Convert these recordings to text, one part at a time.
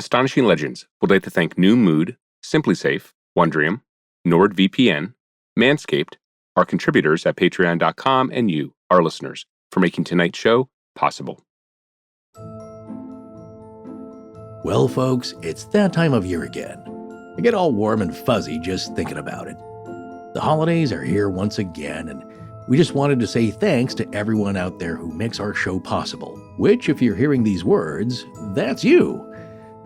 Astonishing Legends would like to thank New Mood, SimpliSafe, Wondrium, NordVPN, Manscaped, our contributors at patreon.com, and you, our listeners, for making tonight's show possible. Well, folks, it's that time of year again. I get all warm and fuzzy just thinking about it. The holidays are here once again, and we just wanted to say thanks to everyone out there who makes our show possible, which, if you're hearing these words, that's you.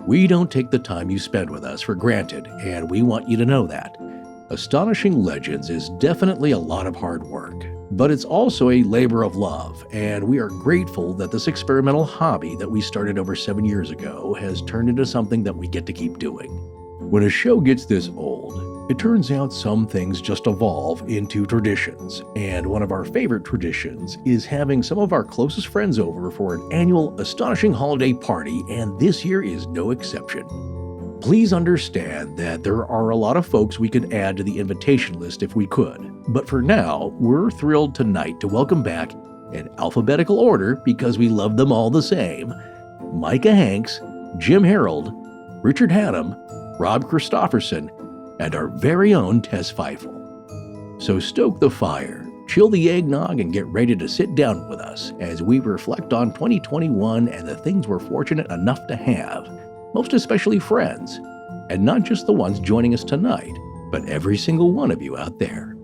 We don't take the time you spend with us for granted, and we want you to know that. Astonishing Legends is definitely a lot of hard work, but it's also a labor of love, and we are grateful that this experimental hobby that we started over 7 years ago has turned into something that we get to keep doing. When a show gets this old, it turns out some things just evolve into traditions, and one of our favorite traditions is having some of our closest friends over for an annual Astonishing Holiday Party, and this year is no exception. Please understand that there are a lot of folks we could add to the invitation list if we could, but for now, we're thrilled tonight to welcome back, in alphabetical order because we love them all the same, Micah Hanks, Jim Harold, Richard Hatem, Rob Kristoffersen, and our very own Tess Pfeifle. So stoke the fire, chill the eggnog, and get ready to sit down with us as we reflect on 2021 and the things we're fortunate enough to have, most especially friends, and not just the ones joining us tonight, but every single one of you out there.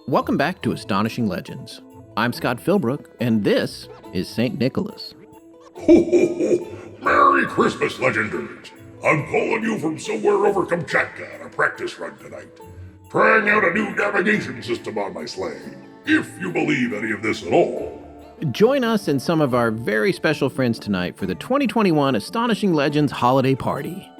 Welcome back to Astonishing Legends. I'm Scott Philbrook, and this is St. Nicholas. Ho, ho, ho! Merry Christmas, Legenders! I'm calling you from somewhere over Kamchatka on a practice run tonight. Trying out a new navigation system on my sleigh, if you believe any of this at all. Join us and some of our very special friends tonight for the 2021 Astonishing Legends Holiday Party.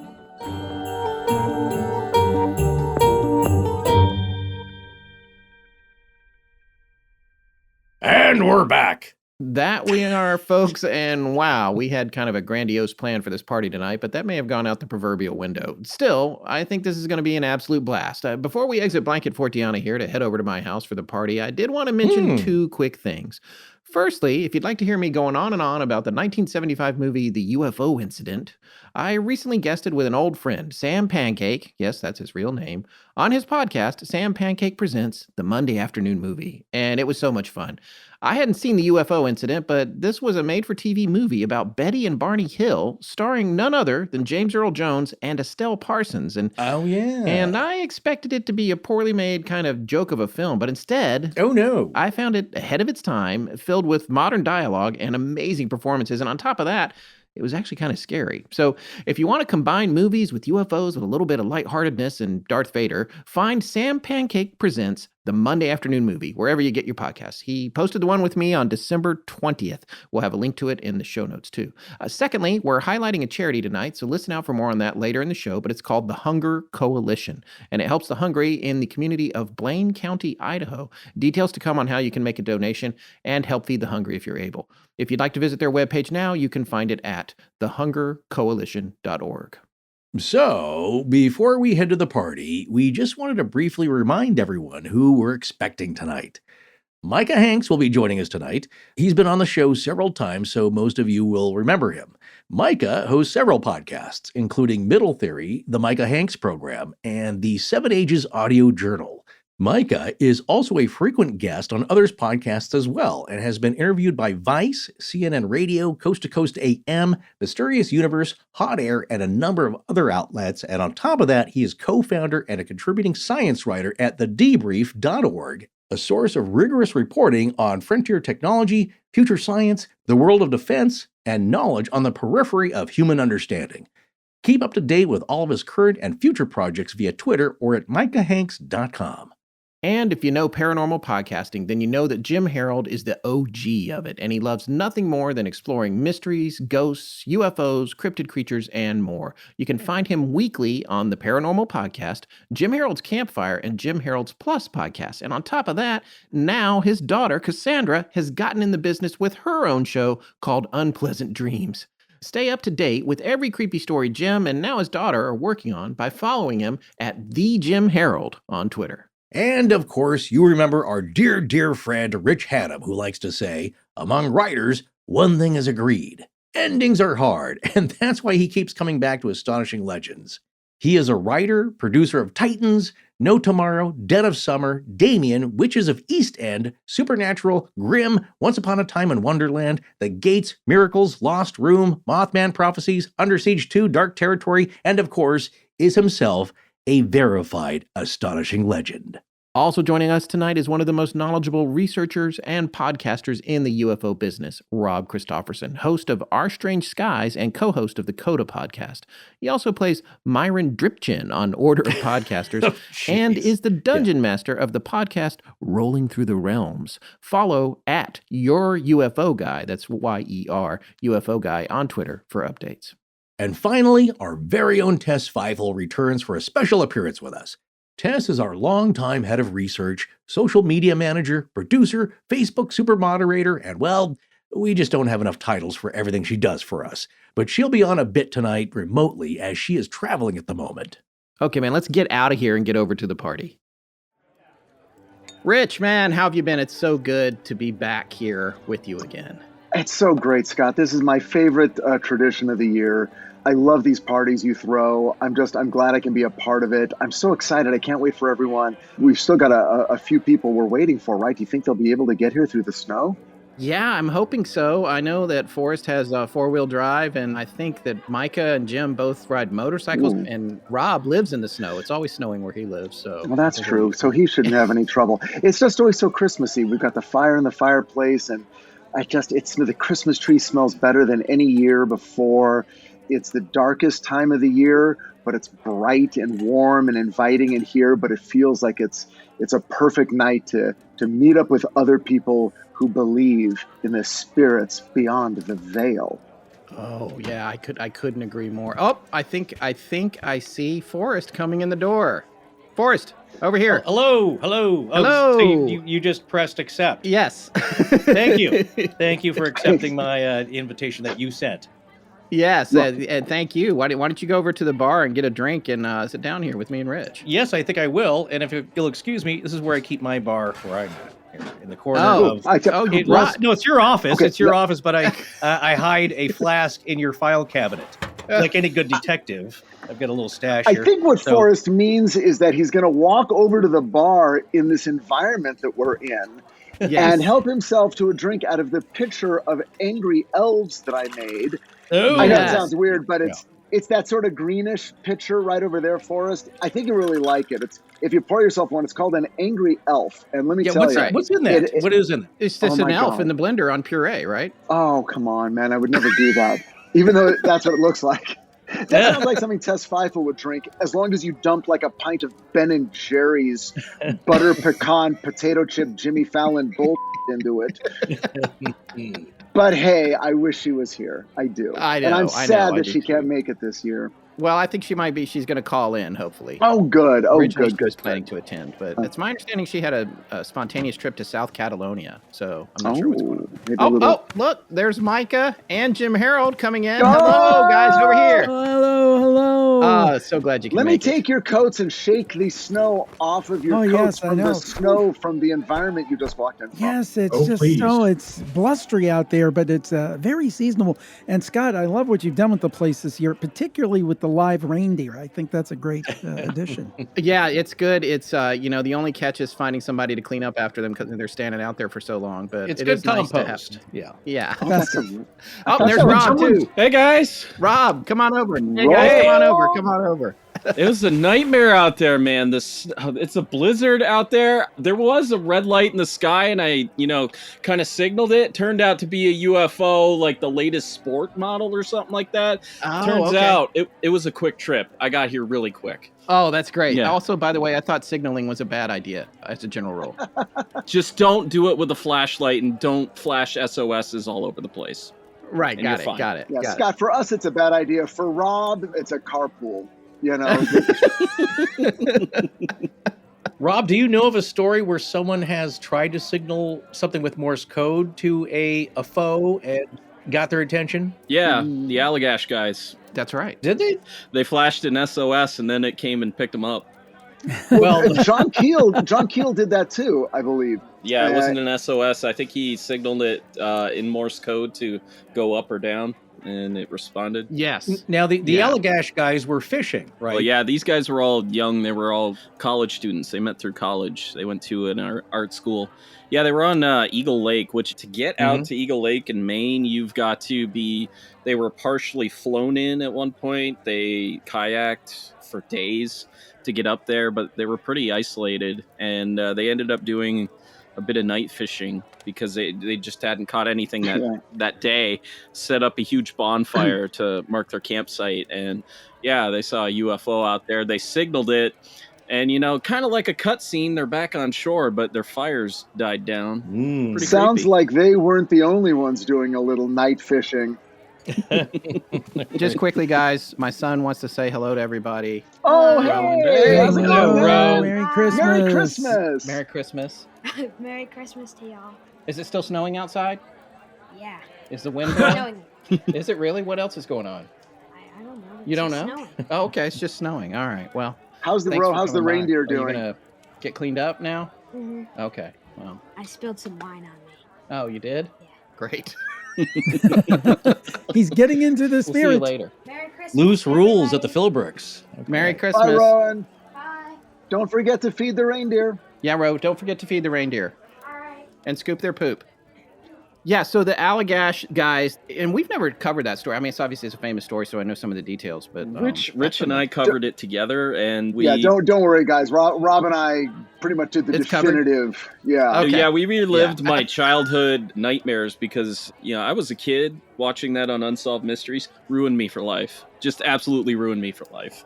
And we're back. That we are, folks, and wow, we had kind of a grandiose plan for this party tonight, but that may have gone out the proverbial window. Still, I think this is going to be an absolute blast. Before we exit Blanket Fortiana here to head over to my house for the party, I did want to mention two quick things. Firstly, if you'd like to hear me going on and on about the 1975 movie The UFO Incident, I recently guested with an old friend, Sam Pancake, yes, that's his real name, on his podcast, Sam Pancake Presents the Monday Afternoon Movie, and it was so much fun. I hadn't seen The UFO Incident, but this was a made-for-TV movie about Betty and Barney Hill, starring none other than James Earl Jones and Estelle Parsons. And I expected it to be a poorly made kind of joke of a film, but instead, I found it ahead of its time, filled with modern dialogue and amazing performances, and on top of that, it was actually kind of scary. So if you want to combine movies with UFOs with a little bit of lightheartedness and Darth Vader, find Sam Pancake Presents the Monday Afternoon Movie, wherever you get your podcasts. He posted the one with me on December 20th. We'll have a link to it in the show notes too. Secondly, we're highlighting a charity tonight, so listen out for more on that later in the show, but it's called the Hunger Coalition, and it helps the hungry in the community of Blaine County, Idaho. Details to come on how you can make a donation and help feed the hungry if you're able. If you'd like to visit their webpage now, you can find it at thehungercoalition.org. So, before we head to the party, we just wanted to briefly remind everyone who we're expecting tonight. Micah Hanks will be joining us tonight. He's been on the show several times, so most of you will remember him. Micah hosts several podcasts, including Middle Theory, the Micah Hanks Program, and the 7 Ages Audio Journal. Micah is also a frequent guest on others' podcasts as well, and has been interviewed by Vice, CNN Radio, Coast to Coast AM, Mysterious Universe, Hot Air, and a number of other outlets. And on top of that, he is co-founder and a contributing science writer at thedebrief.org, a source of rigorous reporting on frontier technology, future science, the world of defense, and knowledge on the periphery of human understanding. Keep up to date with all of his current and future projects via Twitter or at micahhanks.com. And if you know paranormal podcasting, then you know that Jim Harold is the OG of it, and he loves nothing more than exploring mysteries, ghosts, UFOs, cryptid creatures, and more. You can find him weekly on the Paranormal Podcast, Jim Harold's Campfire, and Jim Harold's Plus podcast. And on top of that, now his daughter, Cassandra, has gotten in the business with her own show called Unpleasant Dreams. Stay up to date with every creepy story Jim and now his daughter are working on by following him at The Jim Harold on Twitter. And of course, you remember our dear, dear friend Rich Hatem, who likes to say, among writers, one thing is agreed. Endings are hard, and that's why he keeps coming back to Astonishing Legends. He is a writer, producer of Titans, No Tomorrow, Dead of Summer, Damien, Witches of East End, Supernatural, Grimm, Once Upon a Time in Wonderland, The Gates, Miracles, Lost Room, Mothman Prophecies, Under Siege 2, Dark Territory, and of course, is himself a verified Astonishing Legend. Also joining us tonight is one of the most knowledgeable researchers and podcasters in the UFO business, Rob Kristoffersen, host of Our Strange Skies and co-host of the Coda podcast. He also plays Myron Dripchin on Order of Podcasters and is the dungeon master of the podcast Rolling Through the Realms. Follow at Your UFO Guy, that's Y-E-R, UFO Guy on Twitter for updates. And finally, our very own Tess Pfeifle returns for a special appearance with us. Tess is our longtime head of research, social media manager, producer, Facebook super moderator, and well, we just don't have enough titles for everything she does for us. But she'll be on a bit tonight remotely as she is traveling at the moment. Okay, man, let's get out of here and get over to the party. Rich, man, how have you been? It's so good to be back here with you again. It's so great, Scott. This is my favorite tradition of the year. I love these parties you throw. I'm glad I can be a part of it. I'm so excited. I can't wait for everyone. We've still got a few people we're waiting for, right? Do you think they'll be able to get here through the snow? Yeah, I'm hoping so. I know that Forrest has four-wheel drive, and I think that Micah and Jim both ride motorcycles, and Rob lives in the snow. It's always snowing where he lives. So well, that's true. So he shouldn't have any trouble. It's just always so Christmassy. We've got the fire in the fireplace, and the Christmas tree smells better than any year before. It's the darkest time of the year, but it's bright and warm and inviting in here, but it feels like it's a perfect night to meet up with other people who believe in the spirits beyond the veil. Oh, yeah, I couldn't agree more. Oh, I think I see Forrest coming in the door. Forrest, over here. Hello. Hello. So you just pressed accept. Yes. Thank you. Thank you for accepting my invitation that you sent. Yes, and thank you. Why don't you go over to the bar and get a drink and sit down here with me and Rich? Yes, I think I will. And if you'll excuse me, this is where I keep my bar, where I'm at, here in the corner of... No, it's your office. Okay, it's your office, but I hide a flask in your file cabinet. Like any good detective, I've got a little stash here. I think what Forrest means is that he's going to walk over to the bar in this environment that we're in and help himself to a drink out of the pitcher of angry elves that I made. Oh, I know it sounds weird, but it's that sort of greenish pitcher right over there, Forrest. I think you really like it. It's if you pour yourself one, it's called an angry elf. And let me tell you. What's in that? What is in it? It's just an elf in the blender on puree, right? Oh, come on, man. I would never do that, even though that's what it looks like. That sounds like something Tess Pfeifle would drink, as long as you dump like a pint of Ben & Jerry's butter pecan potato chip Jimmy Fallon bull into it. But hey, I wish she was here. I do. I know. And I'm sad that she can't make it this year. Well, I think she might be. She's going to call in, hopefully. Oh, good. Oh, Originally, good. She was planning to attend, but it's my understanding she had a spontaneous trip to South Catalonia. So I'm not sure what's going on. Oh, look, there's Micah and Jim Harold coming in. Oh! Hello, guys, over here. Hello. So glad you can Let me make take your coats and shake the snow off of your coats from the snow from the environment you just walked in from. Yes, it's snow. It's blustery out there, but it's very seasonable. And Scott, I love what you've done with the place this year, particularly with the live reindeer. I think that's a great addition. Yeah, it's good. It's the only catch is finding somebody to clean up after them because they're standing out there for so long. But it's it good is nice compost. To have. Yeah. There's Rob too. Hey guys. Rob, come on over. Hey guys, come on over. It was a nightmare out there, man. It's a blizzard out there. There was a red light in the sky, and I, kind of signaled it. Turned out to be a UFO, like the latest sport model or something like that. Turns out it was a quick trip. I got here really quick. Oh, that's great. Yeah. Also, by the way, I thought signaling was a bad idea as a general rule. Just don't do it with a flashlight and don't flash SOSs all over the place. Right, got it. Yeah, Scott, for us, it's a bad idea. For Rob, it's a carpool. Rob, do you know of a story where someone has tried to signal something with Morse code to a foe and got their attention? Yeah, the Allagash guys. That's right. Did they? They flashed an SOS and then it came and picked them up. Well, John Keel did that too, I believe. Yeah, it wasn't an SOS. I think he signaled it in Morse code to go up or down, and it responded. Yes. Now, the Allagash guys were fishing, right? Well, yeah, these guys were all young. They were all college students. They met through college. They went to an art school. Yeah, they were on Eagle Lake, which to get out to Eagle Lake in Maine, you've got to be... They were partially flown in at one point. They kayaked for days to get up there, but they were pretty isolated, and they ended up doing a bit of night fishing because they just hadn't caught anything that day. Set up a huge bonfire to mark their campsite, and yeah, they saw a UFO out there. They signaled it, and kind of like a cutscene, they're back on shore, but their fires died down. Pretty Sounds creepy. like they weren't the only ones doing a little night fishing. Just quickly, guys, my son wants to say hello to everybody. Oh, hey! How's it going, Hello, man? Merry Christmas. Merry Christmas. Merry Christmas. Merry Christmas to y'all. Is it still snowing outside? Yeah. Is the wind blowing? Snowing. Is it really? What else is going on? I don't know. You don't It's know? snowing. Oh, okay, it's just snowing. All right. Well, How's the thanks for how's the coming by. reindeer Are doing? you gonna get cleaned up now? Mhm. Okay. Well, I spilled some wine on me. oh, you did? Yeah. Great. He's getting into the We'll see you spirit. later. Merry Christmas. Loose rules at the everybody. Philbrooks. Merry Bye, Christmas. Rowan. Bye. Don't forget to feed the reindeer. Yeah, Ro, don't forget to feed the reindeer All right. and scoop their poop. Yeah, so the Allagash guys, and we've never covered that story. I mean, it's obviously a famous story, so I know some of the details. But Rich and I covered it together, and we... Yeah, don't worry, guys. Rob and I pretty much did the It's covered? definitive. Yeah. Okay. Yeah, we relived my childhood nightmares because, I was a kid watching that on Unsolved Mysteries. Ruined me for life. Just absolutely ruined me for life.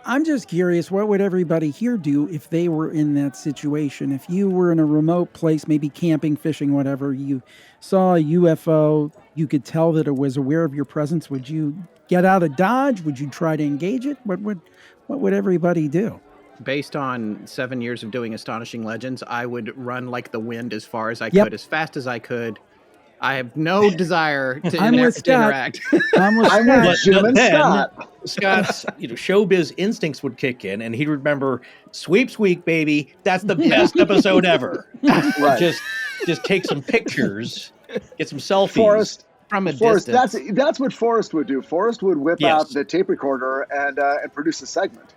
I'm just curious, what would everybody here do if they were in that situation? If you were in a remote place, maybe camping, fishing, whatever, you saw a UFO, you could tell that it was aware of your presence. Would you get out of Dodge? Would you try to engage it? What would everybody do? based on 7 years of doing Astonishing Legends, I would run like the wind as far as I Yep. could, as fast as I could. I have no desire to, I'm with to Scott. interact. I'm with I'm Scott. with Jim and then- Scott. Scott's showbiz instincts would kick in, and he'd remember Sweeps Week, baby. That's the best episode ever. Right. Just take some pictures, get some selfies. Forrest, From a Forrest, distance. that's what Forrest would do. Forrest would whip Yes. out the tape recorder and produce a segment.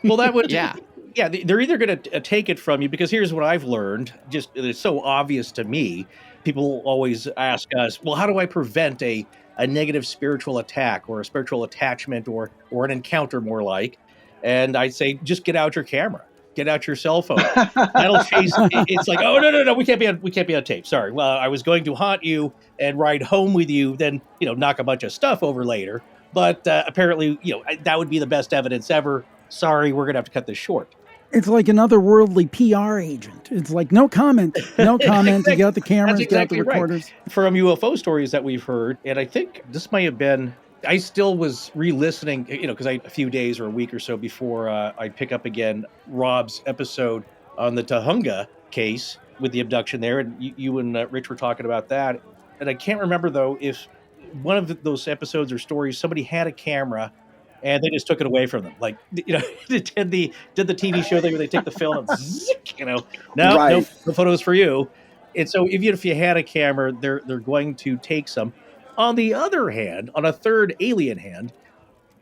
Well, that would Yeah. yeah. They're either going to take it from you, because here's what I've learned. Just it's so obvious to me. People always ask us, well, how do I prevent a negative spiritual attack or a spiritual attachment or an encounter, more like? And I'd say, just get out your camera, get out your cell phone. That'll chase. It's like, oh no, we can't be on tape. Sorry. Well, I was going to haunt you and ride home with you, then knock a bunch of stuff over later. But apparently, that would be the best evidence ever. Sorry, we're gonna have to cut this short. It's like an otherworldly PR agent. It's like, no comment. No comment. You got the cameras, That's got exactly the right. recorders. From UFO stories that we've heard, and I think this might have been, I still was re-listening, because a few days or a week or so before I'd pick up again Rob's episode on the Tahunga case with the abduction there, and you and Rich were talking about that. And I can't remember, though, if one of those episodes or stories, somebody had a camera and they just took it away from them. Like, did the TV show thing where they take the film and zzz, no Right. photos for you. And so even if you had a camera, they're going to take some. On the other hand, on a third alien hand,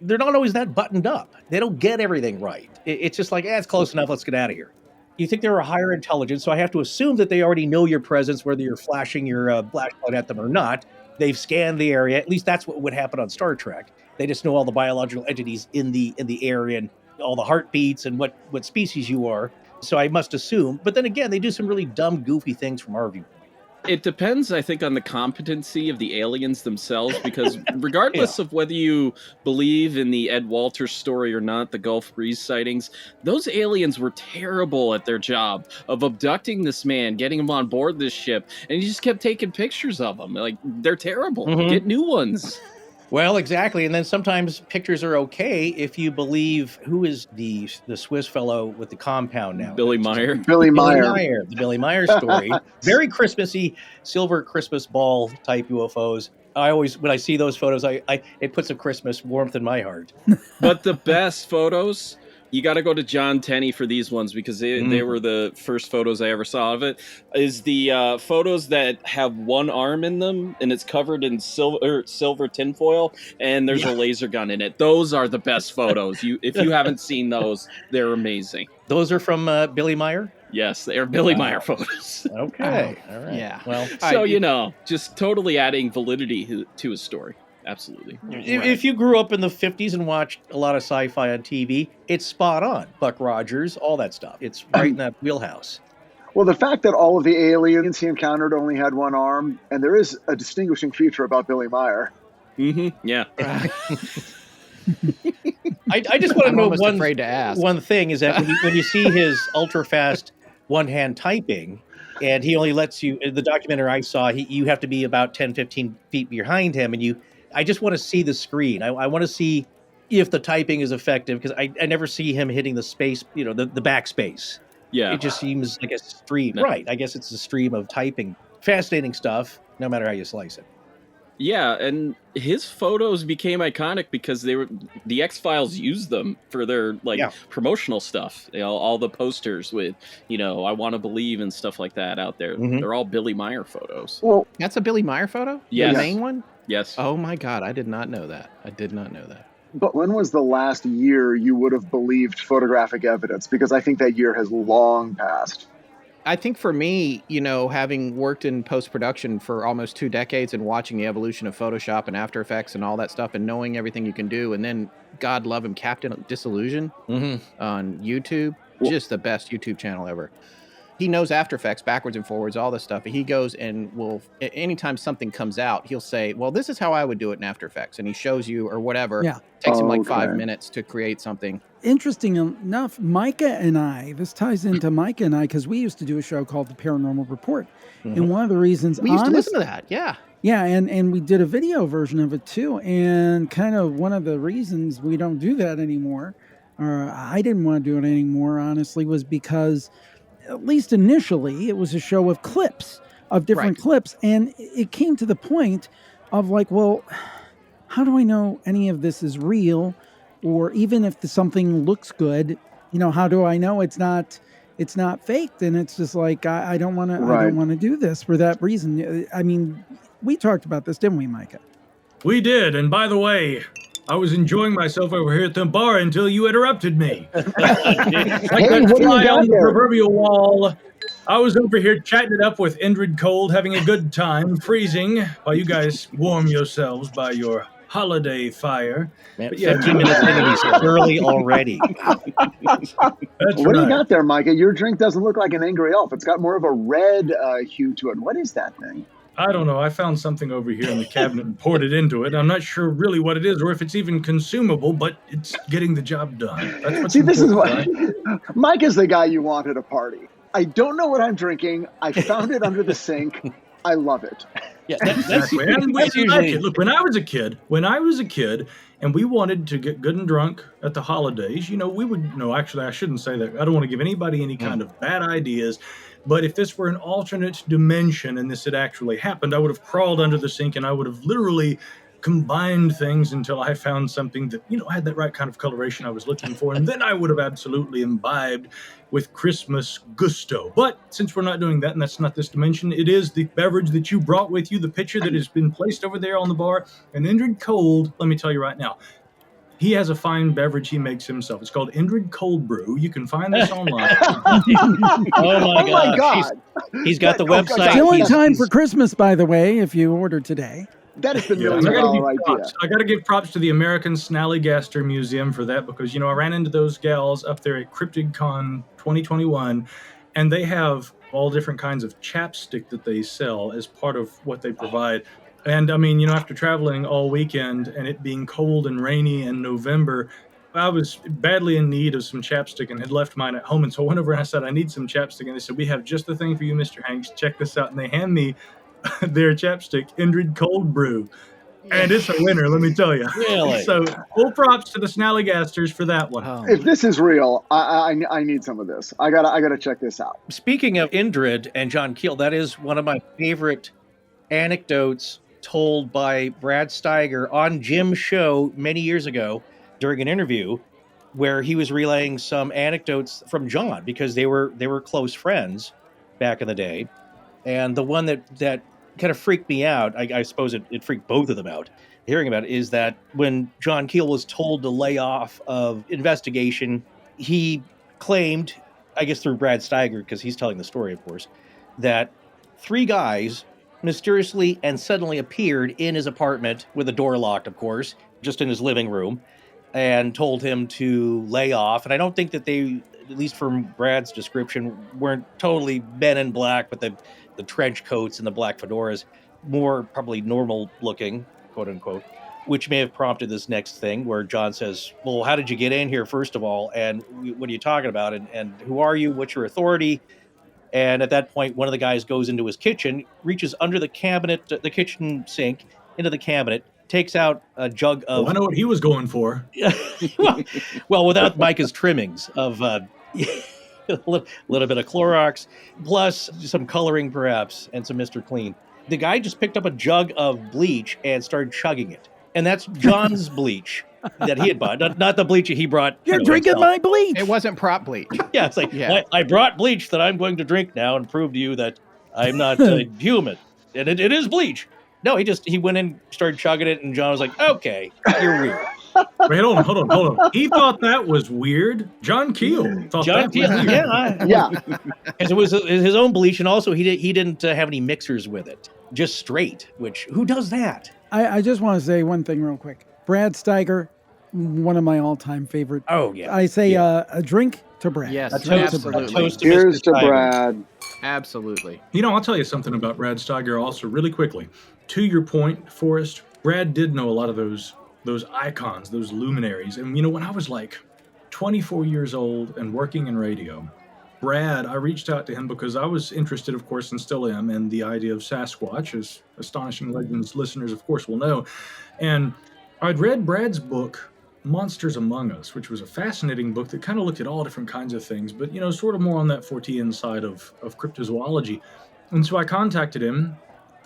they're not always that buttoned up. They don't get everything right. It's just like, it's close enough. Let's get out of here. You think they're a higher intelligence, so I have to assume that they already know your presence, whether you're flashing your flashlight at them or not. They've scanned the area. At least that's what would happen on Star Trek. They just know all the biological entities in the area and all the heartbeats and what species you are. So I must assume. But then again, they do some really dumb, goofy things from our viewpoint. It depends, I think, on the competency of the aliens themselves, because regardless of whether you believe in the Ed Walters story or not, the Gulf Breeze sightings, those aliens were terrible at their job of abducting this man, getting him on board this ship, and he just kept taking pictures of him. Like, they're terrible. Mhm. Get new ones. Well, exactly. And then sometimes pictures are okay if you believe, who is the Swiss fellow with the compound now? Billy Meyer. Billy Meyer. The Billy Meyer story. Very Christmassy, silver Christmas ball type UFOs. I always, when I see those photos, it puts a Christmas warmth in my heart. But the best photos, you got to go to John Tenney for these ones because they were the first photos I ever saw of it, is the photos that have one arm in them and it's covered in silver tinfoil and there's a laser gun in it. Those are the best photos. If you haven't seen those, they're amazing. Those are from Billy Meyer? Yes, they are Billy Meyer photos. Okay. All right. Yeah. Well, So, just totally adding validity to his story. Absolutely. if you grew up in the 50s and watched a lot of sci-fi on TV, it's spot on. Buck Rogers, all that stuff. It's right in that wheelhouse. Well, the fact that all of the aliens he encountered only had one arm, and there is a distinguishing feature about Billy Meyer. Mm-hmm. Yeah. I just want to know afraid to ask. one thing is that when you see his ultra-fast one-hand typing, and he only lets you, in the documentary I saw, you have to be about 10, 15 feet behind him, and I just want to see the screen. I want to see if the typing is effective, because I never see him hitting the space, the backspace. Yeah. It just seems like a stream. No. Right. I guess it's a stream of typing. Fascinating stuff, no matter how you slice it. Yeah, and his photos became iconic because the X-Files used them for their promotional stuff. All the posters with, I want to believe and stuff like that out there. Mhm. They're all Billy Meyer photos. Well, That's a Billy Meyer photo? Yes. The main one? Yes. Oh my God, I did not know that. but when was the last year you would have believed photographic evidence? Because I think that year has long passed. I think for me, having worked in post-production for almost 2 decades and watching the evolution of Photoshop and After Effects and all that stuff and knowing everything you can do, and then, God love him, Captain Disillusion on YouTube, just the best YouTube channel ever. He knows After Effects backwards and forwards, all this stuff. He goes and will, anytime something comes out, he'll say, well, this is how I would do it in After Effects. And he shows you or whatever. Yeah. Takes him like 5 Okay. minutes to create something. Interesting enough, Micah and I, this ties into Micah and I, because we used to do a show called The Paranormal Report. And one of the reasons We used to listen to that. Yeah. Yeah, and we did a video version of it too. And kind of one of the reasons we don't do that anymore, or I didn't want to do it anymore, honestly, was because, at least initially, it was a show of clips, of different clips. And it came to the point of like, well, how do I know any of this is real? Or even if something looks good, how do I know it's not faked? And it's just like, I don't want to, I don't want to do this for that reason. I mean, we talked about this, didn't we, Micah? We did, and by the way, I was enjoying myself over here at the bar until you interrupted me. Like that what do you fly got on the there? proverbial wall. I was over here chatting it up with Ingrid Cold, having a good time, freezing, while you guys warm yourselves by your holiday fire. Man, But yeah. 15 minutes in and he's early already. That's What do you right. got there, Micah? Your drink doesn't look like an angry elf. It's got more of a red hue to it. What is that thing? I don't know. I found something over here in the cabinet and poured it into it. I'm not sure really what it is or if it's even consumable, but it's getting the job done. That's what's See, this is what important, right? Mike is the guy you want at a party. I don't know what I'm drinking. I found it under the sink. I love it. Yeah, that's Exactly. And we that's like usually it. Look, when I was a kid, and we wanted to get good and drunk at the holidays, we would, no, actually, I shouldn't say that. I don't want to give anybody any kind of bad ideas. But if this were an alternate dimension and this had actually happened, I would have crawled under the sink and I would have literally combined things until I found something that, had that right kind of coloration I was looking for. And then I would have absolutely imbibed with Christmas gusto. But since we're not doing that, and that's not this dimension, it is the beverage that you brought with you, the pitcher that has been placed over there on the bar. And Ingrid Cold, let me tell you right now, he has a fine beverage he makes himself. It's called Ingrid Cold Brew. You can find this online. Oh my God. He's got the Oh, God. website. Still in He's- time he's- for Christmas, by the way, if you order today. That is the Yeah, $1 million idea. I got to give props to the American Snallygaster Museum for that because, I ran into those gals up there at CryptidCon 2021, and they have all different kinds of chapstick that they sell as part of what they provide. And, I mean, after traveling all weekend and it being cold and rainy in November, I was badly in need of some chapstick and had left mine at home. And so I went over and I said, I need some chapstick. And they said, we have just the thing for you, Mr. Hanks. Check this out. And they hand me their chapstick, Ingrid Cold Brew. And it's a winner, let me tell you. Really? So full props to the Snallygasters for that one. Oh. If this is real, I need some of this. I gotta check this out. Speaking of Ingrid and John Keel, that is one of my favorite anecdotes told by Brad Steiger on Jim's show many years ago during an interview where he was relaying some anecdotes from John because they were close friends back in the day. And the one that kind of freaked me out, I suppose it freaked both of them out, hearing about it, is that when John Keel was told to lay off of investigation, he claimed, I guess through Brad Steiger, because he's telling the story, of course, that 3 guys mysteriously and suddenly appeared in his apartment with the door locked, of course, just in his living room, and told him to lay off. And I don't think that they, at least from Brad's description, weren't totally men in black with the trench coats and the black fedoras, more probably normal looking, quote unquote, which may have prompted this next thing where John says, well, how did you get in here, first of all? And what are you talking about? And who are you? What's your authority? And at that point, one of the guys goes into his kitchen, reaches under the cabinet, the kitchen sink, into the cabinet, takes out a jug of... I know what he was going for. well, without Micah's trimmings of a little bit of Clorox, plus some coloring perhaps, and some Mr. Clean. The guy just picked up a jug of bleach and started chugging it. And that's John's bleach that he had bought, not the bleach that he brought. You're drinking my bleach. It wasn't prop bleach. Yeah, it's like, I brought bleach that I'm going to drink now and prove to you that I'm not human. And it is bleach. No, he went in, started chugging it, and John was like, okay, you're weird. Wait, hold on. He thought that was weird. John Keel thought that was weird. Yeah. Because it was his own bleach, and also he didn't have any mixers with it, just straight. Which who does that? I just want to say one thing real quick. Brad Steiger, one of my all-time favorite. Oh yeah. I say a drink to Brad. Yes, a toast to Here's Mr. to Steiger. Brad. Absolutely. You know, I'll tell you something about Brad Steiger also really quickly. To your point, Forrest, Brad did know a lot of those icons, those luminaries. And, you know, when I was like 24 years old and working in radio, Brad, I reached out to him because I was interested, of course, and still am, in the idea of Sasquatch, as Astonishing Legends listeners, of course, will know. And I'd read Brad's book, Monsters Among Us, which was a fascinating book that kind of looked at all different kinds of things, but, you know, sort of more on that Fortean side of cryptozoology. And so I contacted him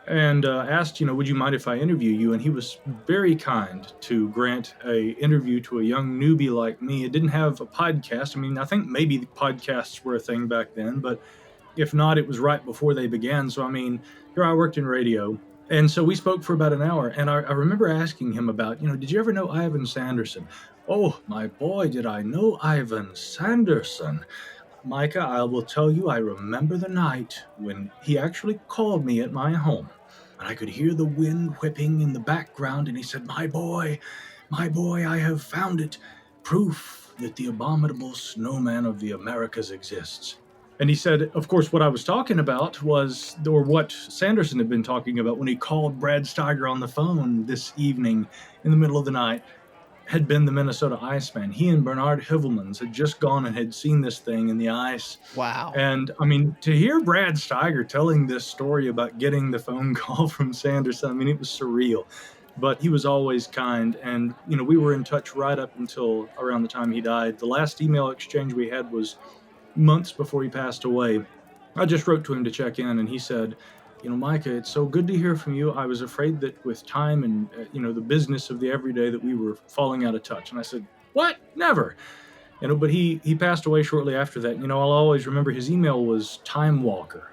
and asked, you know, would you mind if I interview you? And he was very kind to grant a interview to a young newbie like me. It didn't have a podcast. I mean, I think maybe the podcasts were a thing back then, but if not, it was right before they began. So, I mean, here I worked in radio. And so we spoke for about an hour. And I remember asking him about, you know, did you ever know Ivan Sanderson? Oh, my boy, did I know Ivan Sanderson. Micah, I will tell you, I remember the night when he actually called me at my home. And I could hear the wind whipping in the background, and he said, my boy, I have found it. Proof that the abominable snowman of the Americas exists. And he said, of course, what I was talking about was, or what Sanderson had been talking about when he called Brad Steiger on the phone this evening in the middle of the night, had been the Minnesota Iceman. He and Bernard Hivelmans had just gone and had seen this thing in the ice. Wow. And, I mean, to hear Brad Steiger telling this story about getting the phone call from Sanderson, I mean, it was surreal. But he was always kind. And, you know, we were in touch right up until around the time he died. The last email exchange we had was months before he passed away. I just wrote to him to check in, and he said, you know, Micah, it's so good to hear from you. I was afraid that with time and, you know, the business of the everyday that we were falling out of touch. And I said, what? Never. You know, but he passed away shortly after that. You know, I'll always remember his email was Time Walker,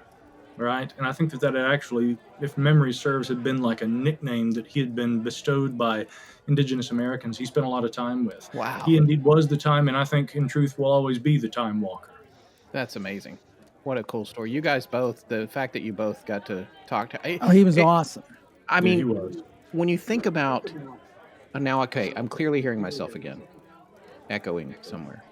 right? And I think that actually, if memory serves, had been like a nickname that he had been bestowed by Indigenous Americans he spent a lot of time with. Wow. He indeed was the time, and I think in truth will always be the Time Walker. That's amazing. What a cool story. You guys both, the fact that you both got to talk to... Oh, he was awesome. I mean, he was. When you think about... now, okay, I'm clearly hearing myself again. Echoing somewhere.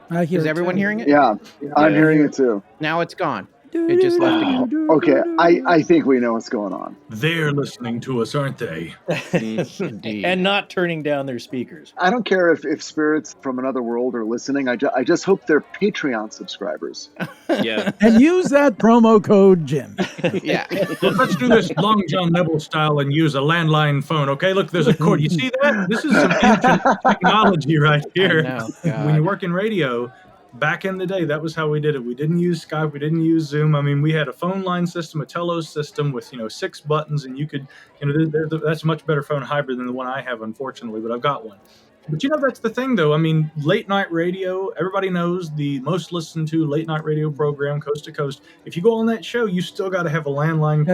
I hear Is it everyone too. hearing it? Yeah, I'm hearing it too. Now it's gone. It just left again. Okay, I think we know what's going on. They're listening to us, aren't they? Indeed. And not turning down their speakers. I don't care if spirits from another world are listening. I just hope they're Patreon subscribers. Yeah. And use that promo code Jim. Yeah. Look, let's do this Long John Neville style and use a landline phone, okay? Look, there's a cord. You see that? This is some ancient technology right here. I know, God. When you work in radio, back in the day, that was how we did it. We didn't use Skype. We didn't use Zoom. I mean, we had a phone line system, a telos system with, 6 buttons, and you could, that's a much better phone hybrid than the one I have, unfortunately, but I've got one. But that's the thing, though. I mean, late night radio, everybody knows the most listened to late night radio program, coast to coast. If you go on that show, you still got to have a landline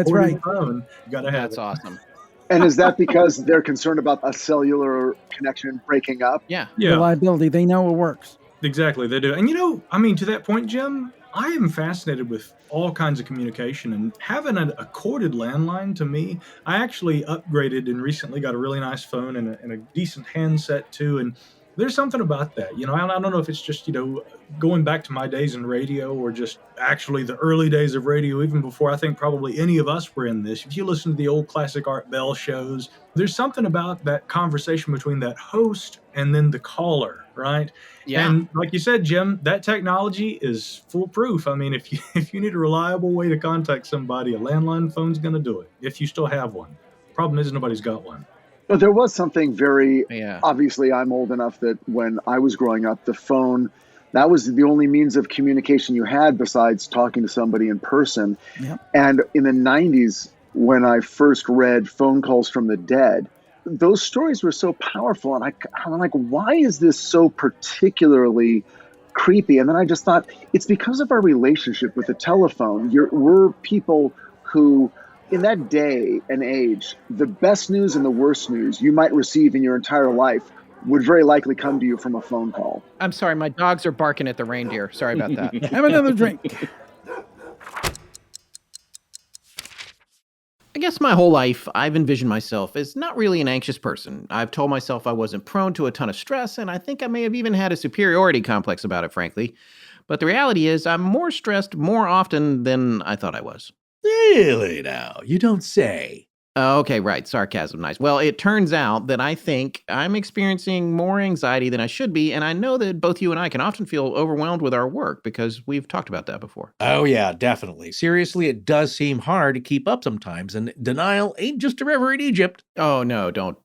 phone. You got to have That's awesome. And is that because they're concerned about a cellular connection breaking up? Yeah. Reliability. They know it works. Exactly, they do. And I mean, to that point, Jim, I am fascinated with all kinds of communication, and having a corded landline, to me, I actually upgraded and recently got a really nice phone and a decent handset too. And there's something about that. I don't know if it's just, going back to my days in radio or just actually the early days of radio, even before I think probably any of us were in this. If you listen to the old classic Art Bell shows, there's something about that conversation between that host and then the caller, right? Yeah. And like you said, Jim, that technology is foolproof. I mean, if you need a reliable way to contact somebody, a landline phone's going to do it, if you still have one. Problem is, nobody's got one. But there was something very, obviously I'm old enough that when I was growing up, the phone, that was the only means of communication you had besides talking to somebody in person. Yep. And in the 90s, when I first read Phone Calls from the Dead, those stories were so powerful. And I'm like, why is this so particularly creepy? And then I just thought, it's because of our relationship with the telephone. We're people who, in that day and age, the best news and the worst news you might receive in your entire life would very likely come to you from a phone call. I'm sorry, my dogs are barking at the reindeer. Sorry about that. Have another drink. I guess my whole life, I've envisioned myself as not really an anxious person. I've told myself I wasn't prone to a ton of stress, and I think I may have even had a superiority complex about it, frankly. But the reality is, I'm more stressed more often than I thought I was. Really now? You don't say. Okay, right. Sarcasm. Nice. Well, it turns out that I think I'm experiencing more anxiety than I should be, and I know that both you and I can often feel overwhelmed with our work because we've talked about that before. Oh, yeah, definitely. Seriously, it does seem hard to keep up sometimes, and denial ain't just a river in Egypt. Oh, no, don't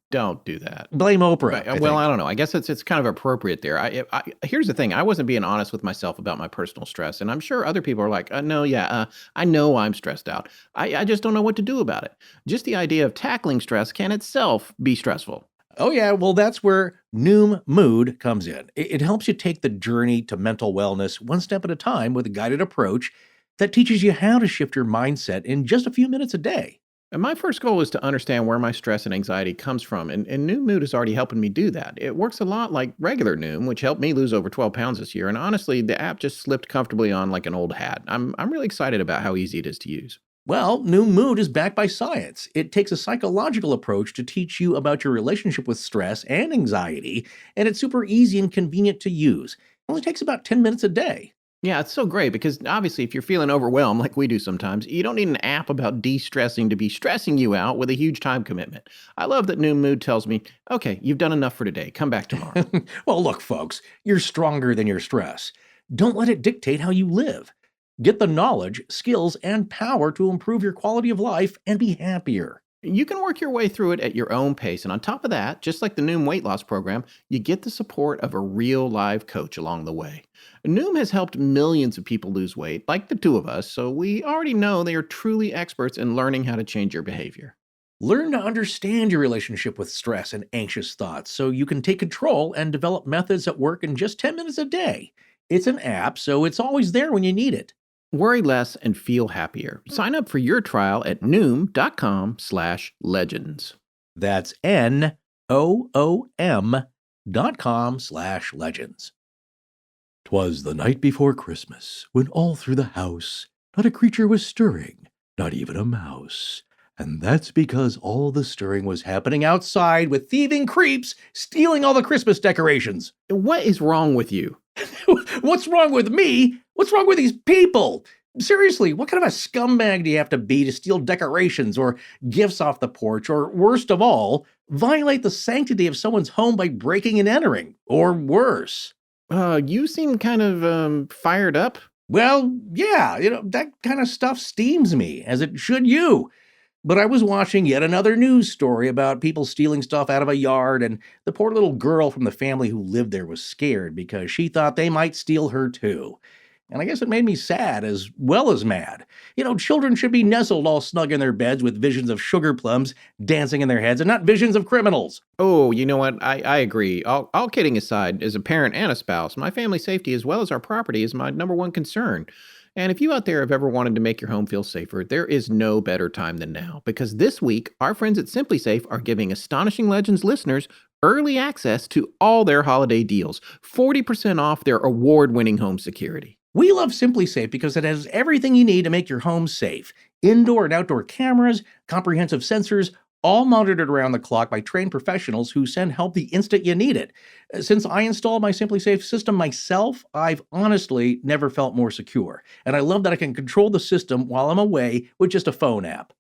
do that. Blame Oprah. Right. Well, I don't know. I guess it's kind of appropriate there. Here's the thing. I wasn't being honest with myself about my personal stress, and I'm sure other people are like, I know I'm stressed out. I just don't know what to do about it. Just the idea of tackling stress can itself be stressful. Oh, yeah. Well, that's where Noom Mood comes in. It helps you take the journey to mental wellness one step at a time with a guided approach that teaches you how to shift your mindset in just a few minutes a day. And my first goal is to understand where my stress and anxiety comes from, and Noom Mood is already helping me do that. It works a lot like regular Noom, which helped me lose over 12 pounds this year, and honestly, the app just slipped comfortably on like an old hat. I'm really excited about how easy it is to use. Well, Noom Mood is backed by science. It takes a psychological approach to teach you about your relationship with stress and anxiety, and it's super easy and convenient to use. It only takes about 10 minutes a day. Yeah, it's so great because obviously if you're feeling overwhelmed like we do sometimes, you don't need an app about de-stressing to be stressing you out with a huge time commitment. I love that Noom Mood tells me, okay, you've done enough for today. Come back tomorrow. Well, look, folks, you're stronger than your stress. Don't let it dictate how you live. Get the knowledge, skills, and power to improve your quality of life and be happier. You can work your way through it at your own pace. And on top of that, just like the Noom weight loss program, you get the support of a real live coach along the way. Noom has helped millions of people lose weight, like the two of us, so we already know they are truly experts in learning how to change your behavior. Learn to understand your relationship with stress and anxious thoughts so you can take control and develop methods that work in just 10 minutes a day. It's an app, so it's always there when you need it. Worry less and feel happier. Sign up for your trial at Noom.com/legends. That's NOOM.com/legends. 'Twas the night before Christmas, when all through the house not a creature was stirring, not even a mouse. And that's because all the stirring was happening outside with thieving creeps stealing all the Christmas decorations. What is wrong with you? What's wrong with me? What's wrong with these people? Seriously, what kind of a scumbag do you have to be to steal decorations or gifts off the porch, or worst of all, violate the sanctity of someone's home by breaking and entering, or worse? You seem kind of fired up. Well, yeah, that kind of stuff steams me, as it should you. But I was watching yet another news story about people stealing stuff out of a yard, and the poor little girl from the family who lived there was scared because she thought they might steal her too. And I guess it made me sad as well as mad. Children should be nestled all snug in their beds with visions of sugar plums dancing in their heads and not visions of criminals. Oh, you know what? I agree. All kidding aside, as a parent and a spouse, my family's safety as well as our property is my number one concern. And if you out there have ever wanted to make your home feel safer, there is no better time than now. Because this week, our friends at SimpliSafe are giving Astonishing Legends listeners early access to all their holiday deals, 40% off their award-winning home security. We love SimpliSafe because it has everything you need to make your home safe. Indoor and outdoor cameras, comprehensive sensors, all monitored around the clock by trained professionals who send help the instant you need it. Since I installed my SimpliSafe system myself, I've honestly never felt more secure. And I love that I can control the system while I'm away with just a phone app.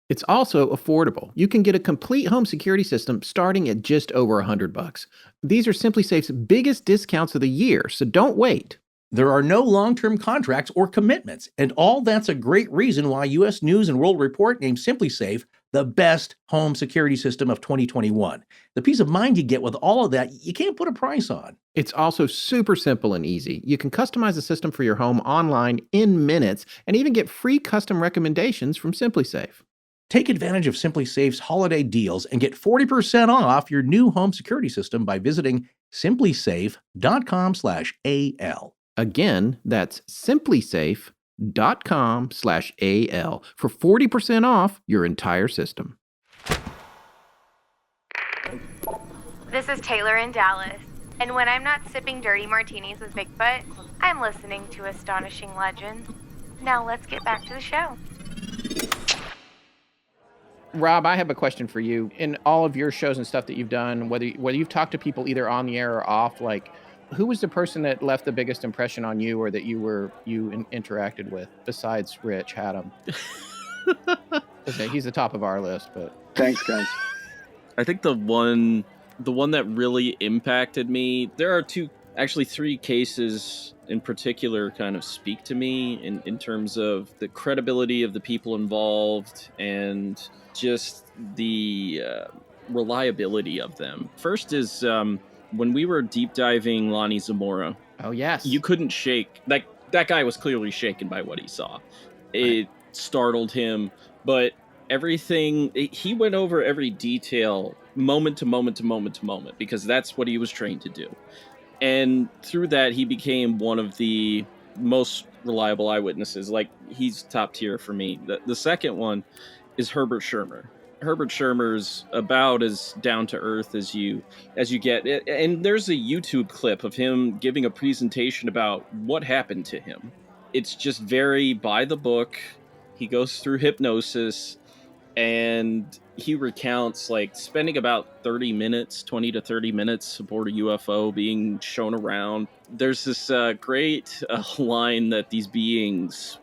It's also affordable. You can get a complete home security system starting at just over $100. These are SimpliSafe's biggest discounts of the year, so don't wait. There are no long-term contracts or commitments, and all that's a great reason why U.S. News & World Report named SimpliSafe the best home security system of 2021. The peace of mind you get with all of that, you can't put a price on. It's also super simple and easy. You can customize a system for your home online in minutes and even get free custom recommendations from SimpliSafe. Take advantage of SimpliSafe's holiday deals and get 40% off your new home security system by visiting simplisafe.com/AL. Again, that's simplisafe.com/AL for 40% off your entire system. This is Taylor in Dallas, and when I'm not sipping dirty martinis with Bigfoot, I'm listening to Astonishing Legends. Now let's get back to the show. Rob, I have a question for you. In all of your shows and stuff that you've done, whether you've talked to people either on the air or off, who was the person that left the biggest impression on you or that you interacted with besides Rich Hatem? Okay, he's the top of our list, but thanks, guys. I think the one that really impacted me, there are three cases in particular kind of speak to me in terms of the credibility of the people involved and just the reliability of them. First is when we were deep diving Lonnie Zamora. Oh, yes. You couldn't shake. That guy was clearly shaken by what he saw. It startled him, but he went over every detail, moment to moment to moment to moment, because that's what he was trained to do. And through that, he became one of the most reliable eyewitnesses. He's top tier for me. The second one is Herbert Schirmer. Herbert Schirmer's about as down to earth as you get. And there's a YouTube clip of him giving a presentation about what happened to him. It's just very by the book. He goes through hypnosis and he recounts spending about 20 to 30 minutes aboard a UFO being shown around. There's this great line that these beings,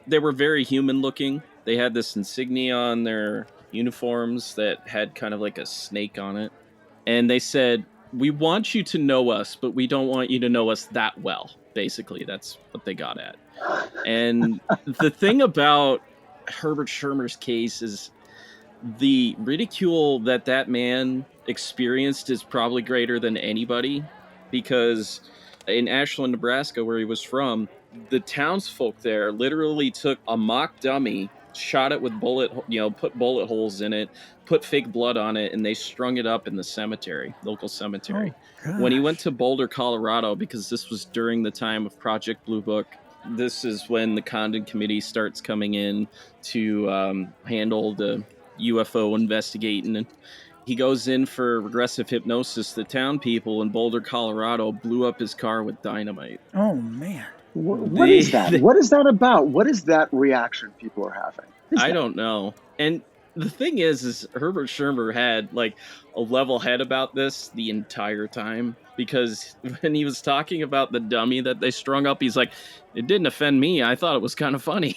they were very human looking. They had this insignia on their uniforms that had kind of like a snake on it. And they said, "We want you to know us, but we don't want you to know us that well." Basically, that's what they got at. And the thing about Herbert Schirmer's case is the ridicule that man experienced is probably greater than anybody, because in Ashland, Nebraska, where he was from, the townsfolk there literally took a mock dummy, shot it with put bullet holes in it, put fake blood on it, and they strung it up in the local cemetery. Oh, when he went to Boulder, Colorado, because this was during the time of Project Blue Book, this is when the Condon Committee starts coming in to handle the UFO investigating. And he goes in for regressive hypnosis. The town people in Boulder, Colorado blew up his car with dynamite. Oh, man. What is that? What is that about? What is that reaction people are having? I don't know. And the thing is Herbert Schirmer had a level head about this the entire time, because when he was talking about the dummy that they strung up, he's like, "It didn't offend me. I thought it was kind of funny."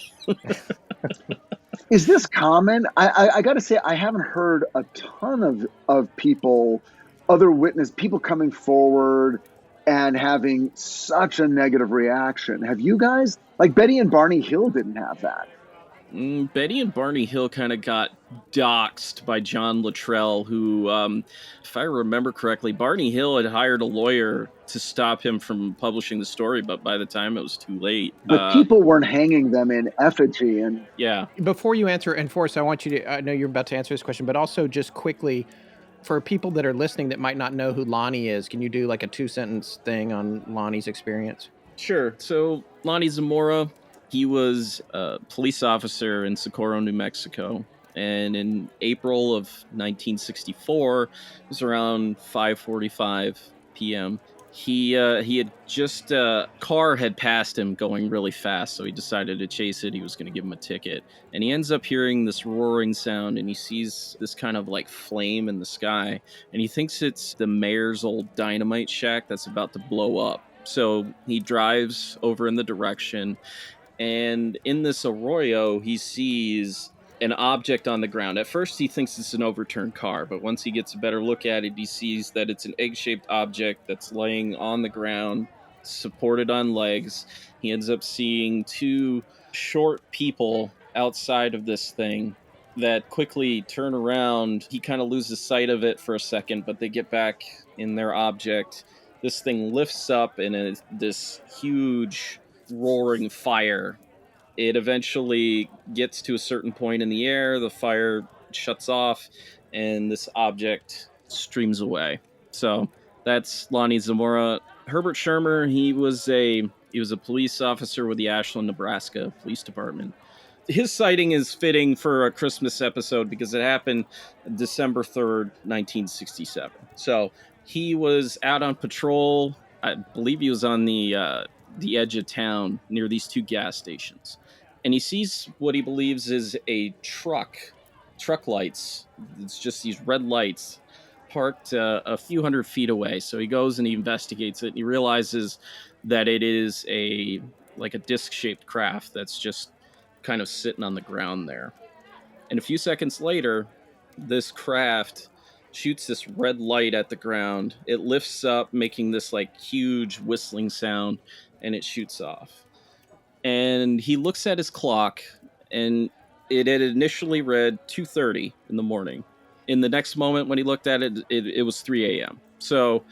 Is this common? I got to say, I haven't heard a ton of people, people coming forward and having such a negative reaction. Have you guys? Betty and Barney Hill didn't have that. Betty and Barney Hill kind of got doxxed by John Luttrell, who, if I remember correctly, Barney Hill had hired a lawyer to stop him from publishing the story, but by the time it was too late. But people weren't hanging them in effigy. And yeah. Before you answer, and Forrest, I want you to, I know you're about to answer this question, but also just quickly, for people that are listening that might not know who Lonnie is, can you do like a 2-sentence thing on Lonnie's experience? Sure. So Lonnie Zamora, he was a police officer in Socorro, New Mexico. And in April of 1964, it was around 5:45 p.m., he had just, car had passed him going really fast, so he decided to chase it. He was going to give him a ticket. And he ends up hearing this roaring sound, and he sees this kind of like flame in the sky. And he thinks it's the mayor's old dynamite shack that's about to blow up. So he drives over in the direction, and in this arroyo, he sees an object on the ground. At first, he thinks it's an overturned car, but once he gets a better look at it, he sees that it's an egg-shaped object that's laying on the ground, supported on legs. He ends up seeing 2 short people outside of this thing that quickly turn around. He kind of loses sight of it for a second, but they get back in their object. This thing lifts up in this huge roaring fire. It eventually gets to a certain point in the air, the fire shuts off, and this object streams away. So that's Lonnie Zamora. Herbert Schirmer, he was a police officer with the Ashland, Nebraska Police Department. His sighting is fitting for a Christmas episode because it happened December 3rd, 1967. So he was out on patrol. I believe he was on the edge of town near these 2 gas stations. And he sees what he believes is a truck lights. It's just these red lights parked a few hundred feet away. So he goes and he investigates it, and he realizes that it is a disc-shaped craft that's just kind of sitting on the ground there. And a few seconds later, this craft shoots this red light at the ground. It lifts up, making this like huge whistling sound, and it shoots off. And he looks at his clock, and it had initially read 2:30 in the morning. In the next moment, when he looked at it, it was 3 a.m. So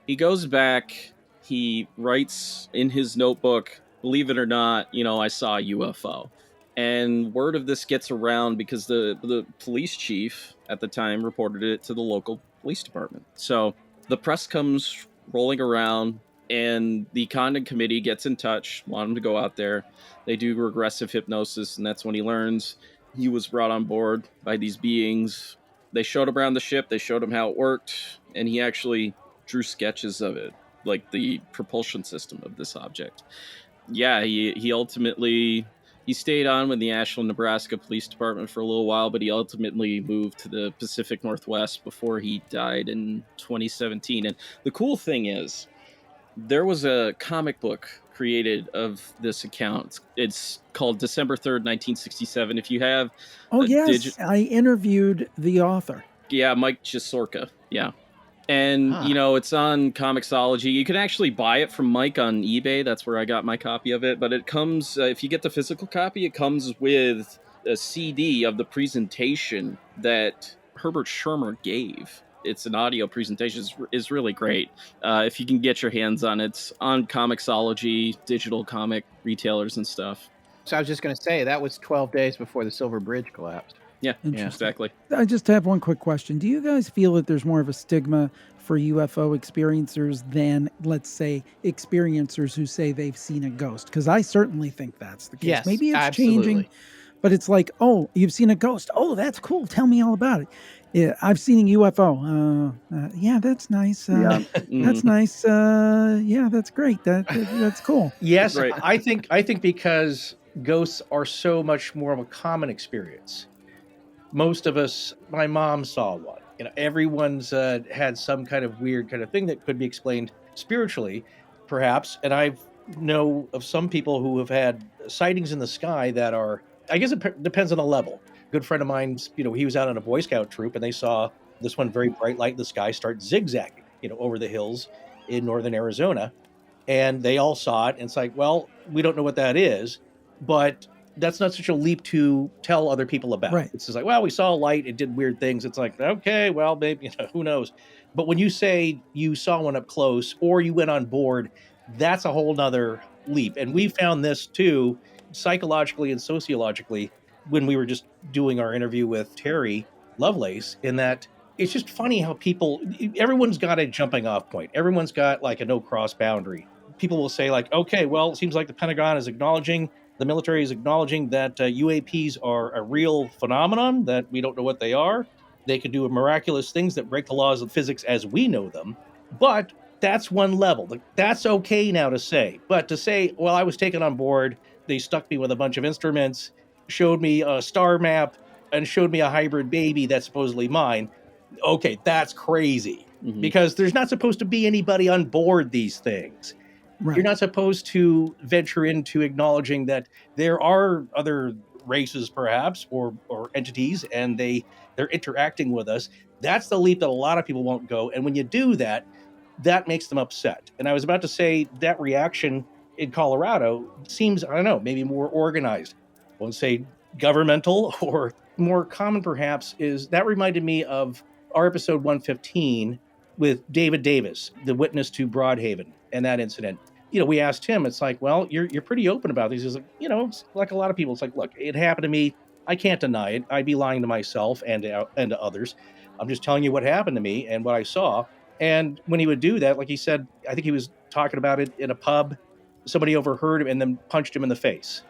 he goes back, he writes in his notebook, believe it or not, I saw a UFO. And word of this gets around because the police chief at the time reported it to the local police department. So the press comes rolling around, and the Condon committee gets in touch, want him to go out there. They do regressive hypnosis, and that's when he learns he was brought on board by these beings. They showed him around the ship, they showed him how it worked, and he actually drew sketches of it, like the propulsion system of this object. Yeah, he ultimately... He stayed on with the Ashland, Nebraska Police Department for a little while, but he ultimately moved to the Pacific Northwest before he died in 2017. And the cool thing is, there was a comic book created of this account. It's called December 3rd, 1967. If you have... I interviewed the author. Yeah, Mike Chisorka. Yeah. And, it's on Comixology. You can actually buy it from Mike on eBay. That's where I got my copy of it. But it comes, if you get the physical copy, it comes with a CD of the presentation that Herbert Schirmer gave. It's an audio presentation. It's really great. If you can get your hands on it, it's on Comixology, digital comic retailers and stuff. So I was just going to say, that was 12 days before the Silver Bridge collapsed. Yeah, exactly. I just have one quick question. Do you guys feel that there's more of a stigma for UFO experiencers than, let's say, experiencers who say they've seen a ghost? Because I certainly think that's the case. Yes, maybe it's absolutely changing, but it's like, oh, you've seen a ghost. Oh, that's cool. Tell me all about it. Yeah, I've seen a UFO. Yeah, that's nice. That's nice. Yeah, that's great. That's cool. Yes, Right. I think because ghosts are so much more of a common experience. Most of us, my mom saw one. Everyone's had some kind of weird kind of thing that could be explained spiritually, perhaps. And I know of some people who have had sightings in the sky that are, I guess it depends on the level. A good friend of mine's, he was out on a Boy Scout troop, and they saw this one very bright light in the sky start zigzagging, over the hills in northern Arizona. And they all saw it. And it's like, well, we don't know what that is, but that's not such a leap to tell other people about. Right. It's just like, well, we saw a light, it did weird things. It's like, okay, well, maybe, who knows? But when you say you saw one up close or you went on board, that's a whole nother leap. And we found this too, psychologically and sociologically, when we were just doing our interview with Terry Lovelace, in that it's just funny how everyone's got a jumping off point. Everyone's got like a no cross boundary. People will say like, okay, well, it seems like the Pentagon is acknowledging, the military is acknowledging that UAPs are a real phenomenon, that we don't know what they are. They could do miraculous things that break the laws of physics as we know them. But that's one level. Like, that's okay now to say. But to say, well, I was taken on board, they stuck me with a bunch of instruments, showed me a star map, and showed me a hybrid baby that's supposedly mine. Okay, that's crazy. Mhm. Because there's not supposed to be anybody on board these things. Right. You're not supposed to venture into acknowledging that there are other races, perhaps, or entities, and they're interacting with us. That's the leap that a lot of people won't go. And when you do that, that makes them upset. And I was about to say that reaction in Colorado seems, I don't know, maybe more organized. I won't say governmental, or more common perhaps, is that reminded me of our episode 115 with David Davis, the witness to Broadhaven and that incident. We asked him, it's like, well, you're pretty open about these. He's like, it's like a lot of people. It's like, look, it happened to me. I can't deny it. I'd be lying to myself and to others. I'm just telling you what happened to me and what I saw. And when he would do that, like he said, I think he was talking about it in a pub. Somebody overheard him and then punched him in the face.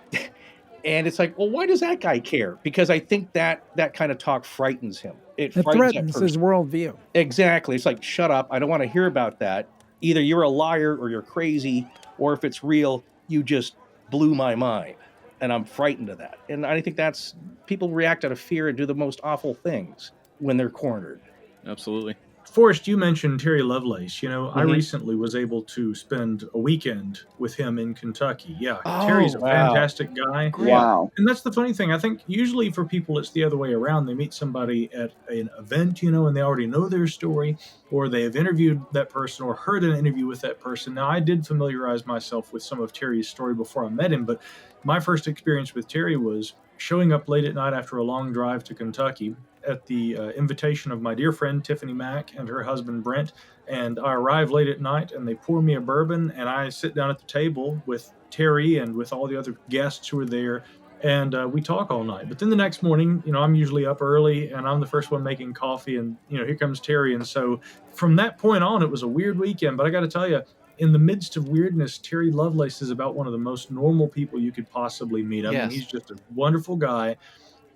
And it's like, well, why does that guy care? Because I think that kind of talk frightens him. It frightens threatens his worldview. Exactly. It's like, shut up. I don't want to hear about that. Either you're a liar or you're crazy, or if it's real, you just blew my mind. And I'm frightened of that. And I think that's, people react out of fear and do the most awful things when they're cornered. Absolutely. Forrest, you mentioned Terry Lovelace. I recently was able to spend a weekend with him in Kentucky. Yeah, Terry's a fantastic guy. Wow. And that's the funny thing. I think usually for people, it's the other way around. They meet somebody at an event, and they already know their story, or they have interviewed that person or heard an interview with that person. Now, I did familiarize myself with some of Terry's story before I met him, but my first experience with Terry was showing up late at night after a long drive to Kentucky at the invitation of my dear friend Tiffany Mack and her husband Brent. And I arrive late at night and they pour me a bourbon and I sit down at the table with Terry and with all the other guests who are there. And we talk all night. But then the next morning, I'm usually up early and I'm the first one making coffee. And, here comes Terry. And so from that point on, it was a weird weekend. But I got to tell you, in the midst of weirdness, Terry Lovelace is about one of the most normal people you could possibly meet. I mean, he's just a wonderful guy.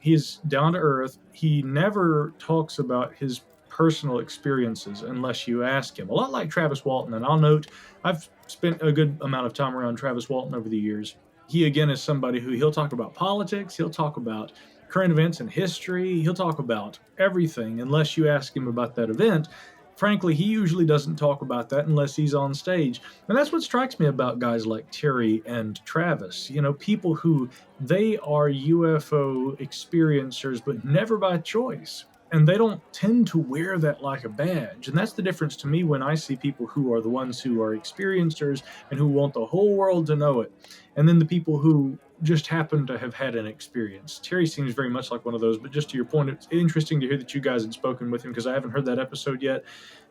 He's down to earth. He never talks about his personal experiences unless you ask him. A lot like Travis Walton. And I'll note, I've spent a good amount of time around Travis Walton over the years. He, again, is somebody who he'll talk about politics. He'll talk about current events and history. He'll talk about everything unless you ask him about that event. Frankly, he usually doesn't talk about that unless he's on stage. And that's what strikes me about guys like Terry and Travis. People who they are UFO experiencers, but never by choice. And they don't tend to wear that like a badge. And that's the difference to me when I see people who are the ones who are experiencers and who want the whole world to know it. And then the people who just happen to have had an experience. Terry seems very much like one of those, but just to your point, it's interesting to hear that you guys had spoken with him because I haven't heard that episode yet.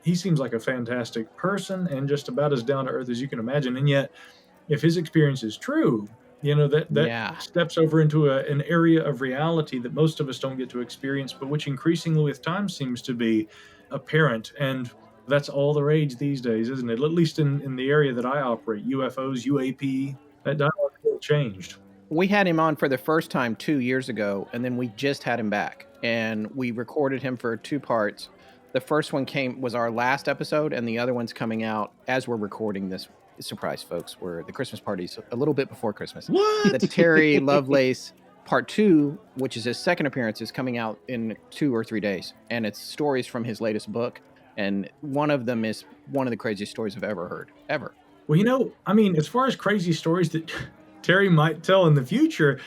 He seems like a fantastic person and just about as down to earth as you can imagine. And yet, if his experience is true, that steps over into an area of reality that most of us don't get to experience, but which increasingly with time seems to be apparent. And that's all the rage these days, isn't it? At least in the area that I operate, UFOs, UAP, that dialogue has changed. We had him on for the first time 2 years ago, and then we just had him back. And we recorded him for 2 parts. The first one was our last episode, and the other one's coming out as we're recording this. Surprise, folks, where the Christmas party's a little bit before Christmas. What? The Terry Lovelace Part 2, which is his second appearance, is coming out in 2 or 3 days. And it's stories from his latest book. And one of them is one of the craziest stories I've ever heard, ever. Well, as far as crazy stories that Terry might tell in the future,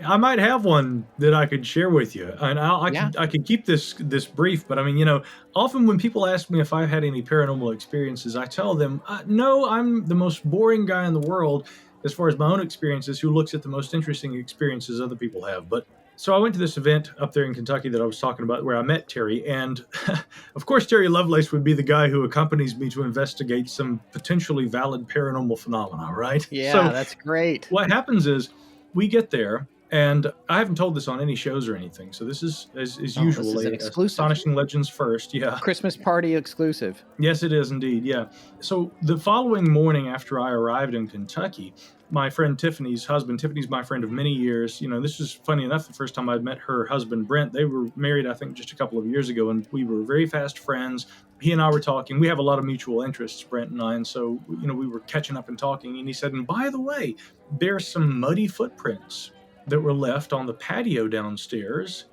I might have one that I could share with you, and I could keep this brief. But often when people ask me if I've had any paranormal experiences, I tell them, no, I'm the most boring guy in the world. as far as my own experiences, who looks at the most interesting experiences other people have. But so I went to this event up there in Kentucky that I was talking about where I met Terry. And of course, Terry Lovelace would be the guy who accompanies me to investigate some potentially valid paranormal phenomena, right? Yeah, So that's great. what happens is we get there, and I haven't told this on any shows or anything. So this is, as This usual, is an a exclusive. Astonishing Legends first. Yeah. Christmas party exclusive. Yes, it is indeed. Yeah. So the following morning after I arrived in Kentucky, my friend Tiffany's husband, Tiffany's my friend of many years. You know, this is funny enough, the first time I'd met her husband, Brent. They were married, I think, just a couple of years ago, and we were very fast friends. He and I were talking. We have a lot of mutual interests, Brent and I, and so, you know, we were catching up and talking. And he said, and by the way, there's some muddy footprints that were left on the patio downstairs.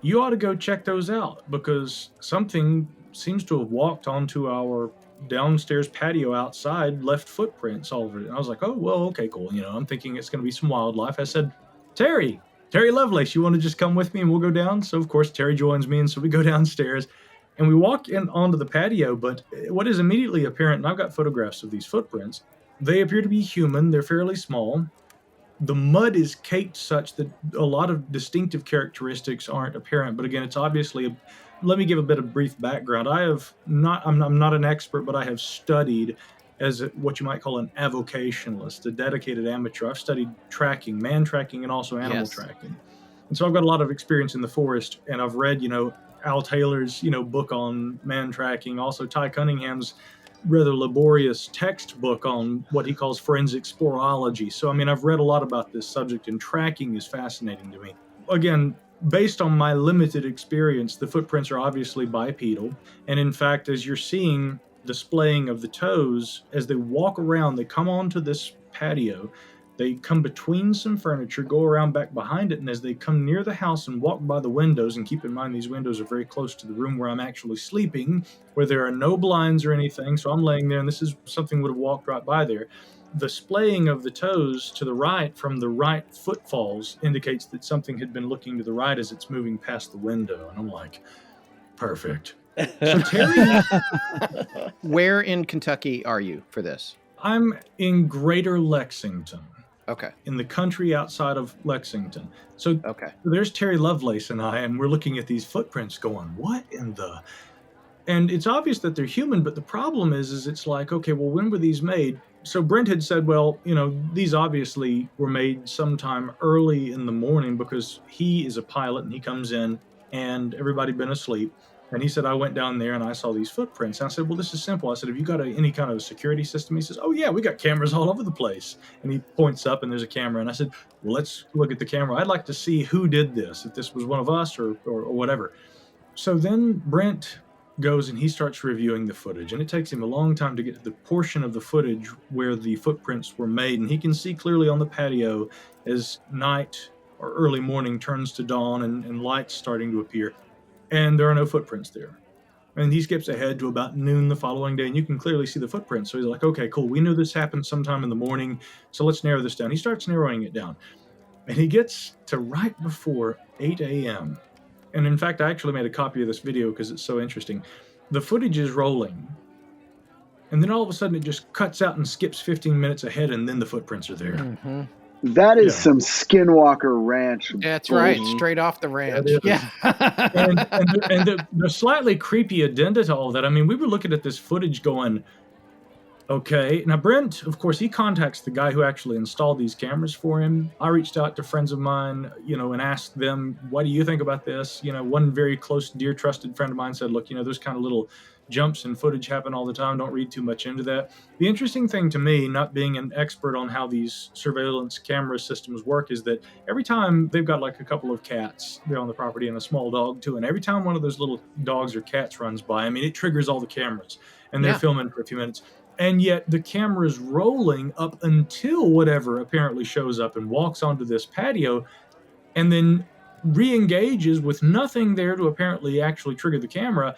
You ought to go check those out because something seems to have walked onto our downstairs patio outside, left footprints all over it. And I was like, oh, well, okay, cool. You know, I'm thinking it's going to be some wildlife. I said, Terry Lovelace, you want to just come with me and we'll go down? So, of course, Terry joins me. And so we go downstairs and we walk in onto the patio. But what is immediately apparent, and I've got photographs of these footprints, they appear to be human. They're fairly small. The mud is caked such that a lot of distinctive characteristics aren't apparent. But again, it's obviously, let me give a bit of brief background. I'm not an expert, but I have studied as what you might call an avocationalist, a dedicated amateur. I've studied tracking, man tracking, and also animal tracking. And so I've got a lot of experience in the forest, and I've read, Al Taylor's, book on man tracking, also Ty Cunningham's rather laborious textbook on what he calls forensic sporology. So, I've read a lot about this subject, and tracking is fascinating to me. Again, based on my limited experience, the footprints are obviously bipedal. And in fact, as you're seeing displaying of the toes, as they walk around, they come onto this patio, they come between some furniture, go around back behind it, and as they come near the house and walk by the windows, and keep in mind these windows are very close to the room where I'm actually sleeping, where there are no blinds or anything, so I'm laying there, and this is something would have walked right by there. The splaying of the toes to the right from the right footfalls indicates that something had been looking to the right as it's moving past the window, and I'm like, perfect. So Terry, where in Kentucky are you for this? I'm in Greater Lexington. Okay. In the country outside of Lexington. So okay. There's Terry Lovelace and I, and we're looking at these footprints going, what in the... And it's obvious that they're human, but the problem is it's like, okay, well, when were these made? So Brent had said, well, these obviously were made sometime early in the morning because he is a pilot and he comes in and everybody been asleep. And he said, I went down there and I saw these footprints. And I said, well, this is simple. I said, have you got any kind of a security system? He says, oh, yeah, we got cameras all over the place. And he points up and there's a camera. And I said, well, let's look at the camera. I'd like to see who did this, if this was one of us or whatever. So then Brent goes and he starts reviewing the footage. And it takes him a long time to get to the portion of the footage where the footprints were made. And he can see clearly on the patio as night or early morning turns to dawn and light's starting to appear. And there are no footprints there. And he skips ahead to about noon the following day, and you can clearly see the footprints. So he's like, okay, cool. We knew this happened sometime in the morning, so let's narrow this down. He starts narrowing it down. And he gets to right before 8 a.m. And in fact, I actually made a copy of this video because it's so interesting. The footage is rolling. And then all of a sudden it just cuts out and skips 15 minutes ahead, and then the footprints are there. Mm-hmm. That is some Skinwalker Ranch. That's right, straight off the ranch. Yeah. and the slightly creepy addenda to all that. We were looking at this footage going, okay. Now, Brent, of course, he contacts the guy who actually installed these cameras for him. I reached out to friends of mine, and asked them, what do you think about this? One very close, dear, trusted friend of mine said, look, those kind of little jumps in footage happen all the time. Don't read too much into that. The interesting thing to me, not being an expert on how these surveillance camera systems work, is that every time they've got like a couple of cats there on the property and a small dog too, and every time one of those little dogs or cats runs by, it triggers all the cameras, and they're filming for a few minutes. And yet the camera's rolling up until whatever apparently shows up and walks onto this patio and then re-engages with nothing there to apparently actually trigger the camera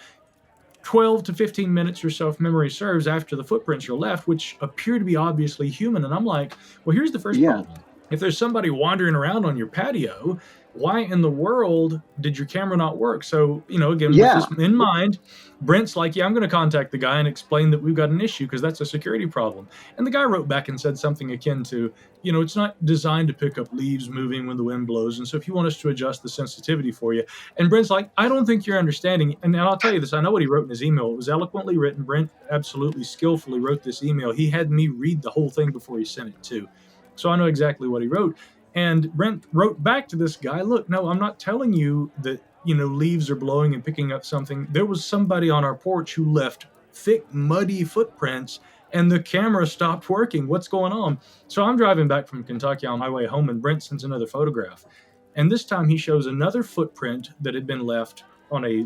12 to 15 minutes or so, if memory serves, after the footprints are left, which appear to be obviously human. And I'm like, well, here's the first problem. If there's somebody wandering around on your patio, why in the world did your camera not work? So, again, Yeah. with this in mind, Brent's like, yeah, I'm going to contact the guy and explain that we've got an issue because that's a security problem. And the guy wrote back and said something akin to, it's not designed to pick up leaves moving when the wind blows. And so if you want us to adjust the sensitivity for you. And Brent's like, I don't think you're understanding. And I'll tell you this, I know what he wrote in his email. It was eloquently written. Brent absolutely skillfully wrote this email. He had me read the whole thing before he sent it too. So I know exactly what he wrote. And Brent wrote back to this guy, look, no, I'm not telling you that, leaves are blowing and picking up something. There was somebody on our porch who left thick, muddy footprints and the camera stopped working. What's going on? So I'm driving back from Kentucky on my way home and Brent sends another photograph. And this time he shows another footprint that had been left on a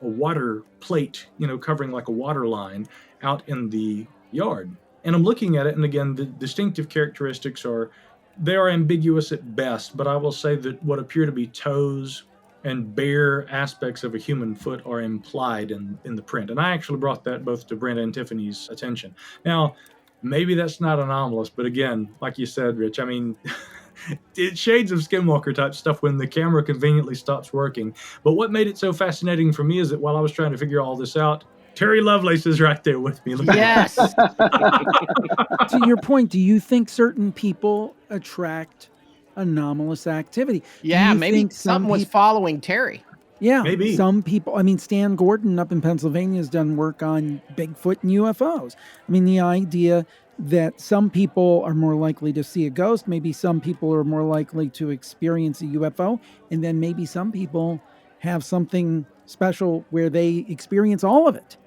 water plate, covering like a water line out in the yard. And I'm looking at it. And again, the distinctive characteristics they are ambiguous at best, but I will say that what appear to be toes and bare aspects of a human foot are implied in the print. And I actually brought that both to Brent and Tiffany's attention. Now, maybe that's not anomalous, but again, like you said, Rich, I mean, it's shades of Skinwalker type stuff when the camera conveniently stops working. But what made it so fascinating for me is that while I was trying to figure all this out, Terry Lovelace is right there with me. Yes. To your point, do you think certain people attract anomalous activity? Yeah, maybe something was following Terry. Yeah, maybe. Some people, Stan Gordon up in Pennsylvania has done work on Bigfoot and UFOs. The idea that some people are more likely to see a ghost, maybe some people are more likely to experience a UFO, and then maybe some people have something special where they experience all of it.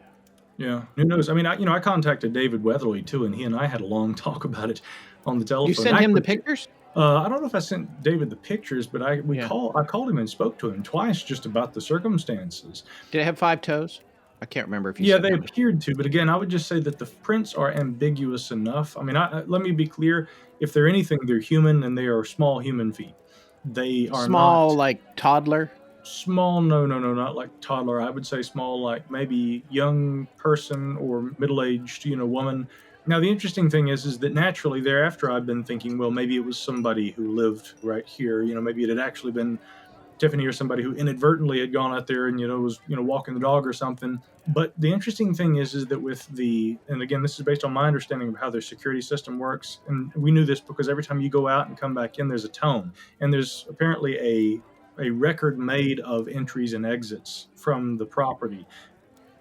Yeah, who knows? I contacted David Weatherly too, and he and I had a long talk about it on the telephone. You sent him the pictures? I don't know if I sent David the pictures, but I called him and spoke to him twice just about the circumstances. Did it have 5 toes? I can't remember if you. Yeah, they appeared to, but again, I would just say that the prints are ambiguous enough. let me be clear: if they're anything, they're human, and they are small human feet. They are small, not, like toddler. Small, no, not like toddler. I would say small, like maybe young person or middle-aged, woman. Now, the interesting thing is that naturally thereafter I've been thinking, well, maybe it was somebody who lived right here. Maybe it had actually been Tiffany or somebody who inadvertently had gone out there and, was, walking the dog or something. But the interesting thing is that with and again, this is based on my understanding of how their security system works. And we knew this because every time you go out and come back in, there's a tone. And there's apparently a record made of entries and exits from the property.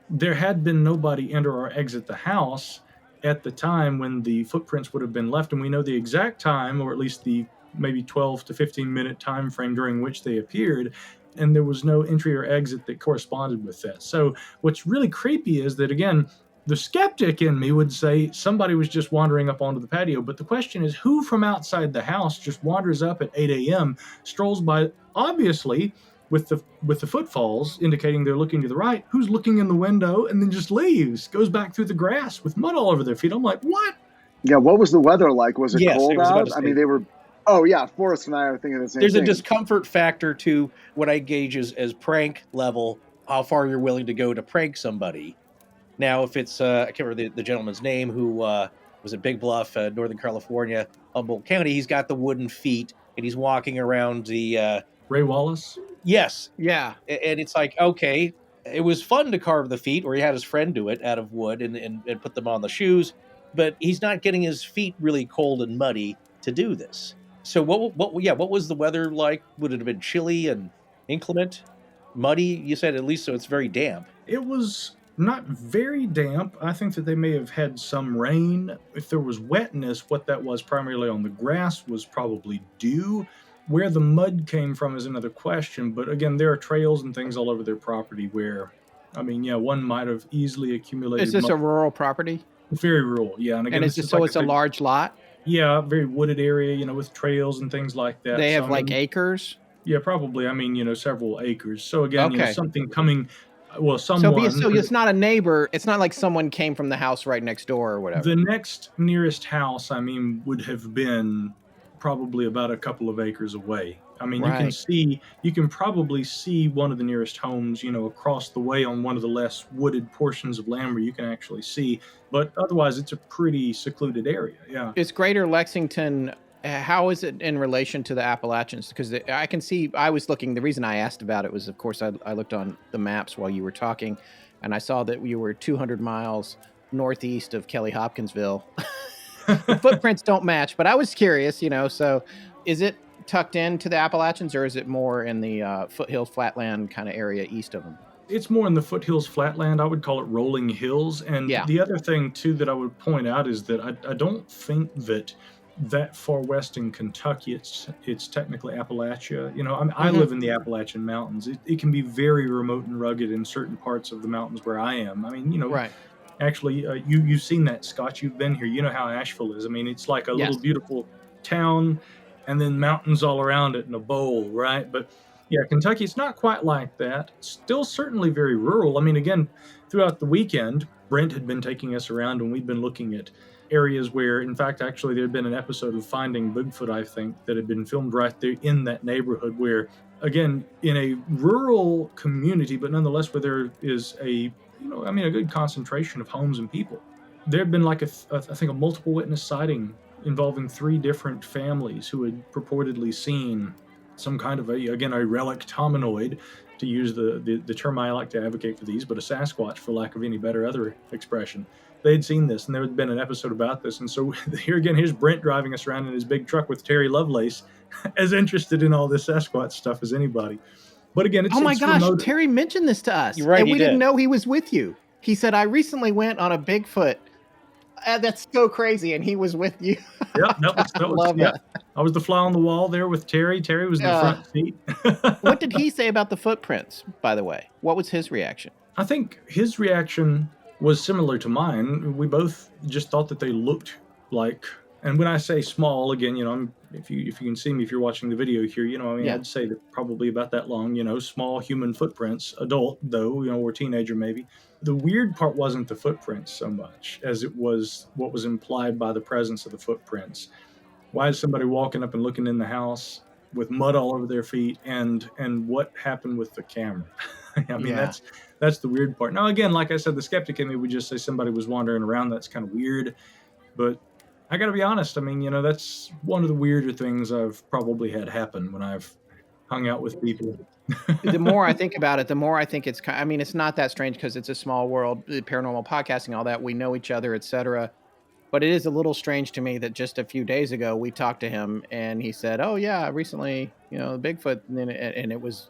There had been nobody enter or exit the house at the time when the footprints would have been left, and we know the exact time, or at least the maybe 12 to 15 minute time frame during which they appeared, and there was no entry or exit that corresponded with that. So what's really creepy is that, again, the skeptic in me would say somebody was just wandering up onto the patio, but the question is, who from outside the house just wanders up at 8 a.m., strolls by, obviously with the footfalls indicating they're looking to the right, who's looking in the window and then just leaves, goes back through the grass with mud all over their feet. I'm like, what? Yeah, what was the weather like? Was it cold out? They were... Oh, yeah, Forrest and I are thinking the same thing. There's a discomfort factor to what I gauge as prank level, how far you're willing to go to prank somebody. Now, if it's, I can't remember the gentleman's name who was at Big Bluff, Northern California, Humboldt County. He's got the wooden feet, and he's walking around the... Ray Wallace? Yes. Yeah. And it's like, okay, it was fun to carve the feet, or he had his friend do it out of wood and put them on the shoes, but he's not getting his feet really cold and muddy to do this. So what was the weather like? Would it have been chilly and inclement? Muddy, you said, at least, so it's very damp. It was not very damp. I think that they may have had some rain. If there was wetness, what that was primarily on the grass was probably dew. Where the mud came from is another question. But again, there are trails and things all over their property where, one might have easily accumulated. Is this mud. a rural property? Very rural, yeah. And again, it's a large lot? Yeah, very wooded area, with trails and things like that. They have acres? Yeah, probably. Several acres. So again, something coming, someone. So it's not a neighbor. It's not like someone came from the house right next door or whatever. The next nearest house, would have been probably about a couple of acres away. You can probably see one of the nearest homes, across the way on one of the less wooded portions of land where you can actually see. But otherwise, it's a pretty secluded area. Yeah. Is Greater Lexington How is it in relation to the Appalachians? Because I can see, I was looking, the reason I asked about it was, of course, I looked on the maps while you were talking, and I saw that you were 200 miles northeast of Kelly Hopkinsville. The footprints don't match, but I was curious, so is it tucked into the Appalachians, or is it more in the foothills flatland kind of area east of them? It's more in the foothills flatland. I would call it rolling hills. And the other thing, too, that I would point out is that I don't think that far west in Kentucky, it's technically Appalachia. I live in the Appalachian Mountains. It can be very remote and rugged in certain parts of the mountains where I am. Right. Actually, you've seen that, Scott. You've been here. You know how Asheville is. It's like a little beautiful town and then mountains all around it in a bowl, right? But yeah, Kentucky, it's not quite like that. Still certainly very rural. Again, throughout the weekend, Brent had been taking us around and we'd been looking at areas where, in fact, actually there had been an episode of Finding Bigfoot, I think, that had been filmed right there in that neighborhood where, again, in a rural community, but nonetheless where there is a good concentration of homes and people. There had been I think a multiple witness sighting involving 3 different families who had purportedly seen some kind of a relic hominoid, to use the term I like to advocate for these, but a Sasquatch, for lack of any better other expression. They'd seen this, and there had been an episode about this. And so here again, here's Brent driving us around in his big truck with Terry Lovelace, as interested in all this Sasquatch stuff as anybody. But again, it's remote. Terry mentioned this to us. You're right, and we didn't did. know he was with you. He said, I recently went on a Bigfoot. That's so crazy, and he was with you. Yeah, that was I was the fly on the wall there with Terry. Terry was in the front seat. What did he say about the footprints, by the way? What was his reaction? I think his reaction was similar to mine. We both just thought that they looked like, and when I say small, again, if you can see me, if you're watching the video here, I'd say that probably about that long, small human footprints, adult though, or teenager maybe. The weird part wasn't the footprints so much as it was what was implied by the presence of the footprints. Why is somebody walking up and looking in the house with mud all over their feet, and what happened with the camera? That's the weird part. Now, again, like I said, the skeptic in me would just say somebody was wandering around. That's kind of weird. But I got to be honest. That's one of the weirder things I've probably had happen when I've hung out with people. The more I think about it, the more I think it's it's not that strange because it's a small world, paranormal podcasting, all that. We know each other, etc. But it is a little strange to me that just a few days ago we talked to him and he said, "Oh yeah, recently, Bigfoot,"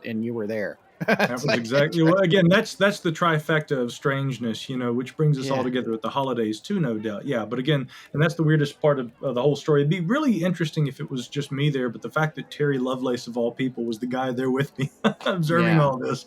and you were there. That was exactly well. Again, that's the trifecta of strangeness, which brings us all together at the holidays too, no doubt. Yeah, but again, and that's the weirdest part of the whole story. It'd be really interesting if it was just me there, but the fact that Terry Lovelace of all people was the guy there with me, observing all this,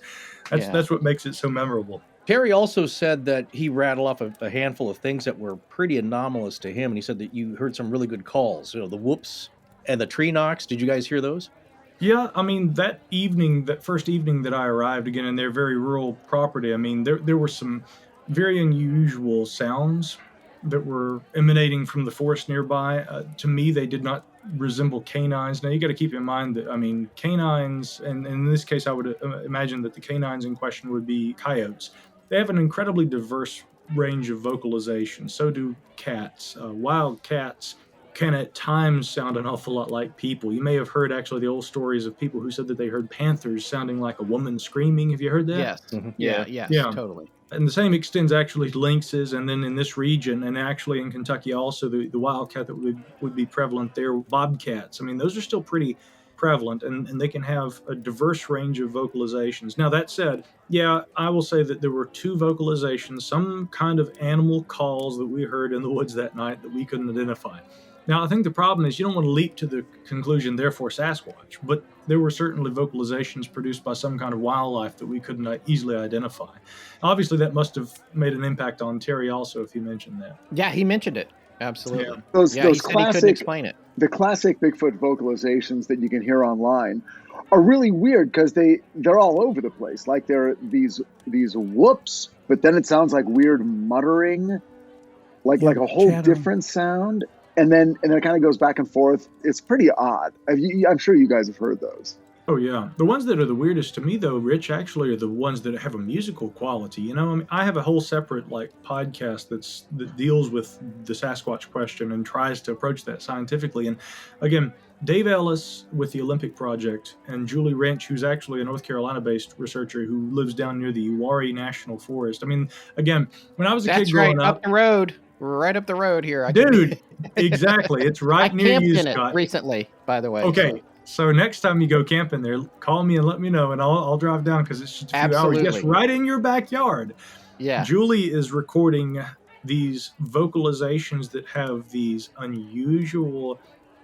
that's what makes it so memorable. Terry also said that he rattled off a handful of things that were pretty anomalous to him, and he said that you heard some really good calls. The whoops and the tree knocks. Did you guys hear those? Yeah, that first evening that I arrived, again, in their very rural property, there were some very unusual sounds that were emanating from the forest nearby. To me, they did not resemble canines. Now, you got to keep in mind that, canines, and in this case, I would imagine that the canines in question would be coyotes. They have an incredibly diverse range of vocalizations. So do cats. Wild cats can at times sound an awful lot like people. You may have heard actually the old stories of people who said that they heard panthers sounding like a woman screaming. Have you heard that? Yes. Mm-hmm. Yeah, totally. And the same extends actually to lynxes, and then in this region, and actually in Kentucky also, the wildcat that would be prevalent there, bobcats. Those are still pretty prevalent, and they can have a diverse range of vocalizations. Now, that said, I will say that there were 2 vocalizations, some kind of animal calls that we heard in the woods that night that we couldn't identify. Now, I think the problem is you don't want to leap to the conclusion, therefore Sasquatch, but there were certainly vocalizations produced by some kind of wildlife that we couldn't easily identify. Obviously, that must have made an impact on Terry also, if he mentioned that. Yeah, he mentioned it. Absolutely. Yeah. Those he said classic, he couldn't explain it. The classic Bigfoot vocalizations that you can hear online are really weird because they're all over the place. Like they're these whoops, but then it sounds like weird muttering, like a whole Chatham. different sound. And then it kind of goes back and forth. It's pretty odd. I'm sure you guys have heard those. Oh yeah, the ones that are the weirdest to me, though, Rich, actually are the ones that have a musical quality. You know, I mean, I have a whole separate like podcast that deals with the Sasquatch question and tries to approach that scientifically. And again, Dave Ellis with the Olympic Project and Julie Wrench, who's actually a North Carolina-based researcher who lives down near the Uwharrie National Forest. I mean, again, when I was a kid growing up the road, right up the road here, dude. Exactly, it's right near camped you, in Scott. it recently, by the way. Okay. So next time you go camping there, call me and let me know, and I'll drive down because it's just a few hours. Yes, right in your backyard. Yeah. Julie is recording these vocalizations that have these unusual,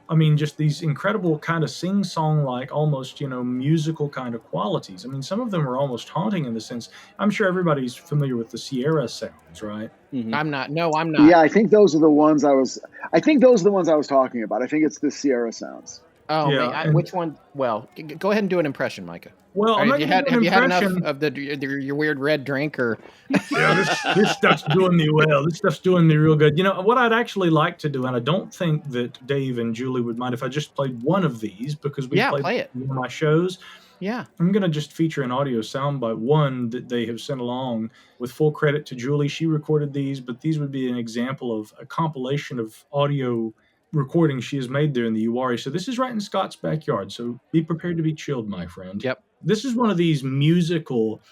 I mean, just these incredible kind of sing-song like almost, musical kind of qualities. I mean, some of them are almost haunting in the sense, I'm sure everybody's familiar with the Sierra sounds, right? Mm-hmm. I'm not. Yeah, I think those are the ones I was talking about. I think it's the Sierra sounds. Oh, yeah, which one? Well, go ahead and do an impression, Micah. Well, have you had enough of your weird red drink, or? Yeah, this stuff's doing me well. This stuff's doing me real good. You know what I'd actually like to do, and I don't think that Dave and Julie would mind if I just played one of these because we play it one of my shows. Yeah, I'm gonna just feature an audio soundbite, one that they have sent along with full credit to Julie. She recorded these, but these would be an example of a compilation of audio recording she has made there in the Uwharrie. So this is right in Scott's backyard. So be prepared to be chilled, my friend. Yep. This is one of these musical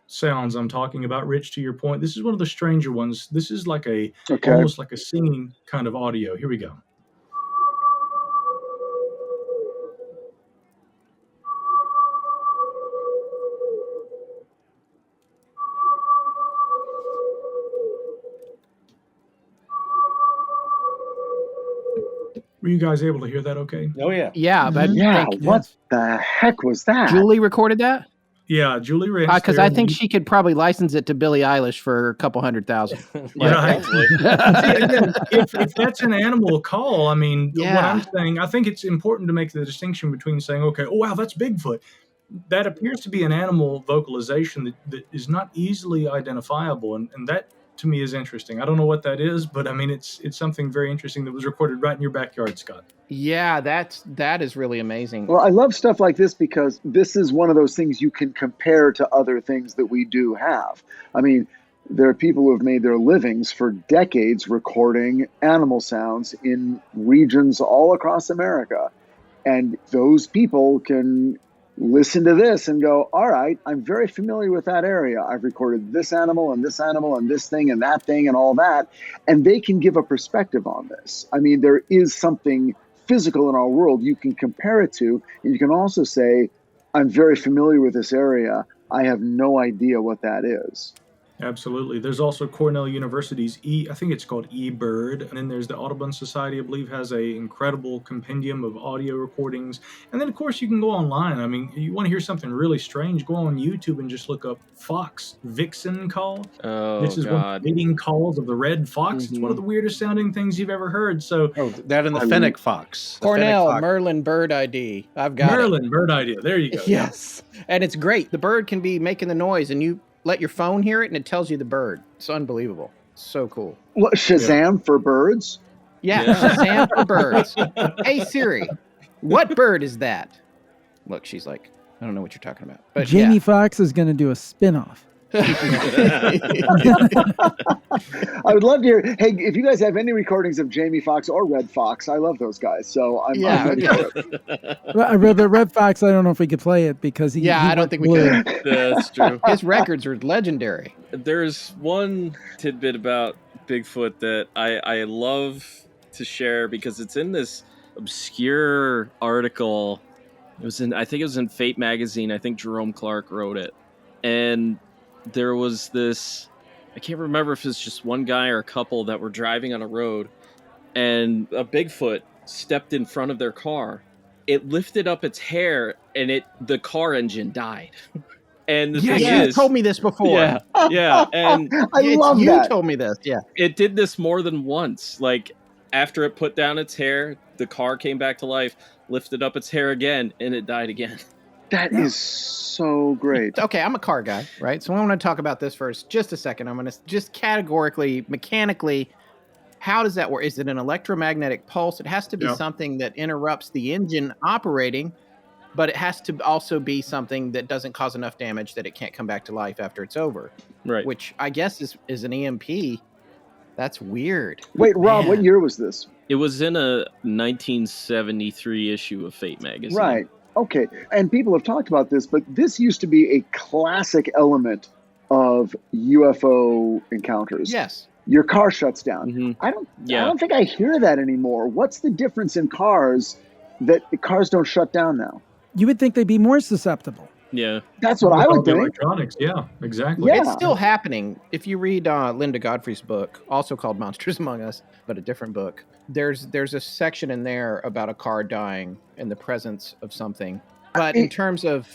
sounds I'm talking about, Rich, to your point. This is one of the stranger ones. This is like almost like a singing kind of audio. Here we go. Were you guys able to hear that okay? Oh, yeah. Yeah, but what the heck was that? Julie recorded that? Yeah, Julie Wrench. Because I think she could probably license it to Billie Eilish for a couple $100,000. Right. if that's an animal call, I mean, what I'm saying, I think it's important to make the distinction between saying, okay, oh, wow, that's Bigfoot. That appears to be an animal vocalization that is not easily identifiable. And that, to me, is interesting. I don't know what that is, but I mean, it's something very interesting that was recorded right in your backyard, Scott. Yeah, that is really amazing. Well, I love stuff like this because this is one of those things you can compare to other things that we do have. I mean, there are people who have made their livings for decades recording animal sounds in regions all across America. And those people can listen to this and go, all right, I'm very familiar with that area. I've recorded this animal and this animal and this thing and that thing and all that. And they can give a perspective on this. I mean, there is something physical in our world you can compare it to. And you can also say, I'm very familiar with this area. I have no idea what that is. Absolutely. There's also Cornell University's I think it's called eBird. And then there's the Audubon Society, I believe, has a incredible compendium of audio recordings. And then, of course, you can go online. I mean, you want to hear something really strange, go on YouTube and just look up fox vixen call. Oh, this is one of the leading calls of the red fox. Mm-hmm. It's one of the weirdest sounding things you've ever heard. So that and the fennec fox. Cornell Merlin Bird ID. I've got Merlin Bird ID. There you go. Yes. And it's great. The bird can be making the noise and you let your phone hear it and it tells you the bird. It's unbelievable. So cool. What, Shazam for birds? Yeah, Shazam for birds. Hey Siri, what bird is that? Look, she's like, I don't know what you're talking about. But Jamie Foxx is going to do a spin-off. I would love to hear. Hey, if you guys have any recordings of Jamie Foxx or Red Fox, I love those guys. So I'm ready for it. Red Fox, I don't know if we could play it because I don't think we can. That's true. His records are legendary. There's one tidbit about Bigfoot that I love to share because it's in this obscure article. I think it was in Fate magazine. I think Jerome Clark wrote it. And there was this, I can't remember if it's just one guy or a couple that were driving on a road and a Bigfoot stepped in front of their car. It lifted up its hair and the car engine died. And the thing is, you told me this before. Yeah. And I love that. You told me this. Yeah. It did this more than once. Like after it put down its hair, the car came back to life, lifted up its hair again, and it died again. That is so great. Okay, I'm a car guy, right? So I want to talk about this first. Just a second. I'm going to just categorically, mechanically, how does that work? Is it an electromagnetic pulse? It has to be something that interrupts the engine operating. but it has to also be something that doesn't cause enough damage that it can't come back to life after it's over. Right. Which I guess is an EMP. That's weird. Wait, Rob, what Man. year was this? It was in a 1973 issue of Fate magazine. Right. Okay. And people have talked about this, but this used to be a classic element of UFO encounters. Yes. Your car shuts down. Mm-hmm. I don't think I hear that anymore. What's the difference in cars that the cars don't shut down now? You would think they'd be more susceptible. Yeah. That's what I would think. Electronics, yeah, exactly. Yeah. It's still happening. If you read Linda Godfrey's book, also called Monsters Among Us, but a different book, there's a section in there about a car dying in the presence of something. But in terms of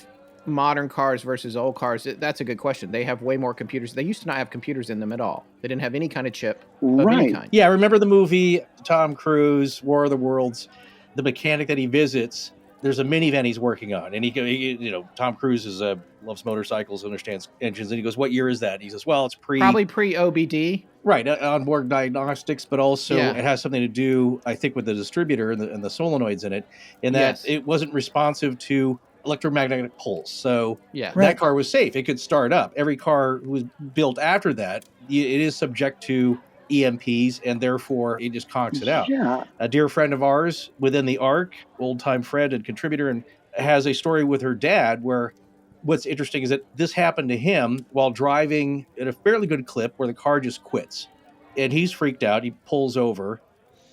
modern cars versus old cars, that's a good question. They have way more computers. They used to not have computers in them at all. They didn't have any kind of chip of any kind. Yeah, remember the movie Tom Cruise, War of the Worlds? The mechanic that he visits, there's a minivan he's working on, and Tom Cruise loves motorcycles, understands engines, and he goes, "What year is that?" And he says, "Well, it's probably pre-OBD." Right, onboard diagnostics, but also it has something to do, I think, with the distributor and the solenoids in it, in that it wasn't responsive to electromagnetic pulse. So that car was safe. It could start up. Every car was built after that, it is subject to EMPs, and therefore it just conks it out. Yeah. A dear friend of ours within the ARC, old-time friend and contributor, and has a story with her dad where what's interesting is that this happened to him while driving at a fairly good clip where the car just quits. And he's freaked out. He pulls over,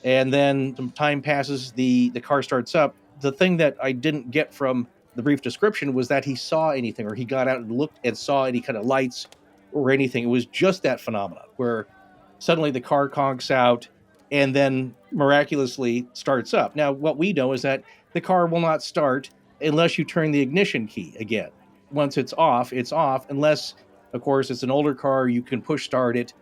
and then some time passes, the car starts up. The thing that I didn't get from the brief description was that he saw anything, or he got out and looked and saw any kind of lights or anything. It was just that phenomenon where suddenly the car conks out and then miraculously starts up. Now, what we know is that the car will not start unless you turn the ignition key again. Once it's off, unless, of course, it's an older car, you can push start it.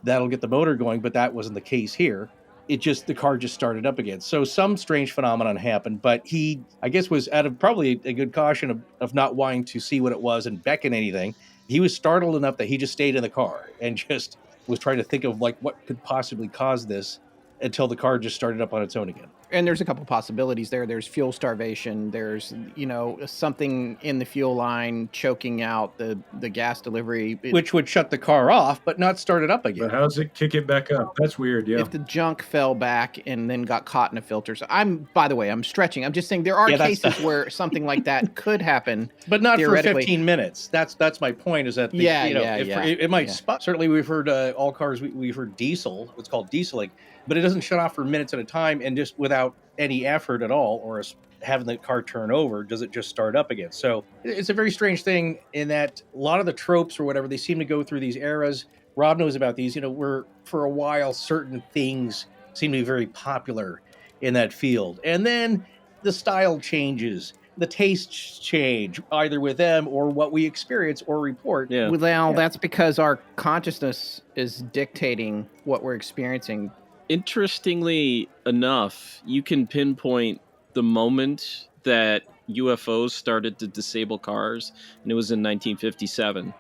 That'll get the motor going, but that wasn't the case here. The car just started up again. So some strange phenomenon happened, but he, I guess, was out of probably a good caution of not wanting to see what it was and beckon anything. He was startled enough that he just stayed in the car and just was trying to think of what could possibly cause this until the car just started up on its own again. And there's a couple possibilities there. There's fuel starvation. There's, something in the fuel line choking out the gas delivery. Which would shut the car off, but not start it up again. But how does it kick it back up? That's weird, yeah. If the junk fell back and then got caught in a filter. So by the way, I'm stretching. I'm just saying there are cases where something like that could happen. But not for 15 minutes. That's my point, is that it might spot. Certainly we've heard all cars, we've heard diesel, what's called dieseling, but it doesn't shut off for minutes at a time, and just without any effort at all, or having the car turn over, does it just start up again? So it's a very strange thing in that a lot of the tropes or whatever, they seem to go through these eras. Rob knows about these, where for a while certain things seem to be very popular in that field. And then the style changes, the tastes change, either with them or what we experience or report. Yeah. Well, that's because our consciousness is dictating what we're experiencing. Interestingly enough, you can pinpoint the moment that UFOs started to disable cars, and it was in 1957.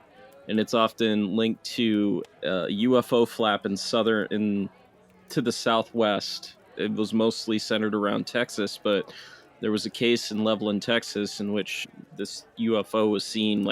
And it's often linked to a UFO flap to the southwest. It was mostly centered around Texas, but there was a case in Loveland, Texas, in which this UFO was seen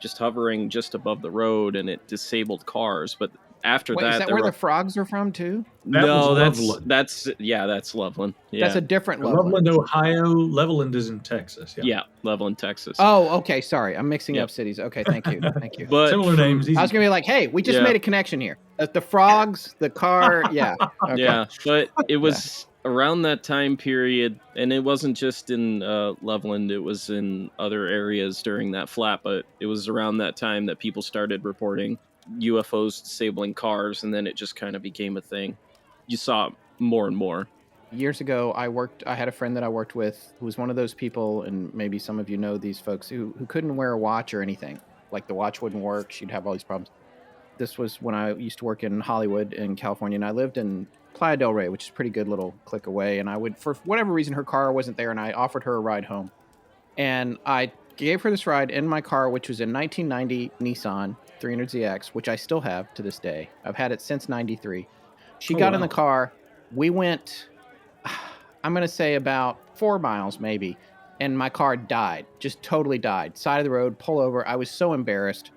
just hovering just above the road, and it disabled cars. But after that, is that where the frogs are from too? That's Loveland. That's Loveland. Yeah. That's a different Loveland. Loveland, Ohio. Loveland is in Texas. Yeah, Loveland, Texas. Oh, okay. Sorry, I'm mixing up cities. Okay, thank you. But similar names. I was gonna be like, hey, we just made a connection here. The frogs, the car. Yeah. Okay. Yeah, but it was around that time period, and it wasn't just in Loveland. It was in other areas during that flap. But it was around that time that people started reporting UFOs disabling cars, and then it just kind of became a thing. You saw it more and more. Years ago, I had a friend that I worked with who was one of those people, and maybe some of you know these folks, who couldn't wear a watch or anything. Like the watch wouldn't work. She'd have all these problems. This was when I used to work in Hollywood in California, and I lived in Playa del Rey, which is a pretty good little click away. And I would, for whatever reason, her car wasn't there, and I offered her a ride home. And I gave her this ride in my car, which was a 1990 Nissan 300ZX, which I still have to this day. I've had it since 93. She got in the car. We went, I'm going to say about 4 miles maybe. and my car died, just totally died. Side of the road, pull over. I was so embarrassed.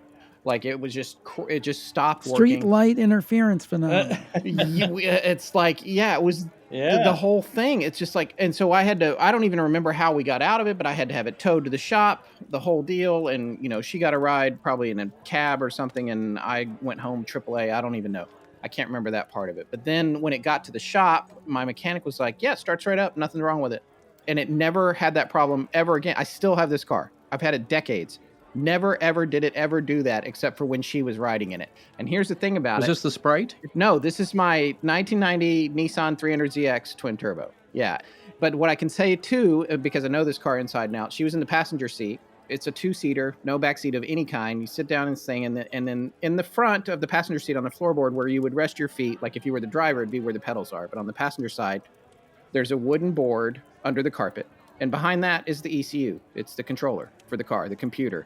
Like it was just, it just stopped Street working. light interference phenomenon. It's like, it was Yeah. the whole thing. It's just like, and so I had to, I don't even remember how we got out of it, but I had to have it towed to the shop, the whole deal. And, you know, she got a ride probably in a cab or something. And I went home AAA. I don't even know. I can't remember that part of it. But then when it got to the shop, my mechanic was like, yeah, it starts right up. Nothing wrong with it. And it never had that problem ever again. I still have this car. I've had it decades. Never, ever did it ever do that except for when she was riding in it. And here's the thing about Was it. this the Sprite? No, this is my 1990 Nissan 300ZX twin turbo. Yeah. But what I can say too, because I know this car inside and out, she was in the passenger seat. It's a 2-seater, no back seat of any kind. You sit down and sing, and then in the front of the passenger seat on the floorboard where you would rest your feet, like if you were the driver, it'd be where the pedals are. But on the passenger side, there's a wooden board under the carpet. And behind that is the ECU. It's the controller for the car, the computer.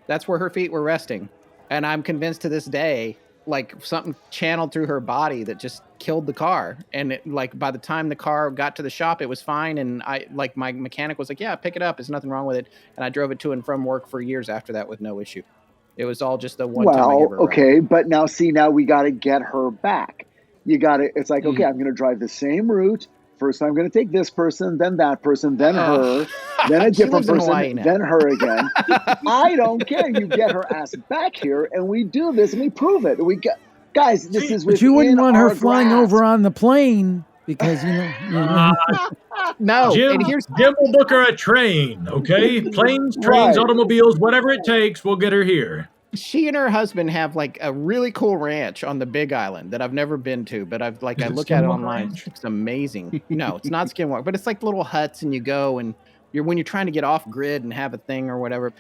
That's where her feet were resting. And I'm convinced to this day, like something channeled through her body that just killed the car. And it, like by the time the car got to the shop, it was fine. And I, like, my mechanic was like, yeah, pick it up. There's nothing wrong with it. And I drove it to and from work for years after that with no issue. It was all just the one time I gave her a ride. Okay, but now we got to get her back. You got to, it's like, okay, I'm going to drive the same route. First, I'm going to take this person, then that person, then her, then a different person, then her again. I don't care. You get her ass back here, and we do this, and we prove it. Guys, this is But you wouldn't want her our flying grasp. over on the plane because, you know. No, Jim, and here's Jim will book her a train, okay? Planes, trains, Right. automobiles, whatever it takes, we'll get her here. she and her husband have like a really cool ranch on the Big Island that I've never been to, but I've like, Is I it look at it Skinwalker online. Ranch? It's amazing. No, it's not Skinwalker, but it's like little huts and you go and when you're trying to get off grid and have a thing or whatever.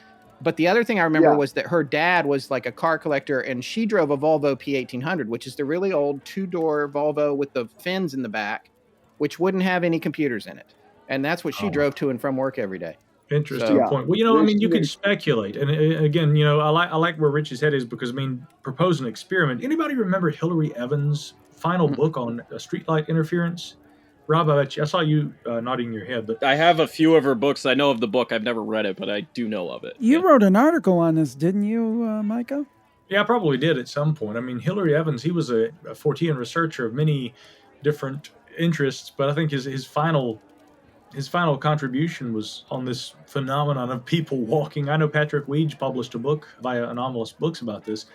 But the other thing I remember was that her dad was like a car collector and she drove a Volvo P1800, which is the really old 2-door Volvo with the fins in the back, which wouldn't have any computers in it. And that's what she drove to and from work every day. Interesting point. Well, you know, I mean, you could speculate. And again, you know, I like where Rich's head is because, I mean, propose an experiment. Anybody remember Hillary Evans' final book on streetlight interference? Rob, I saw you nodding your head. But I have a few of her books. I know of the book. I've never read it, but I do know of it. You wrote an article on this, didn't you, Micah? Yeah, I probably did at some point. I mean, Hillary Evans, he was a Fortean researcher of many different interests, but I think his final contribution was on this phenomenon of people walking. I know Patrick Weege published a book via Anomalous Books about this,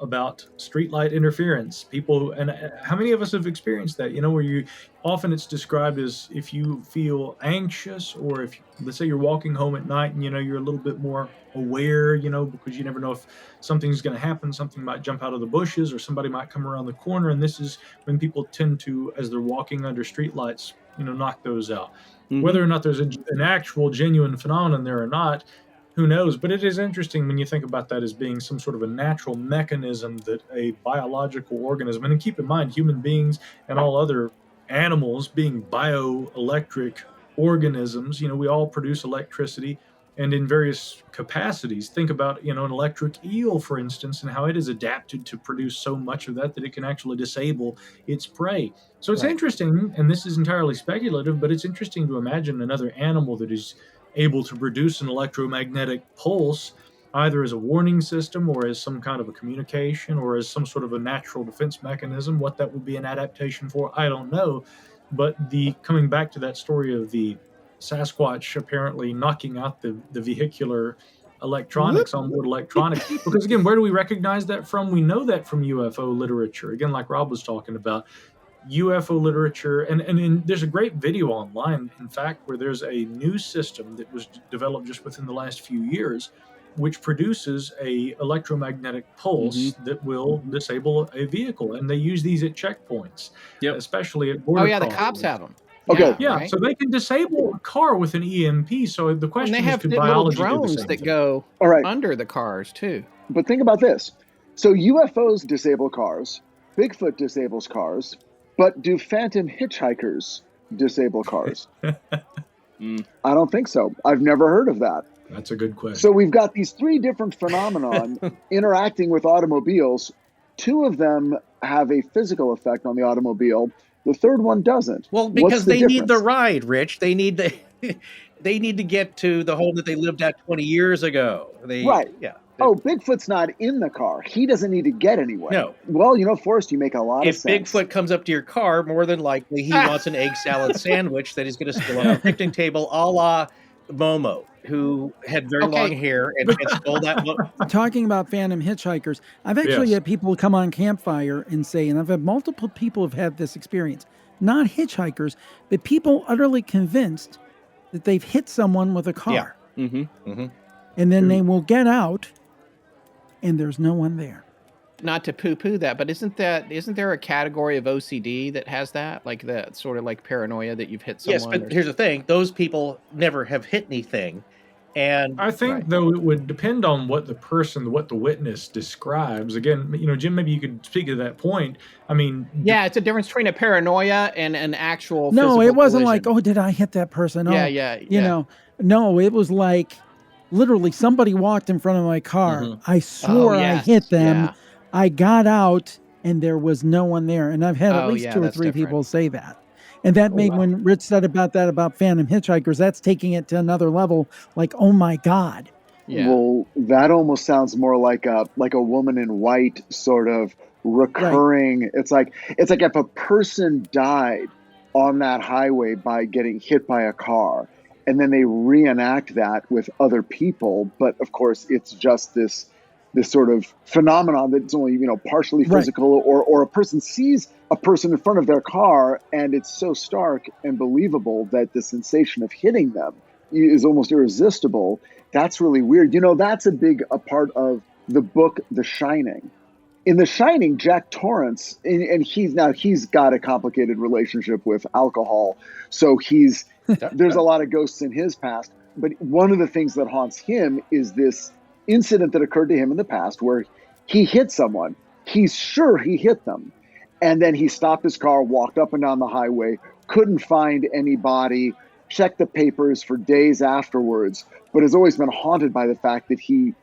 about streetlight interference. People, and how many of us have experienced that? You know, where often it's described as if you feel anxious, or if, let's say, you're walking home at night and, you know, you're a little bit more aware, you know, because you never know if something's going to happen. Something might jump out of the bushes or somebody might come around the corner. And this is when people tend to, as they're walking under streetlights, you know, knock those out. Mm-hmm. Whether or not there's an actual genuine phenomenon there or not, who knows? But it is interesting when you think about that as being some sort of a natural mechanism that a biological organism, and keep in mind, human beings and all other animals being bioelectric organisms, you know, we all produce electricity and in various capacities. Think about, you know, an electric eel, for instance, and how it is adapted to produce so much of that it can actually disable its prey. So it's interesting, and this is entirely speculative, but it's interesting to imagine another animal that is able to produce an electromagnetic pulse, either as a warning system or as some kind of a communication or as some sort of a natural defense mechanism. What that would be an adaptation for, I don't know. But coming back to that story of the Sasquatch apparently knocking out the vehicular electronics, onboard electronics, because again, where do we recognize that from? We know that from UFO literature. Again, like Rob was talking about, UFO literature, and there's a great video online, in fact, where there's a new system that was developed just within the last few years, which produces a electromagnetic pulse that will disable a vehicle, and they use these at checkpoints, especially at border. Oh yeah, the cops have them. Okay. Yeah, right? so they can disable a car with an EMP. So the question And they have is, could little biology do the drones same that thing? go All right. under the cars too. But think about this. So UFOs disable cars, Bigfoot disables cars, but do phantom hitchhikers disable cars? I don't think so. I've never heard of that. That's a good question. So we've got these three different phenomenon interacting with automobiles. Two of them have a physical effect on the automobile. The third one doesn't. Well, because What's the they need the difference? ride, Rich. They need the they need to get to the home that they lived at 20 years ago. Right. Oh, Bigfoot's not in the car. He doesn't need to get anywhere. No. Well, Forrest, you make a lot of If sense. Bigfoot comes up to your car, more than likely he wants an egg salad sandwich that he's going to steal on a picnic table, a la Momo, who had very long hair and stole that one. Talking about phantom hitchhikers, I've actually had people come on Campfire and say, and I've had multiple people have had this experience, not hitchhikers, but people utterly convinced that they've hit someone with a car. Yeah. And then they will get out and there's no one there. Not to poo-poo that, but isn't there a category of OCD that has that? Like that sort of like paranoia that you've hit someone? Yes, but here's the thing. Those people never have hit anything. And I think, though, it would depend on what the witness describes. Again, Jim, maybe you could speak to that point. I mean... Yeah, it's a difference between a paranoia and an actual No, it wasn't collision. like, oh, did I hit that person? Yeah. No, it was like, literally, somebody walked in front of my car. I swore I hit them. Yeah. I got out, and there was no one there. And I've had at least 2 or 3 people say that. And that made, when Rich said about phantom hitchhikers, that's taking it to another level. Like, oh my God. Yeah. Well, that almost sounds more like a woman in white sort of recurring. Right. It's like if a person died on that highway by getting hit by a car, and then they reenact that with other people. But of course, it's just this sort of phenomenon that's only, partially physical, or a person sees a person in front of their car and it's so stark and believable that the sensation of hitting them is almost irresistible. That's really weird. That's a part of the book, The Shining. In The Shining, Jack Torrance, and he's got a complicated relationship with alcohol. So there's a lot of ghosts in his past. But one of the things that haunts him is this incident that occurred to him in the past where he hit someone. He's sure he hit them. And then he stopped his car, walked up and down the highway, couldn't find anybody, checked the papers for days afterwards, but has always been haunted by the fact that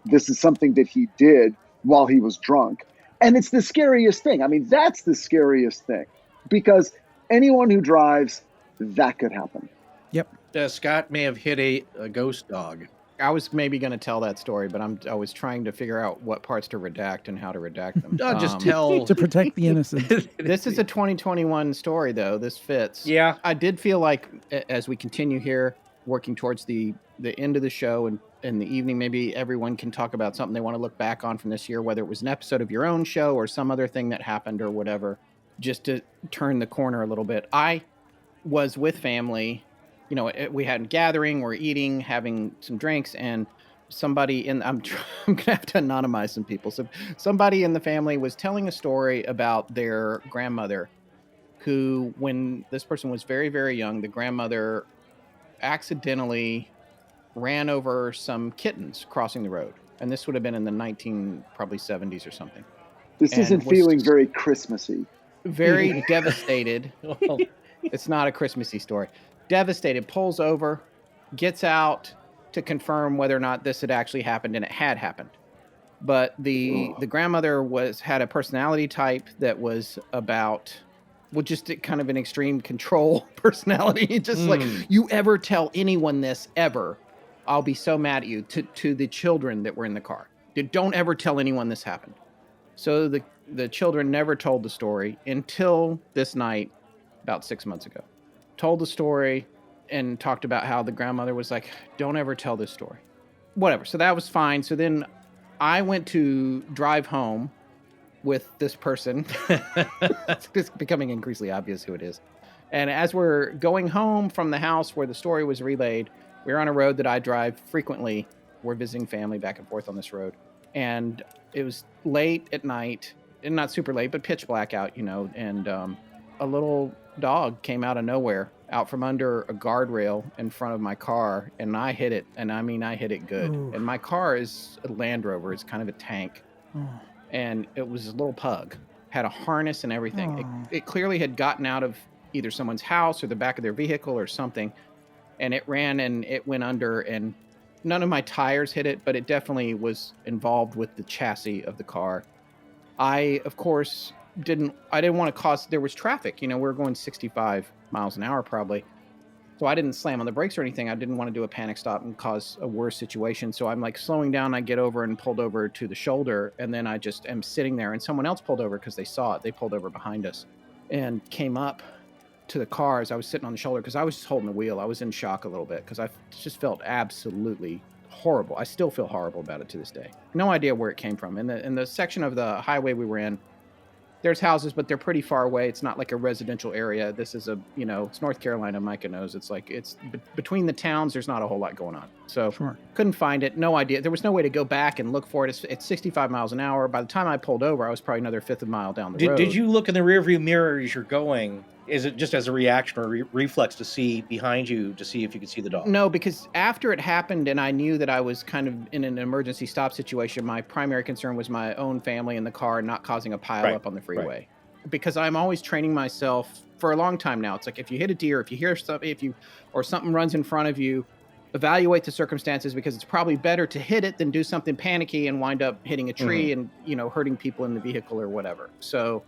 this is something that he did while he was drunk. And it's the scariest thing. I mean, that's the scariest thing, because anyone who drives, that could happen. Yep. Scott may have hit a ghost dog. I was maybe going to tell that story, but I was trying to figure out what parts to redact and how to redact them. Just tell. To protect the innocent. This is a 2021 story, though. This fits. Yeah. I did feel like as we continue here, working towards the end of the show and in the evening, maybe everyone can talk about something they want to look back on from this year, whether it was an episode of your own show or some other thing that happened or whatever, just to turn the corner a little bit. I was with family. We had a gathering, we're eating, having some drinks, and somebody I'm going to have to anonymize some people. So somebody in the family was telling a story about their grandmother who, when this person was very, very young, the grandmother accidentally ran over some kittens crossing the road. And this would have been in the 70s or something. This isn't feeling very Christmassy. Very devastated. It's not a Christmassy story. Devastated, pulls over, gets out to confirm whether or not this had actually happened, and it had happened. But the grandmother had a personality type that was about, just kind of an extreme control personality. Just like, you ever tell anyone this ever, I'll be so mad at you. To the children that were in the car, don't ever tell anyone this happened. So the children never told the story until this night, about 6 months ago. Told the story and talked about how the grandmother was like, don't ever tell this story. Whatever. So that was fine. So then I went to drive home with this person. It's becoming increasingly obvious who it is. And as we're going home from the house where the story was relayed, we're on a road that I drive frequently. We're visiting family back and forth on this road. And it was late at night, and not super late, but pitch black out, and a little dog came out of nowhere, out from under a guardrail in front of my car, and I hit it, and I hit it good. Ooh. And my car is a Land Rover. It's kind of a tank. Oh. And it was a little pug, had a harness and everything. Oh. It clearly had gotten out of either someone's house or the back of their vehicle or something, and it ran and it went under, and none of my tires hit it, but it definitely was involved with the chassis of the car. I, of course, didn't want to cause, there was traffic, we were going 65 miles an hour probably. So I didn't slam on the brakes or anything. I didn't want to do a panic stop and cause a worse situation. So I'm like slowing down. I get over and pulled over to the shoulder. And then I just am sitting there, and someone else pulled over because they saw it. They pulled over behind us and came up to the car as I was sitting on the shoulder, because I was just holding the wheel. I was in shock a little bit because I just felt absolutely horrible. I still feel horrible about it to this day. No idea where it came from. In the section of the highway we were in, there's houses, but they're pretty far away. It's not like a residential area. This is it's North Carolina. Micah knows. It's like between the towns. There's not a whole lot going on. So couldn't find it. No idea. There was no way to go back and look for it. It's 65 miles an hour. By the time I pulled over, I was probably another fifth of a mile down the road. Did you look in the rearview mirror as you're going? Is it just as a reaction or reflex to see behind you to see if you could see the dog? No, because after it happened and I knew that I was kind of in an emergency stop situation, my primary concern was my own family in the car and not causing a pile up on the freeway. Right. Because I'm always training myself for a long time now. It's like if you hit a deer, if you hear something, or something runs in front of you, evaluate the circumstances, because it's probably better to hit it than do something panicky and wind up hitting a tree and hurting people in the vehicle or whatever. So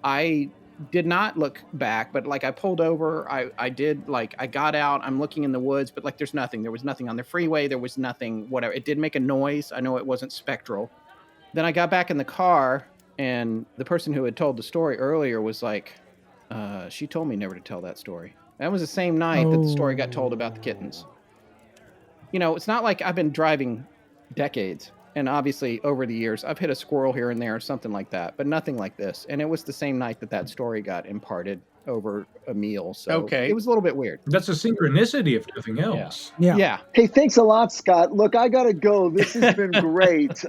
I did not look back, but like I pulled over, I did, like I got out, I'm looking in the woods, but like there's nothing. There was nothing on the freeway. There was nothing, whatever. It did make a noise. I know it wasn't spectral. Then I got back in the car, and the person who had told the story earlier was like, she told me never to tell that story. That was the same night that the story got told about the kittens. It's not like I've been driving decades. And obviously, over the years, I've hit a squirrel here and there or something like that, but nothing like this. And it was the same night that story got imparted over a meal. So it was a little bit weird. That's a synchronicity, if nothing else. Yeah. Hey, thanks a lot, Scott. Look, I got to go. This has been great.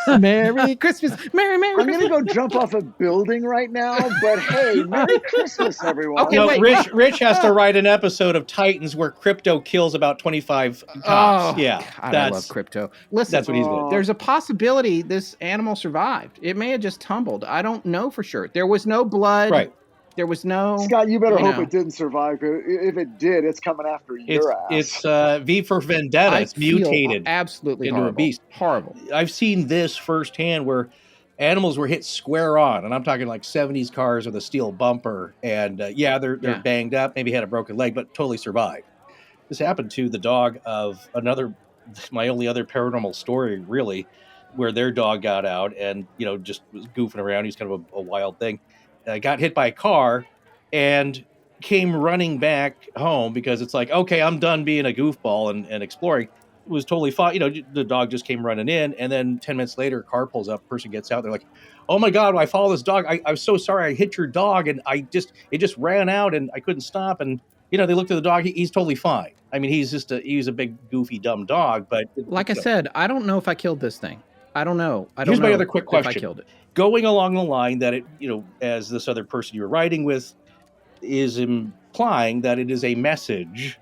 Merry Christmas. Merry I'm Christmas. going to go jump off a building right now, but hey, Merry Christmas, everyone. Okay, No, wait. Rich has to write an episode of Titans where Crypto kills about 25 cops. God, I love Crypto. Listen, that's what he's doing. There's a possibility this animal survived. It may have just tumbled. I don't know for sure. There was no blood. Right. There was no... Scott, you better hope it didn't survive. If it did, it's coming after your ass. It's V for Vendetta. It's mutated absolutely into horrible. a beast. Horrible. I've seen this firsthand where animals were hit square on, and I'm talking like 70s cars with a steel bumper, and they're banged up, maybe had a broken leg, but totally survived. This happened to the dog of my only other paranormal story, really, where their dog got out and just was goofing around. He's kind of a wild thing. Got hit by a car and came running back home because it's like, okay, I'm done being a goofball and exploring. It was totally fine. The dog just came running in, and then 10 minutes later, a car pulls up, person gets out. They're like, oh my God, I follow this dog. I'm so sorry I hit your dog, and it just ran out and I couldn't stop. And, they looked at the dog. He's totally fine. I mean, he's a big, goofy, dumb dog. But like I said, I don't know if I killed this thing. I don't know. Here's my other quick question. If I killed it. Going along the line that as this other person you were writing with is implying that it is a message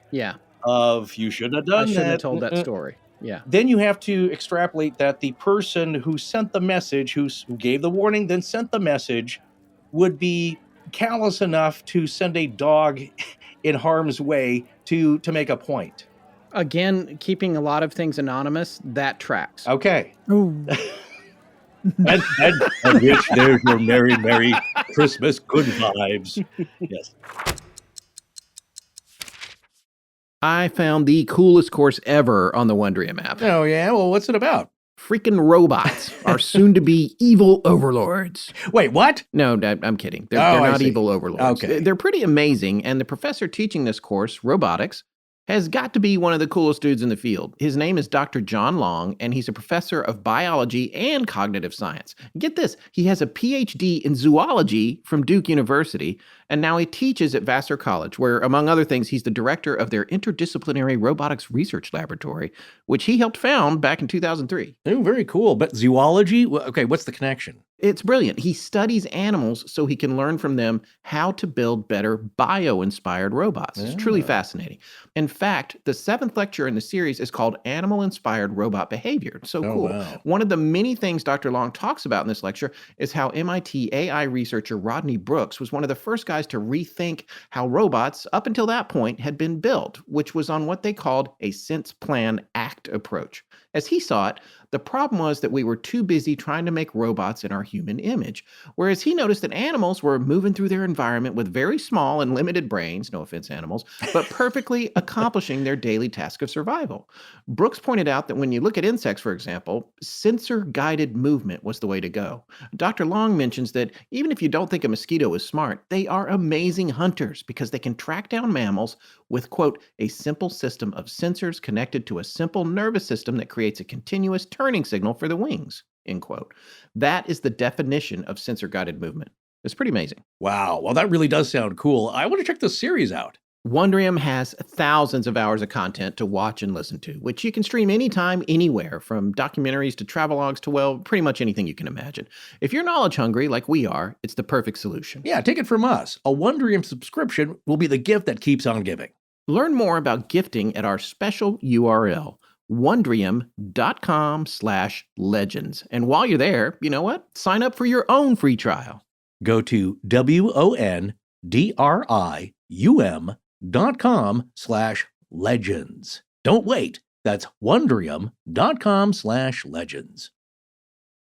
of you shouldn't have done that. I shouldn't have told that story. Yeah. Then you have to extrapolate that the person who sent the message, who gave the warning, then sent the message, would be callous enough to send a dog in harm's way to make a point. Again, keeping a lot of things anonymous, that tracks. Okay. Oh. and wish there's your Merry Christmas good vibes. Yes. I found the coolest course ever on the Wondrium app. Oh, yeah? Well, what's it about? Freaking robots are soon to be evil overlords. Wait, what? No, I'm kidding. They're not evil overlords. Okay. They're pretty amazing. And the professor teaching this course, robotics, has got to be one of the coolest dudes in the field. His name is Dr. John Long, and he's a professor of biology and cognitive science. Get this, he has a PhD in zoology from Duke University, and now he teaches at Vassar College, where, among other things, he's the director of their interdisciplinary robotics research laboratory, which he helped found back in 2003. Oh, very cool. But zoology? Okay, what's the connection? It's brilliant. He studies animals so he can learn from them how to build better bio-inspired robots. It's truly fascinating. In fact, the 7th lecture in the series is called Animal-Inspired Robot Behavior. It's so cool. Wow. One of the many things Dr. Long talks about in this lecture is how MIT AI researcher Rodney Brooks was one of the first guys to rethink how robots, up until that point, had been built, which was on what they called a sense, plan, act approach. As he saw it, The problem was that we were too busy trying to make robots in our human image, whereas he noticed that animals were moving through their environment with very small and limited brains, no offense animals, but perfectly accomplishing their daily task of survival. Brooks pointed out that when you look at insects, for example, sensor-guided movement was the way to go. Dr. Long mentions that even if you don't think a mosquito is smart, they are amazing hunters because they can track down mammals with, quote, a simple system of sensors connected to a simple nervous system that creates a continuous turning signal for the wings, end quote. That is the definition of sensor-guided movement. It's pretty amazing. Wow. Well, that really does sound cool. I want to check this series out. Wondrium has thousands of hours of content to watch and listen to, which you can stream anytime, anywhere, from documentaries to travelogues to, well, pretty much anything you can imagine. If you're knowledge hungry like we are, it's the perfect solution. Yeah, take it from us. A Wondrium subscription will be the gift that keeps on giving. Learn more about gifting at our special URL, wondrium.com/legends. And while you're there, you know what? Sign up for your own free trial. Go to wondrium.com/legends. Don't wait. That's wondrium.com/legends.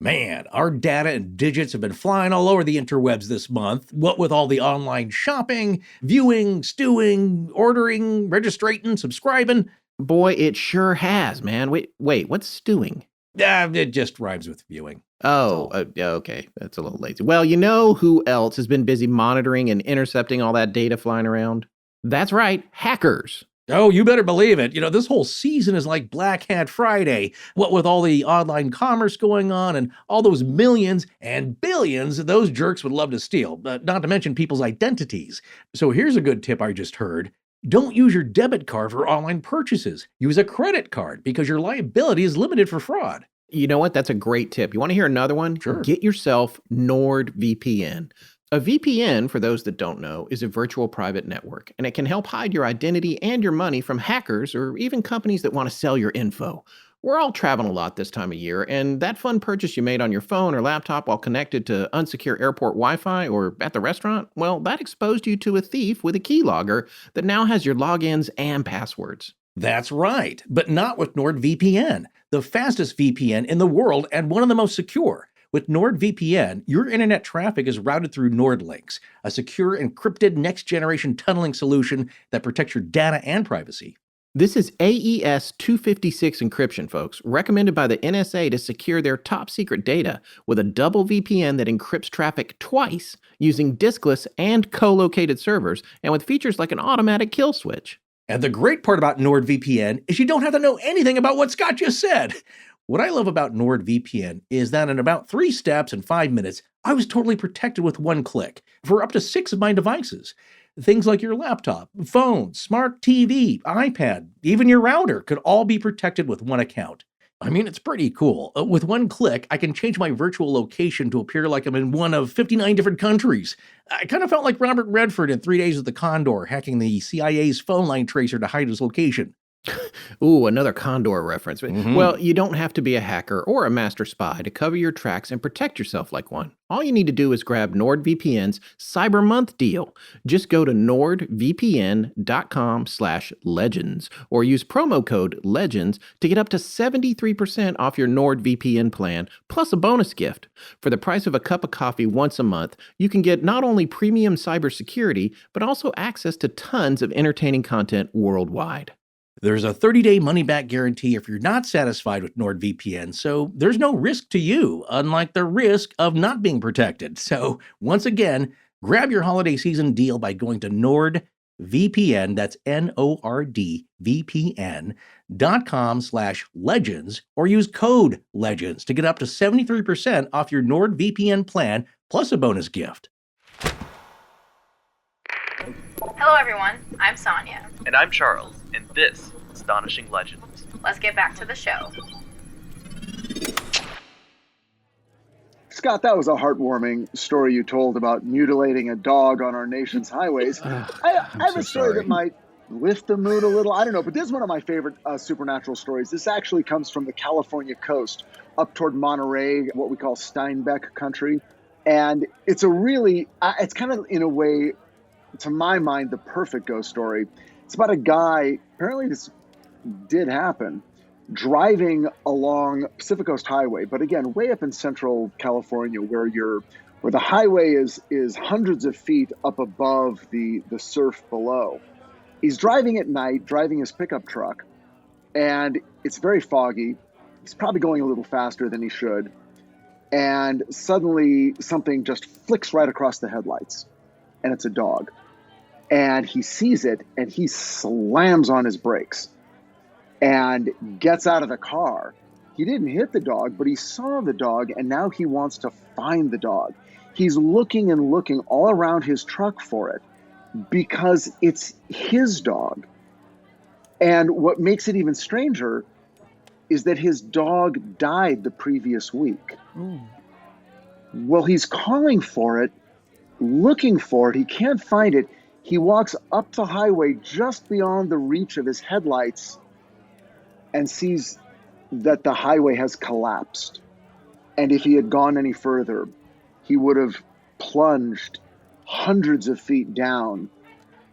Man, our data and digits have been flying all over the interwebs this month. What with all the online shopping, viewing, stewing, ordering, registrating, subscribing. Boy, it sure has, man. Wait, what's stewing? It just rhymes with viewing. Okay. That's a little lazy. Well, you know who else has been busy monitoring and intercepting all that data flying around? That's right, hackers. Oh, you better believe it. You know, this whole season is like Black Hat Friday. What with all the online commerce going on and all those millions and billions those jerks would love to steal, not to mention people's identities. So here's a good tip I just heard. Don't use your debit card for online purchases. Use a credit card because your liability is limited for fraud. You know what? That's a great tip. You want to hear another one? Sure. Get yourself NordVPN. A VPN, for those that don't know, is a virtual private network, and it can help hide your identity and your money from hackers or even companies that want to sell your info. We're all traveling a lot this time of year, and that fun purchase you made on your phone or laptop while connected to unsecure airport Wi-Fi or at the restaurant, well, that exposed you to a thief with a keylogger that now has your logins and passwords. That's right, but not with NordVPN, the fastest VPN in the world and one of the most secure. With NordVPN, your internet traffic is routed through NordLinks, a secure encrypted next-generation tunneling solution that protects your data and privacy. This is AES 256 encryption, folks, recommended by the NSA to secure their top-secret data with a double VPN that encrypts traffic twice using diskless and co-located servers, and with features like an automatic kill switch. And the great part about NordVPN is you don't have to know anything about what Scott just said. What I love about NordVPN is that in about 3 steps and 5 minutes, I was totally protected with one click for up to 6 of my devices. Things like your laptop, phone, smart TV, iPad, even your router could all be protected with one account. I mean, it's pretty cool. With one click, I can change my virtual location to appear like I'm in one of 59 different countries. I kind of felt like Robert Redford in 3 Days with the Condor, hacking the CIA's phone line tracer to hide his location. Ooh, another Condor reference. Well, you don't have to be a hacker or a master spy to cover your tracks and protect yourself like one. All you need to do is grab NordVPN's Cyber Month deal. Just go to nordvpn.com/legends or use promo code LEGENDS to get up to 73% off your NordVPN plan, plus a bonus gift. For the price of a cup of coffee once a month, you can get not only premium cybersecurity, but also access to tons of entertaining content worldwide. There's a 30-day money-back guarantee if you're not satisfied with NordVPN, so there's no risk to you, unlike the risk of not being protected. So, once again, grab your holiday season deal by going to NordVPN, that's NordVPN.com/legends, or use code LEGENDS to get up to 73% off your NordVPN plan, plus a bonus gift. Hello, everyone. I'm Sonia. And I'm Charles, and this is Astonishing Legends. Let's get back to the show. Scott, that was a heartwarming story you told about mutilating a dog on our nation's highways. I have a story that might lift the mood a little. I don't know, but this is one of my favorite supernatural stories. This actually comes from the California coast, up toward Monterey, what we call Steinbeck country. And it's a really, it's kind of, in a way, to my mind, the perfect ghost story. It's about a guy, apparently this did happen, driving along Pacific Coast Highway, but again, way up in central California where the highway is hundreds of feet up above the surf below. He's driving at night, driving his pickup truck, and it's very foggy. He's probably going a little faster than he should. And suddenly something just flicks right across the headlights, and it's a dog. And he sees it, and he slams on his brakes and gets out of the car. He didn't hit the dog, but he saw the dog, and now he wants to find the dog. He's looking and looking all around his truck for it because it's his dog. And what makes it even stranger is that his dog died the previous week. Ooh. Well, he's calling for it, looking for it. He can't find it. He walks up the highway just beyond the reach of his headlights and sees that the highway has collapsed. And if he had gone any further, he would have plunged hundreds of feet down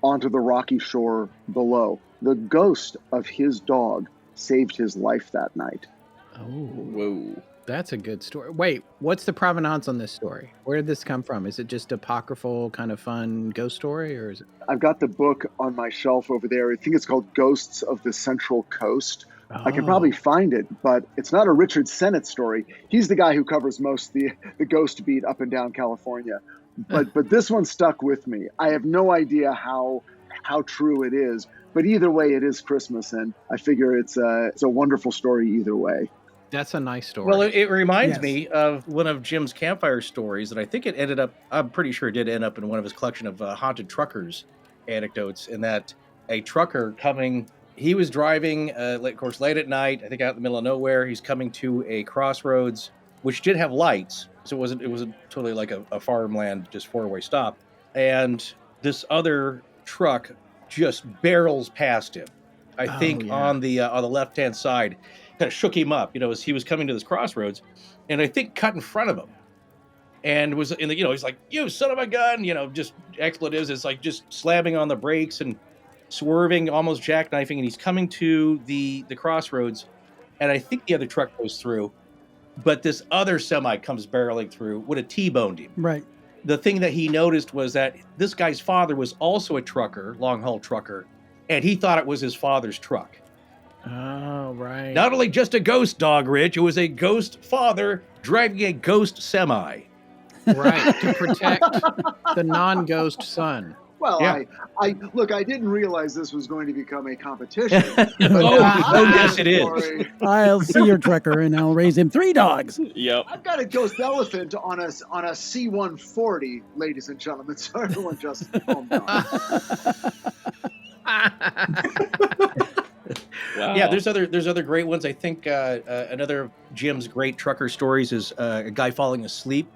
onto the rocky shore below. The ghost of his dog saved his life that night. Oh, Whoa. that's a good story. Wait, what's the provenance on this story? Where did this come from? Is it just apocryphal kind of fun ghost story, or is it? I've got the book on my shelf over there. I think it's called Ghosts of the Central Coast. I can probably find it, but it's not a Richard Sennett story. He's the guy who covers most the ghost beat up and down California. But this one stuck with me. I have no idea how true it is, but either way, it is Christmas, and I figure it's a wonderful story either way. That's a nice story. Well, it reminds Yes. me of one of Jim's campfire stories, and I think it ended up, I'm pretty sure it did end up in one of his collection of haunted truckers anecdotes, in that a trucker he was driving, of course, late at night, I think out in the middle of nowhere. He's coming to a crossroads, which did have lights, so it wasn't totally like a farmland, just four-way stop. And this other truck just barrels past him. I think on the left-hand side, kind of shook him up, as he was coming to this crossroads, and I think cut in front of him, and was in the, he's like, "You son of a gun," just expletives. It's like just slamming on the brakes and swerving, almost jackknifing, and he's coming to the crossroads, and I think the other truck goes through, but this other semi comes barreling through, would have T-boned him. Right. The thing that he noticed was that this guy's father was also a trucker, long-haul trucker, and he thought it was his father's truck. Oh, right. Not only just a ghost dog, Rich, it was a ghost father driving a ghost semi. Right, to protect the non-ghost son. Well, Yeah. I look, I didn't realize this was going to become a competition. Yes, it is. Story. I'll see your trucker and I'll raise him 3 dogs. Yep. I've got a ghost elephant on a C-140, ladies and gentlemen. So everyone just calm down. Wow. Yeah, there's other great ones. I think another of Jim's great trucker stories is a guy falling asleep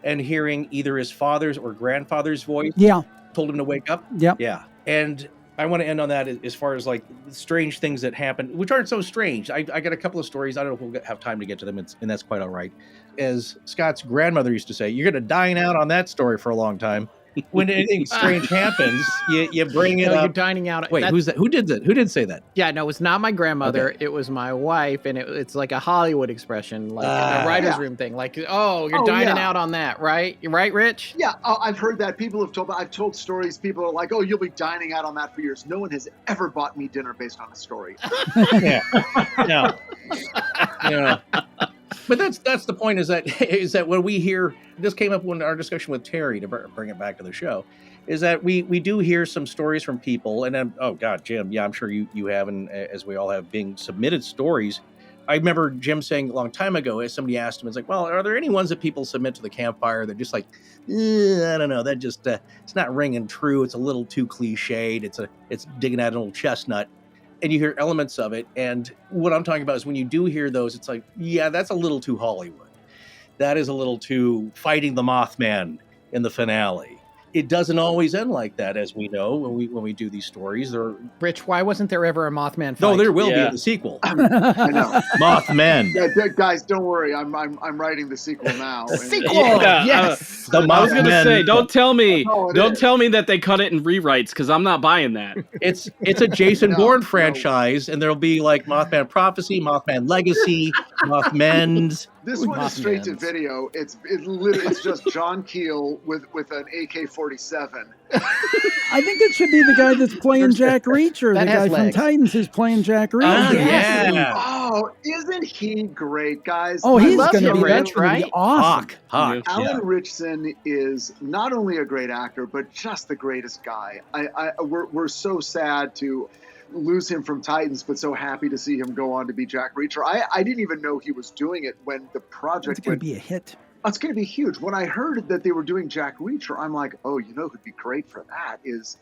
and hearing either his father's or grandfather's voice Yeah. told him to wake up. Yep. Yeah. And I want to end on that as far as like strange things that happen, which aren't so strange. I got a couple of stories. I don't know if we'll have time to get to them, and that's quite all right. As Scott's grandmother used to say, you're going to dine out on that story for a long time. When anything strange happens, you bring it No, you're up. dining out. Wait, who's that? Who did that? Who did say that? Yeah, no, it's not my grandmother. It was my wife, and it's like a Hollywood expression, like a writer's room thing. Like, oh, you're dining out on that, right? You're right, Rich? Yeah, I've heard that. I've told stories. People are like, "Oh, you'll be dining out on that for years." No one has ever bought me dinner based on a story. Yeah. No. Yeah. But that's the point, is that when we hear, this came up when our discussion with Terry, to bring it back to the show, is that we do hear some stories from people, and then, oh God, Jim, yeah, I'm sure you have, and as we all have, being submitted stories. I remember Jim saying a long time ago, as somebody asked him, it's like, well, are there any ones that people submit to the campfire that just like, I don't know, that just it's not ringing true, it's a little too cliched, it's digging at an old chestnut. And you hear elements of it. And what I'm talking about is when you do hear those, it's like, yeah, that's a little too Hollywood. That is a little too fighting the Mothman in the finale. it doesn't always end like that, as we know when we do these stories. Rich, why wasn't there ever a Mothman fight? No, there will be in the sequel. I know. Mothman. Yeah, guys, don't worry. I'm writing the sequel now. Sequel. Yes. The I was gonna Mothman. say, don't tell me That's all it is. that they cut it in rewrites, because I'm not buying that. It's a Jason No, Bourne no. franchise, and there'll be like Mothman Prophecy, Mothman Legacy, Mothmen's. This one is straight to video. It's just John Keel with an AK-47. I think it should be the guy that's playing Jack Reacher. That The has guy from legs. Titans is playing Jack Reacher. Oh, yeah. Oh, isn't he great, guys? Oh, I he's love going to him, be that's going to be right? awesome. Hawk. Alan Richson is not only a great actor, but just the greatest guy. We're so sad to lose him from Titans, but so happy to see him go on to be Jack Reacher. I didn't even know he was doing it when the project It's going to be a hit. It's going to be huge. When I heard that they were doing Jack Reacher, I'm like, oh, who'd be great for that is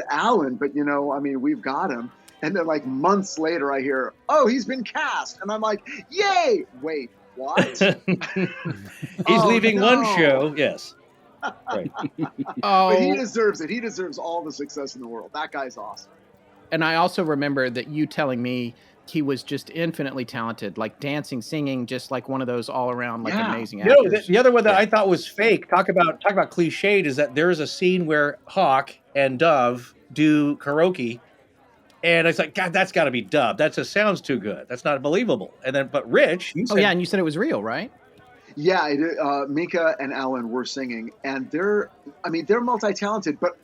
Alan. But, we've got him. And then like months later, I hear, oh, he's been cast. And I'm like, yay. Wait, what? He's leaving one show. Yes. Right. But he deserves it. He deserves all the success in the world. That guy's awesome. And I also remember that you telling me he was just infinitely talented, like dancing, singing, just like one of those all around like amazing actors. No, the other one that I thought was fake. Talk about cliched is that there is a scene where Hawk and Dove do karaoke, and it's like, God, that's got to be dubbed. That just sounds too good. That's not believable. And then, but Rich, you said, and you said it was real, right? Yeah, Micah and Alan were singing, and they're multi-talented, but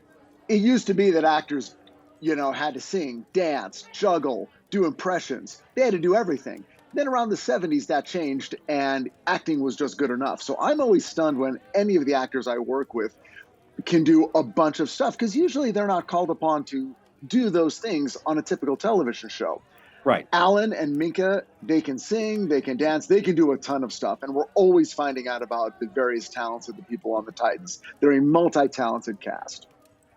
it used to be that actors, had to sing, dance, juggle, do impressions. They had to do everything. Then around the 70s, that changed, and acting was just good enough. So I'm always stunned when any of the actors I work with can do a bunch of stuff, because usually they're not called upon to do those things on a typical television show. Right. Alan and Micah, they can sing, they can dance, they can do a ton of stuff. And we're always finding out about the various talents of the people on the Titans. They're a multi-talented cast.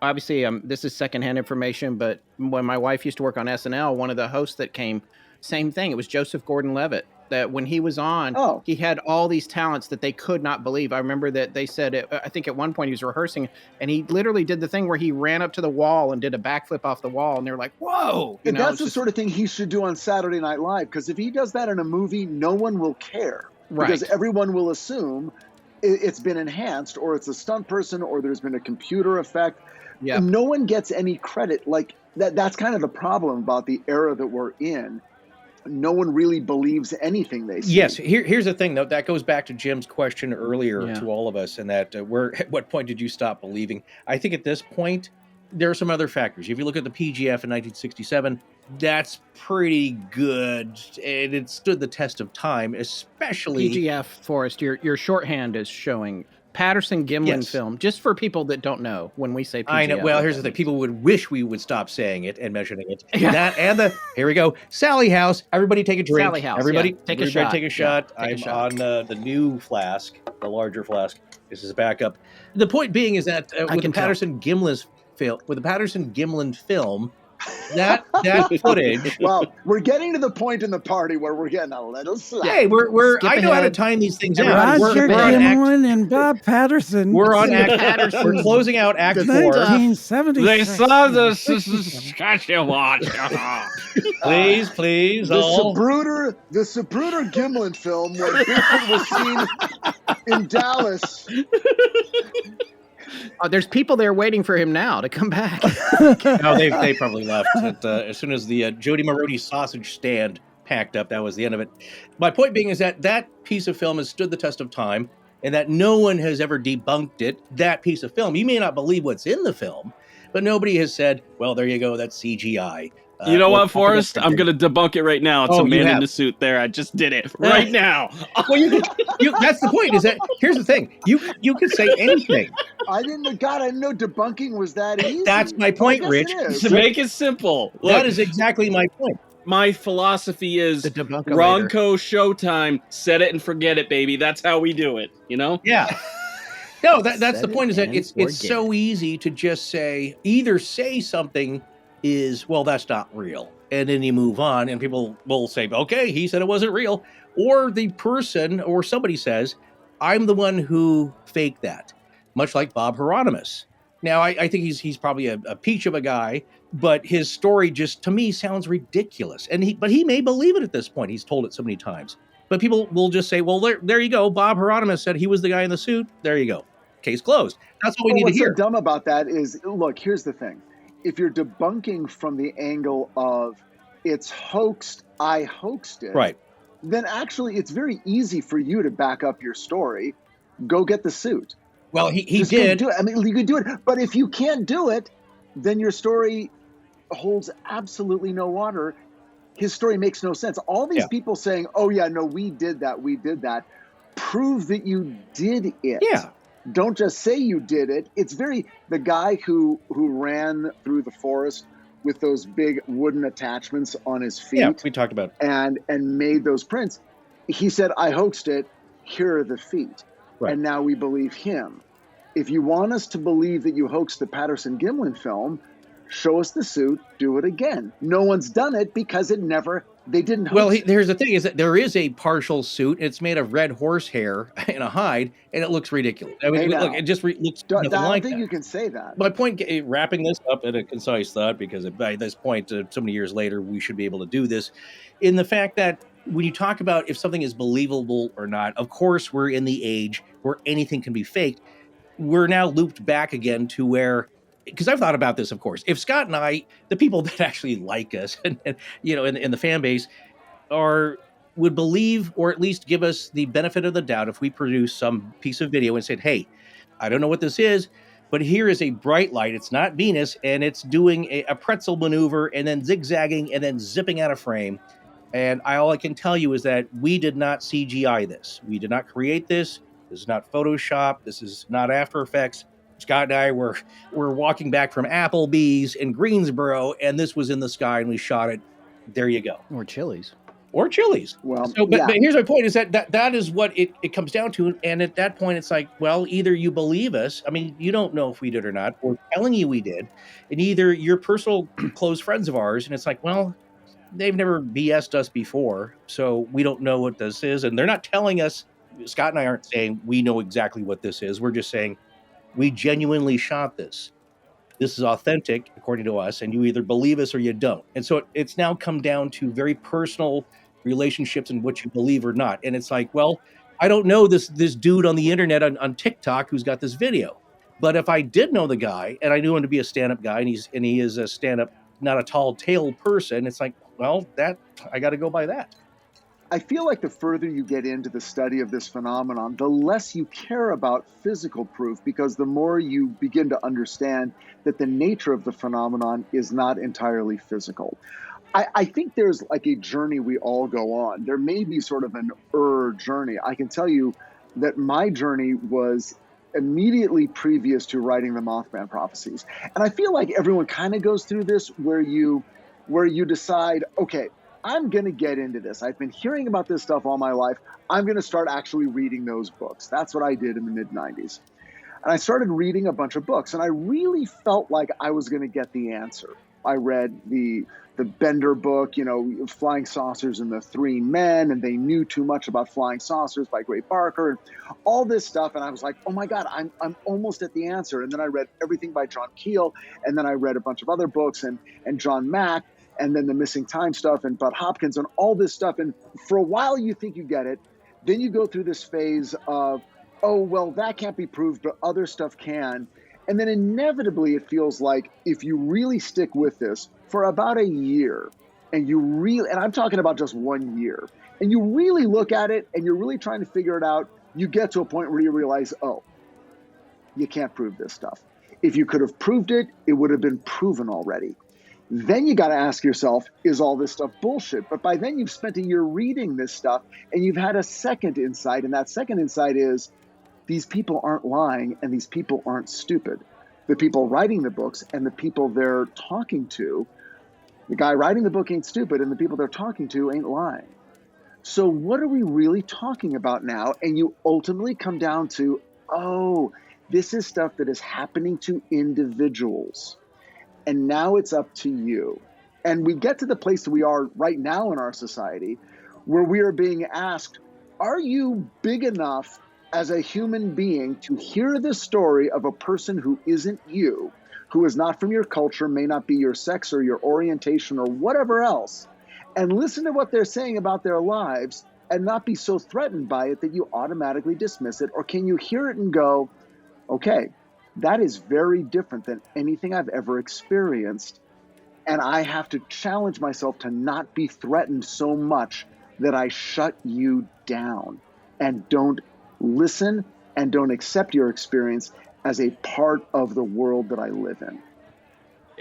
Obviously, this is secondhand information, but when my wife used to work on SNL, one of the hosts that came, same thing. It was Joseph Gordon-Levitt. That when he was on, he had all these talents that they could not believe. I remember that they said, I think at one point he was rehearsing, and he literally did the thing where he ran up to the wall and did a backflip off the wall, and they were like, whoa! And that's the sort of thing he should do on Saturday Night Live, because if he does that in a movie, no one will care. Right. Because everyone will assume it's been enhanced, or it's a stunt person, or there's been a computer effect. Yeah. No one gets any credit. Like that's kind of the problem about the era that we're in. No one really believes anything they see. Yes. Here's the thing, though. That goes back to Jim's question earlier to all of us, and that at what point did you stop believing? I think at this point, there are some other factors. If you look at the PGF in 1967, that's pretty good, and it stood the test of time, especially... PGF, Forrest, your shorthand is showing... Patterson-Gimlin film, just for people that don't know when we say PGF. I know. Well, here's the thing. People would wish we would stop saying it and mentioning it. Here we go. Sally House. Everybody take a drink. Sally House. Everybody take a shot. Take a shot. Yeah, take a shot. On the new flask, the larger flask. This is backup. The point being is that with the Patterson-Gimlin film, that footage. Well, we're getting to the point in the party where we're getting a little slack. Hey, I know how to time these things out. Roger Gimlin and Bob Patterson. We're on Act. We're closing out Act 4. 1976. They saw the Saskatchewan. Please, the Zapruder Gimlin film where Bigfoot was seen in Dallas. There's people there waiting for him now to come back. No, they probably left. As soon as the Jody Maroney sausage stand packed up, that was the end of it. My point being is that piece of film has stood the test of time, and that no one has ever debunked it. That piece of film, you may not believe what's in the film, but nobody has said, well, there you go, that's CGI. You know what, Forrest? I'm going to debunk it right now. It's a man in the suit there. I just did it right now. Well, that's the point. Is that here's the thing. You can say anything. I didn't know debunking was that easy. That's my point, Rich. To make it simple. Look, that is exactly my point. My philosophy is Ronco Showtime. Set it and forget it, baby. That's how we do it. You know? Yeah. No, that's the point. Is that it's so easy to just say something is, well, that's not real. And then you move on and people will say, okay, he said it wasn't real. Or the person or somebody says, I'm the one who faked that. Much like Bob Hieronymus. Now, I think he's probably a peach of a guy, but his story just, to me, sounds ridiculous. But he may believe it at this point. He's told it so many times. But people will just say, well, there you go. Bob Hieronymus said he was the guy in the suit. There you go. Case closed. That's what we need to hear. What's so dumb about that is, look, here's the thing. If you're debunking from the angle of it's hoaxed, I hoaxed it, right, then actually it's very easy for you to back up your story. Go get the suit. Well, he did. Do it. I mean, you could do it. But if you can't do it, then your story holds absolutely no water. His story makes no sense. All these people saying, oh, yeah, no, we did that. Prove that you did it. Yeah. Don't just say you did it. It's the guy who ran through the forest with those big wooden attachments on his feet. Yeah, we talked about it. And made those prints. He said, I hoaxed it. Here are the feet. Right. And now we believe him. If you want us to believe that you hoaxed the Patterson-Gimlin film, show us the suit, do it again. No one's done it because they didn't hoax Well, it. here's the thing is that there is a partial suit. It's made of red horsehair and a hide, and it looks ridiculous. I mean, look, it just looks nothing I like don't think that. you can say that. My point, wrapping this up in a concise thought, because by this point, so many years later, we should be able to do this, in the fact that when you talk about if something is believable or not, of course, we're in the age where anything can be faked. We're now looped back again to where, because I've thought about this, of course, if Scott and I, the people that actually like us, and in the fan base, would believe or at least give us the benefit of the doubt if we produce some piece of video and said, hey, I don't know what this is, but here is a bright light. It's not Venus, and it's doing a pretzel maneuver and then zigzagging and then zipping out of frame. And all I can tell you is that we did not CGI this. We did not create this. This is not Photoshop. This is not After Effects. Scott and I were walking back from Applebee's in Greensboro, and this was in the sky, and we shot it. There you go. Or Chili's. Well, so, but here's my point: is that is what it comes down to. And at that point, it's like, well, either you believe us. I mean, you don't know if we did or not. We're telling you we did, and either you're personal close friends of ours, and it's like, well, they've never BS'd us before, so we don't know what this is, and they're not telling us. Scott and I aren't saying we know exactly what this is. We're just saying we genuinely shot this. This is authentic, according to us, and you either believe us or you don't. And so it's now come down to very personal relationships and what you believe or not. And it's like, well, I don't know this dude on the internet on TikTok who's got this video. But if I did know the guy and I knew him to be a stand-up guy and he is a stand-up, not a tall tale person, it's like, well, that I got to go by that. I feel like the further you get into the study of this phenomenon, the less you care about physical proof, because the more you begin to understand that the nature of the phenomenon is not entirely physical. I think there's like a journey we all go on. There may be sort of an journey. I can tell you that my journey was immediately previous to writing the Mothman prophecies. And I feel like everyone kind of goes through this where you decide, okay, I'm going to get into this. I've been hearing about this stuff all my life. I'm going to start actually reading those books. That's what I did in the mid-90s. And I started reading a bunch of books, and I really felt like I was going to get the answer. I read the Bender book, Flying Saucers and the Three Men, and They Knew Too Much About Flying Saucers by Gray Barker, and all this stuff. And I was like, oh my God, I'm almost at the answer. And then I read everything by John Keel, and then I read a bunch of other books and John Mack, and then the Missing Time stuff and Bud Hopkins and all this stuff. And for a while you think you get it. Then you go through this phase of, oh, well, that can't be proved, but other stuff can. And then inevitably it feels like if you really stick with this for about a year, and I'm talking about just 1 year, and you really look at it and you're really trying to figure it out, you get to a point where you realize, oh, you can't prove this stuff. If you could have proved it, it would have been proven already. Then you got to ask yourself, is all this stuff bullshit? But by then you've spent a year reading this stuff and you've had a second insight. And that second insight is these people aren't lying and these people aren't stupid. The people writing the books and the people they're talking to, the guy writing the book ain't stupid and the people they're talking to ain't lying. So what are we really talking about now? And you ultimately come down to, oh, this is stuff that is happening to individuals. And now it's up to you. And we get to the place that we are right now in our society where we are being asked, are you big enough as a human being to hear the story of a person who isn't you, who is not from your culture, may not be your sex or your orientation or whatever else, and listen to what they're saying about their lives and not be so threatened by it that you automatically dismiss it? Or can you hear it and go, okay, that is very different than anything I've ever experienced, and I have to challenge myself to not be threatened so much that I shut you down and don't listen and don't accept your experience as a part of the world that I live in.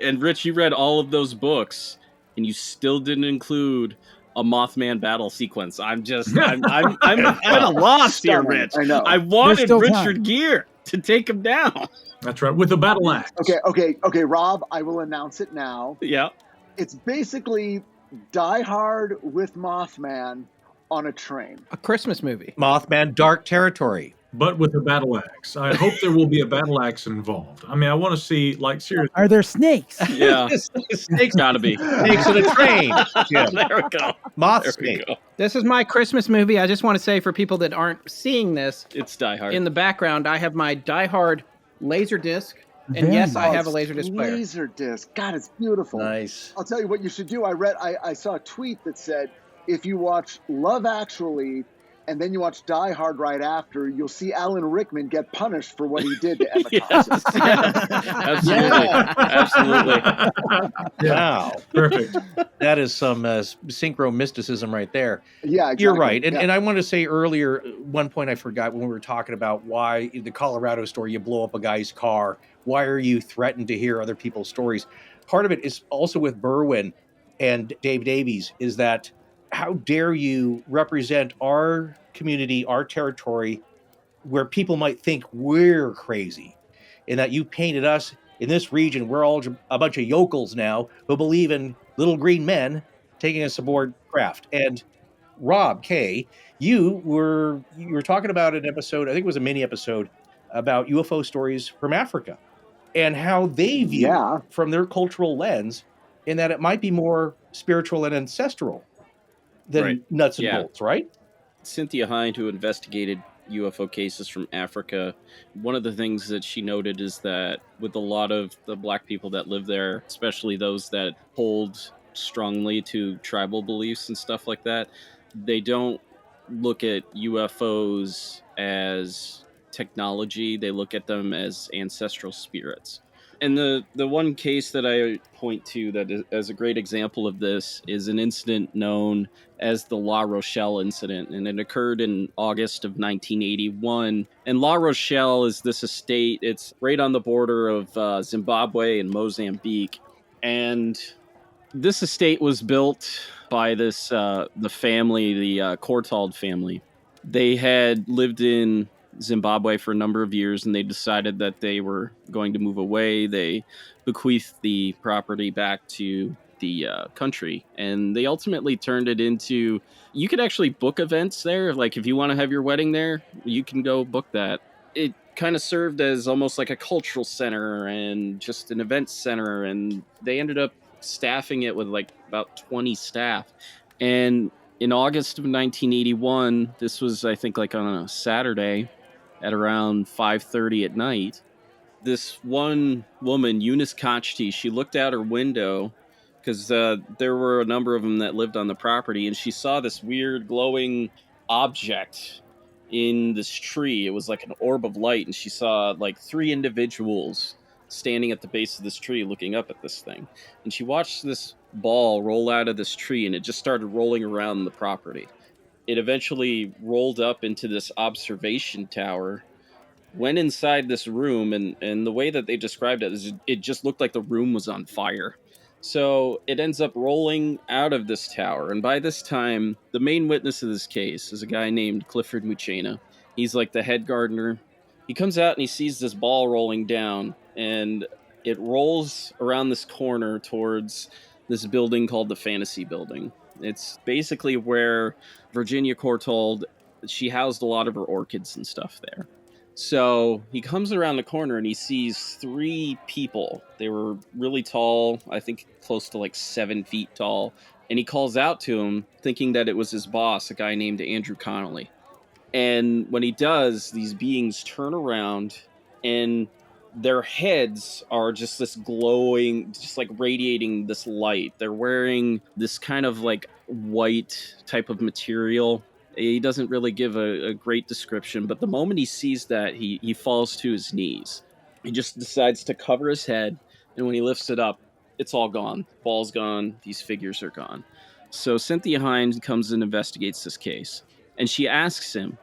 And Rich, you read all of those books, and you still didn't include a Mothman battle sequence. I'm at a loss here, Rich. I know. I wanted still Richard time. Gere to take him down. That's right, with a battle axe. Okay, Rob, I will announce it now. Yeah. It's basically Die Hard with Mothman on a train. A Christmas movie. Mothman Dark Territory. But with a battle axe. I hope there will be a battle axe involved. I mean, I want to see, like, seriously. Are there snakes? Yeah. Snakes Gotta be. Snakes in a train. Jim. There we go. Moth There we snake. go. This is my Christmas movie. I just want to say for people that aren't seeing this, It's Die Hard. in the background, I have my Die Hard laser disc. And Very yes, I Oh, have a it's Laserdisc player. Laserdisc. God, it's beautiful. Nice. I'll tell you what you should do. I saw a tweet that said, if you watch Love Actually and then you watch Die Hard right after, you'll see Alan Rickman get punished for what he did to Emma Thompson. Absolutely. Absolutely. Wow. Perfect. That is some synchro mysticism right there. Yeah, exactly. You're right. And, Yeah. and I wanted to say earlier, one point I forgot when we were talking about why in the Colorado story you blow up a guy's car. Why are you threatened to hear other people's stories? Part of it is also with Berwyn and Dave Davies is that how dare you represent our community, our territory, where people might think we're crazy, and that you painted us in this region. We're all a bunch of yokels now who believe in little green men taking us aboard craft. And Rob K, you were talking about an episode, I think it was a mini episode, about UFO stories from Africa and how they view from their cultural lens, in that it might be more spiritual and ancestral than nuts and bolts, right? Cynthia Hind, who investigated UFO cases from Africa, one of the things that she noted is that with a lot of the black people that live there, especially those that hold strongly to tribal beliefs and stuff like that, they don't look at UFOs as technology. They look at them as ancestral spirits. And the one case that I point to that is, as a great example of this is an incident known as the La Rochelle incident, and it occurred in August of 1981. And La Rochelle is this estate. It's right on the border of Zimbabwe and Mozambique. And this estate was built by this the family, the Courtauld family. They had lived in Zimbabwe for a number of years, and they decided that they were going to move away. They bequeathed the property back to the country, and they ultimately turned it into, you could actually book events there. Like if you want to have your wedding there, you can go book that. It kind of served as almost like a cultural center and just an event center, and they ended up staffing it with like about 20 staff. And in August of 1981, this was, I think, like on a Saturday at around 5:30 at night, this one woman, Eunice Kochti, she looked out her window because there were a number of them that lived on the property, and she saw this weird glowing object in this tree. It was like an orb of light, and she saw like 3 individuals standing at the base of this tree looking up at this thing. And she watched this ball roll out of this tree, and it just started rolling around the property. It eventually rolled up into this observation tower, went inside this room, and the way that they described it is it just looked like the room was on fire. So it ends up rolling out of this tower, and by this time, the main witness of this case is a guy named Clifford Muchena. He's like the head gardener. He comes out and he sees this ball rolling down, and it rolls around this corner towards this building called the Fantasy Building. It's basically where Virginia Courtauld, she housed a lot of her orchids and stuff there. So he comes around the corner and he sees 3 people. They were really tall, I think close to like 7 feet tall. And he calls out to him, thinking that it was his boss, a guy named Andrew Connolly. And when he does, these beings turn around and their heads are just this glowing, just like radiating this light. They're wearing this kind of like white type of material. He doesn't really give a great description, but the moment he sees that, he falls to his knees. He just decides to cover his head, and when he lifts it up, it's all gone. The ball's gone. These figures are gone. So Cynthia Hines comes and investigates this case, and she asks him,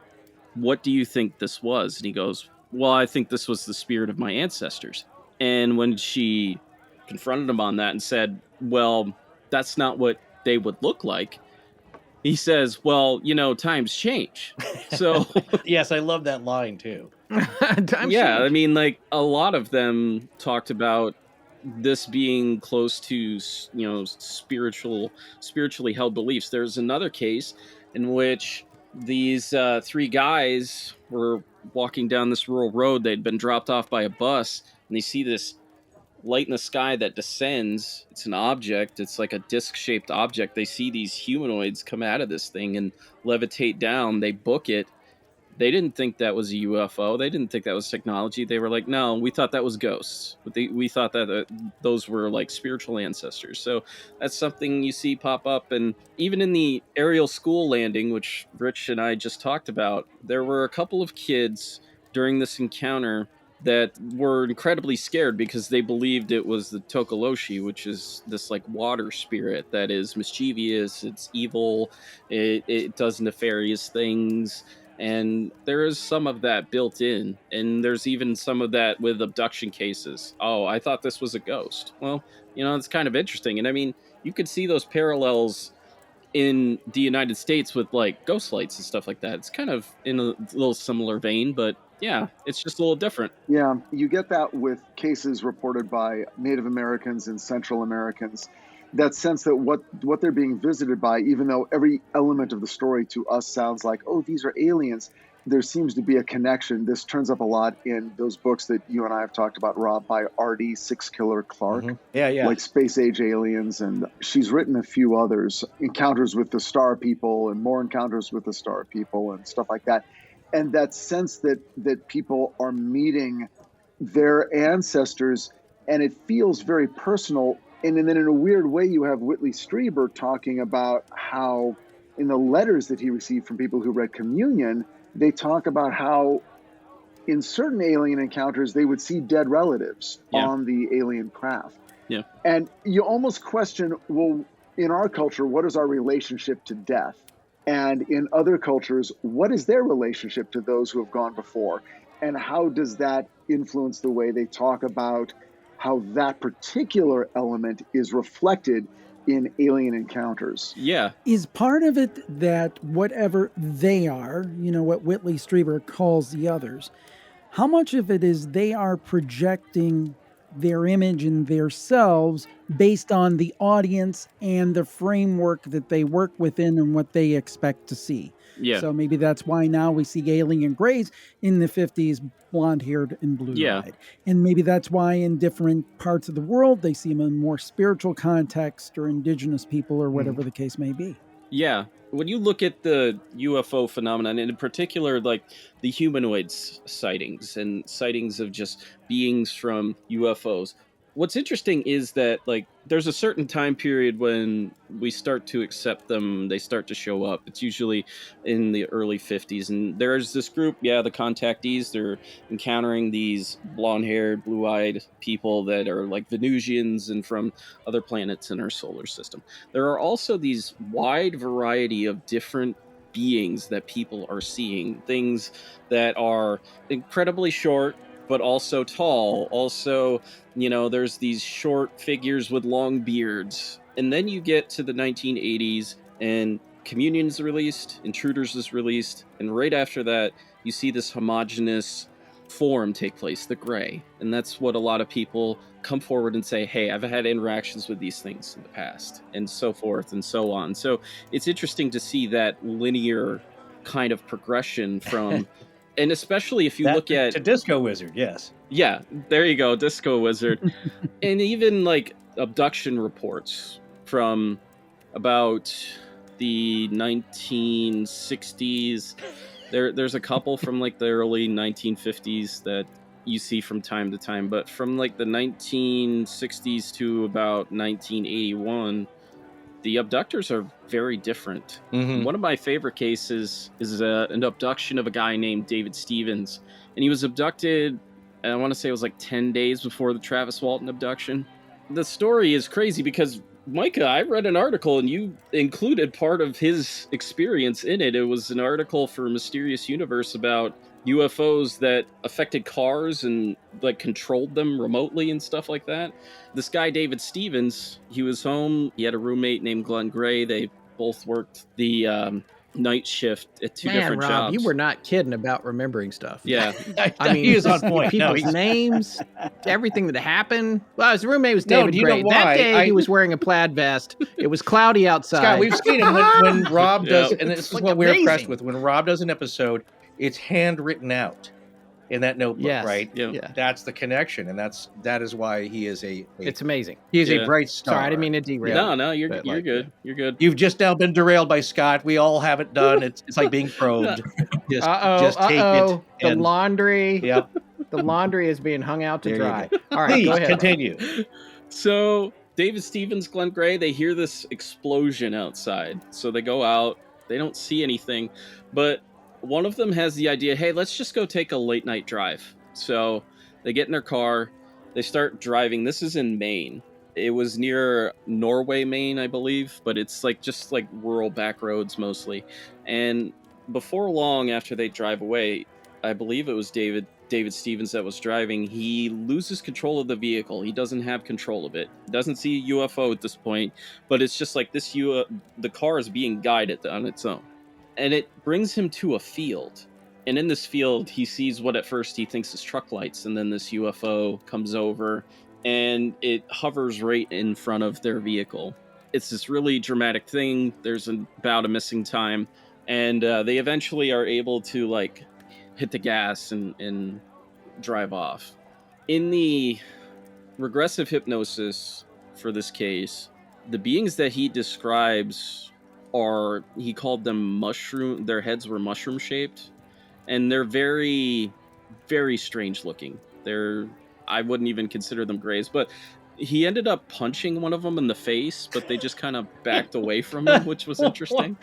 "What do you think this was?" And he goes, "Well, I think this was the spirit of my ancestors." And when she confronted him on that and said, "Well, that's not what they would look like," he says, "Well, times change." So Yes, I love that line too. I mean, like, a lot of them talked about this being close to, spiritually held beliefs. There's another case in which these three guys were walking down this rural road. They'd been dropped off by a bus, and they see this light in the sky that descends. It's an object. It's like a disc-shaped object. They see these humanoids come out of this thing and levitate down. They book it. They didn't think that was a UFO. They didn't think that was technology. They were like, no, we thought that was ghosts. But we thought that those were like spiritual ancestors. So that's something you see pop up. And even in the aerial school landing, which Rich and I just talked about, there were a couple of kids during this encounter that were incredibly scared because they believed it was the Tokoloshi, which is this like water spirit that is mischievous, it's evil, it does nefarious things. And there is some of that built in. And there's even some of that with abduction cases. Oh, I thought this was a ghost. Well, it's kind of interesting. And I mean, you could see those parallels in the United States with like ghost lights and stuff like that. It's kind of in a little similar vein, but yeah, it's just a little different. Yeah, you get that with cases reported by Native Americans and Central Americans. That sense that what they're being visited by, even though every element of the story to us sounds like, oh, these are aliens, there seems to be a connection. This turns up a lot in those books that you and I have talked about, Rob, by R.D. Six Killer Clark. Mm-hmm. Yeah. Like Space Age Aliens, and she's written a few others, Encounters with the Star People and More Encounters with the Star People and stuff like that. And that sense that people are meeting their ancestors, and it feels very personal. And then in a weird way, you have Whitley Strieber talking about how in the letters that he received from people who read Communion, they talk about how in certain alien encounters, they would see dead relatives on the alien craft. Yeah. And you almost question, well, in our culture, what is our relationship to death? And in other cultures, what is their relationship to those who have gone before? And how does that influence the way they talk about how that particular element is reflected in alien encounters? Yeah. Is part of it that whatever they are, what Whitley Strieber calls the others, how much of it is they are projecting their image and their selves based on the audience and the framework that they work within and what they expect to see? Yeah. So maybe that's why now we see alien grays in the 50s, blonde-haired and blue-eyed. And maybe that's why in different parts of the world, they see them in more spiritual context or indigenous people or whatever the case may be. Yeah. When you look at the UFO phenomenon, and in particular, like the humanoids sightings and sightings of just beings from UFOs, what's interesting is that like there's a certain time period when we start to accept them, they start to show up. It's usually in the early 50s, and there's this group, the contactees, they're encountering these blonde-haired, blue-eyed people that are like Venusians and from other planets in our solar system. There are also these wide variety of different beings that people are seeing, things that are incredibly short but also tall. Also, there's these short figures with long beards. And then you get to the 1980s, and Communion is released, Intruders is released, and right after that, you see this homogeneous form take place, the gray. And that's what a lot of people come forward and say, hey, I've had interactions with these things in the past, and so forth and so on. So it's interesting to see that linear kind of progression from... And especially if you look at... To Disco Wizard, yes. Yeah, there you go, Disco Wizard. And even like abduction reports from about the 1960s There's a couple from like the early 1950s that you see from time to time, but from like the 1960s to about 1981, the abductors are very different. Mhm. One of my favorite cases is an abduction of a guy named David Stevens, and he was abducted, I want to say it was like 10 days before the Travis Walton abduction. The story is crazy because, Micah, I read an article and you included part of his experience in it. It was an article for Mysterious Universe about UFOs that affected cars and like controlled them remotely and stuff like that. This guy, David Stevens, he was home. He had a roommate named Glenn Gray. They both worked the night shift at two different Rob, jobs. you were not kidding about remembering stuff. Yeah. I mean, he is on point. No, people's names, everything that happened. Well, his roommate was No, David do you Gray. know That why? day, he was wearing a plaid vest. It was cloudy outside. Scott, we've seen him when Rob does, and this It's is like what we're impressed amazing. with. When Rob does an episode, it's handwritten out in that notebook, Yes. right? Yeah. That's the connection, and that is why he is It's amazing. he is Yeah. a bright star. Sorry, I didn't mean to derail. No, you're But, you're like, good. You're good. You've just now been derailed by Scott. We all have it done. It's like being probed. Just take it. The and- laundry. Yep. The laundry is being hung out to There you dry. go. All right, Please go ahead. continue. So David Stevens, Glenn Gray, they hear this explosion outside. So they go out. They don't see anything, but one of them has the idea, hey, let's just go take a late night drive. So they get in their car. They start driving. This is in Maine. It was near Norway, Maine, I believe, but it's like just like rural back roads mostly. And before long, after they drive away, I believe it was David Stevens that was driving. He loses control of the vehicle. He doesn't have control of it. Doesn't see a UFO at this point, but it's just like the car is being guided on its own. And it brings him to a field. And in this field, he sees what at first he thinks is truck lights, and then this UFO comes over, and it hovers right in front of their vehicle. It's this really dramatic thing. There's about a missing time, and they eventually are able to like hit the gas and drive off. In the regressive hypnosis for this case, the beings that he describes are, he called them mushroom. Their heads were mushroom shaped. And they're very, very strange looking. I wouldn't even consider them grays, but he ended up punching one of them in the face, but they just kind of backed away from him, which was interesting.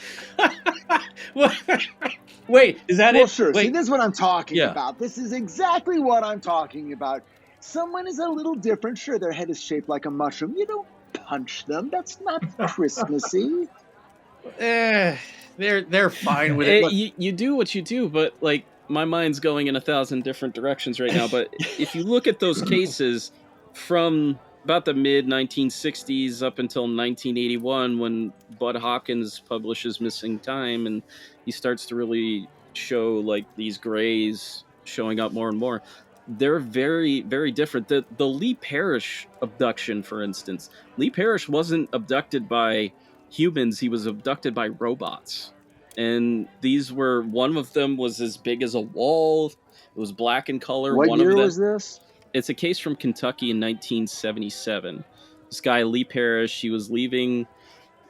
Wait, is that Well, it? sure. Wait. See, this is what I'm talking Yeah. about. This is exactly what I'm talking about. Someone is a little different. Sure, their head is shaped like a mushroom. You don't punch them. That's not Christmassy. They're fine with it. Look, You do what you do, but like my mind's going in 1,000 different directions right now. But if you look at those cases from about the mid 1960s up until 1981, when Bud Hopkins publishes Missing Time, and he starts to really show like these grays showing up more and more, they're very, very different. The Lee Parrish abduction, for instance, Lee Parrish wasn't abducted by humans, he was abducted by robots. And these were, one of them was as big as a wall. It was black in color. What One year of them, was this? It's a case from Kentucky in 1977. This guy, Lee Parrish, he was leaving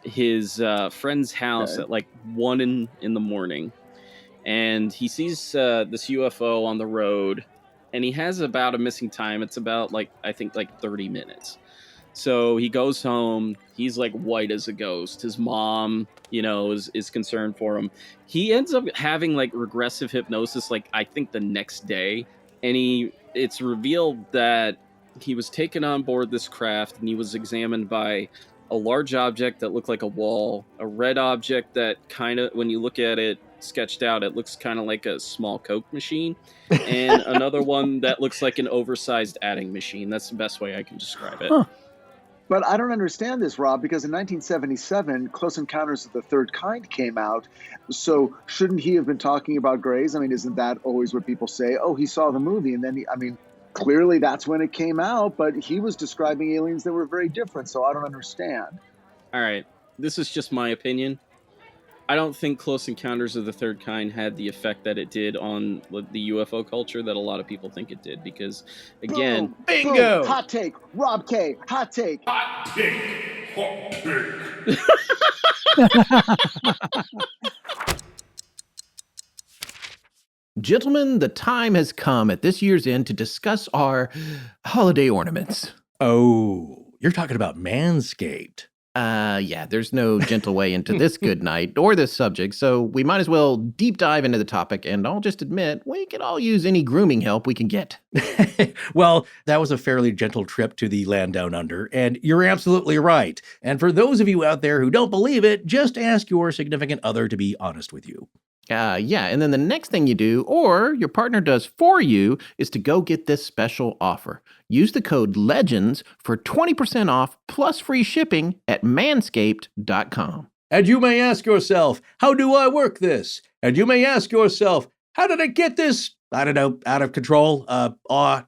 his friend's house Okay. at like 1 in the morning. And he sees this UFO on the road. And he has about a missing time. It's about like, I think like 30 minutes. So he goes home. He's like white as a ghost. His mom, is concerned for him. He ends up having like regressive hypnosis, like I think the next day. And it's revealed that he was taken on board this craft and he was examined by a large object that looked like a wall, a red object that kind of, when you look at it sketched out, it looks kind of like a small Coke machine, and another one that looks like an oversized adding machine. That's the best way I can describe it. Huh. But I don't understand this, Rob, because in 1977, Close Encounters of the Third Kind came out. So shouldn't he have been talking about grays? I mean, isn't that always what people say? Oh, he saw the movie. And then, clearly that's when it came out. But he was describing aliens that were very different. So I don't understand. All right. This is just my opinion. I don't think Close Encounters of the Third Kind had the effect that it did on the UFO culture that a lot of people think it did. Because, again... Boom, bingo! Boom, hot take. Rob K. Hot take. Hot take. Hot take. Gentlemen, the time has come at this year's end to discuss our holiday ornaments. Oh, you're talking about Manscaped. Yeah, there's no gentle way into this good night or this subject, so we might as well deep dive into the topic, and I'll just admit, we could all use any grooming help we can get. Well, that was a fairly gentle trip to the land down under, and you're absolutely right. And for those of you out there who don't believe it, just ask your significant other to be honest with you. Yeah, and then the next thing you do, or your partner does for you, is to go get this special offer. Use the code LEGENDS for 20% off plus free shipping at manscaped.com. And you may ask yourself, how do I work this? And you may ask yourself, how did I get this? I don't know, out of control,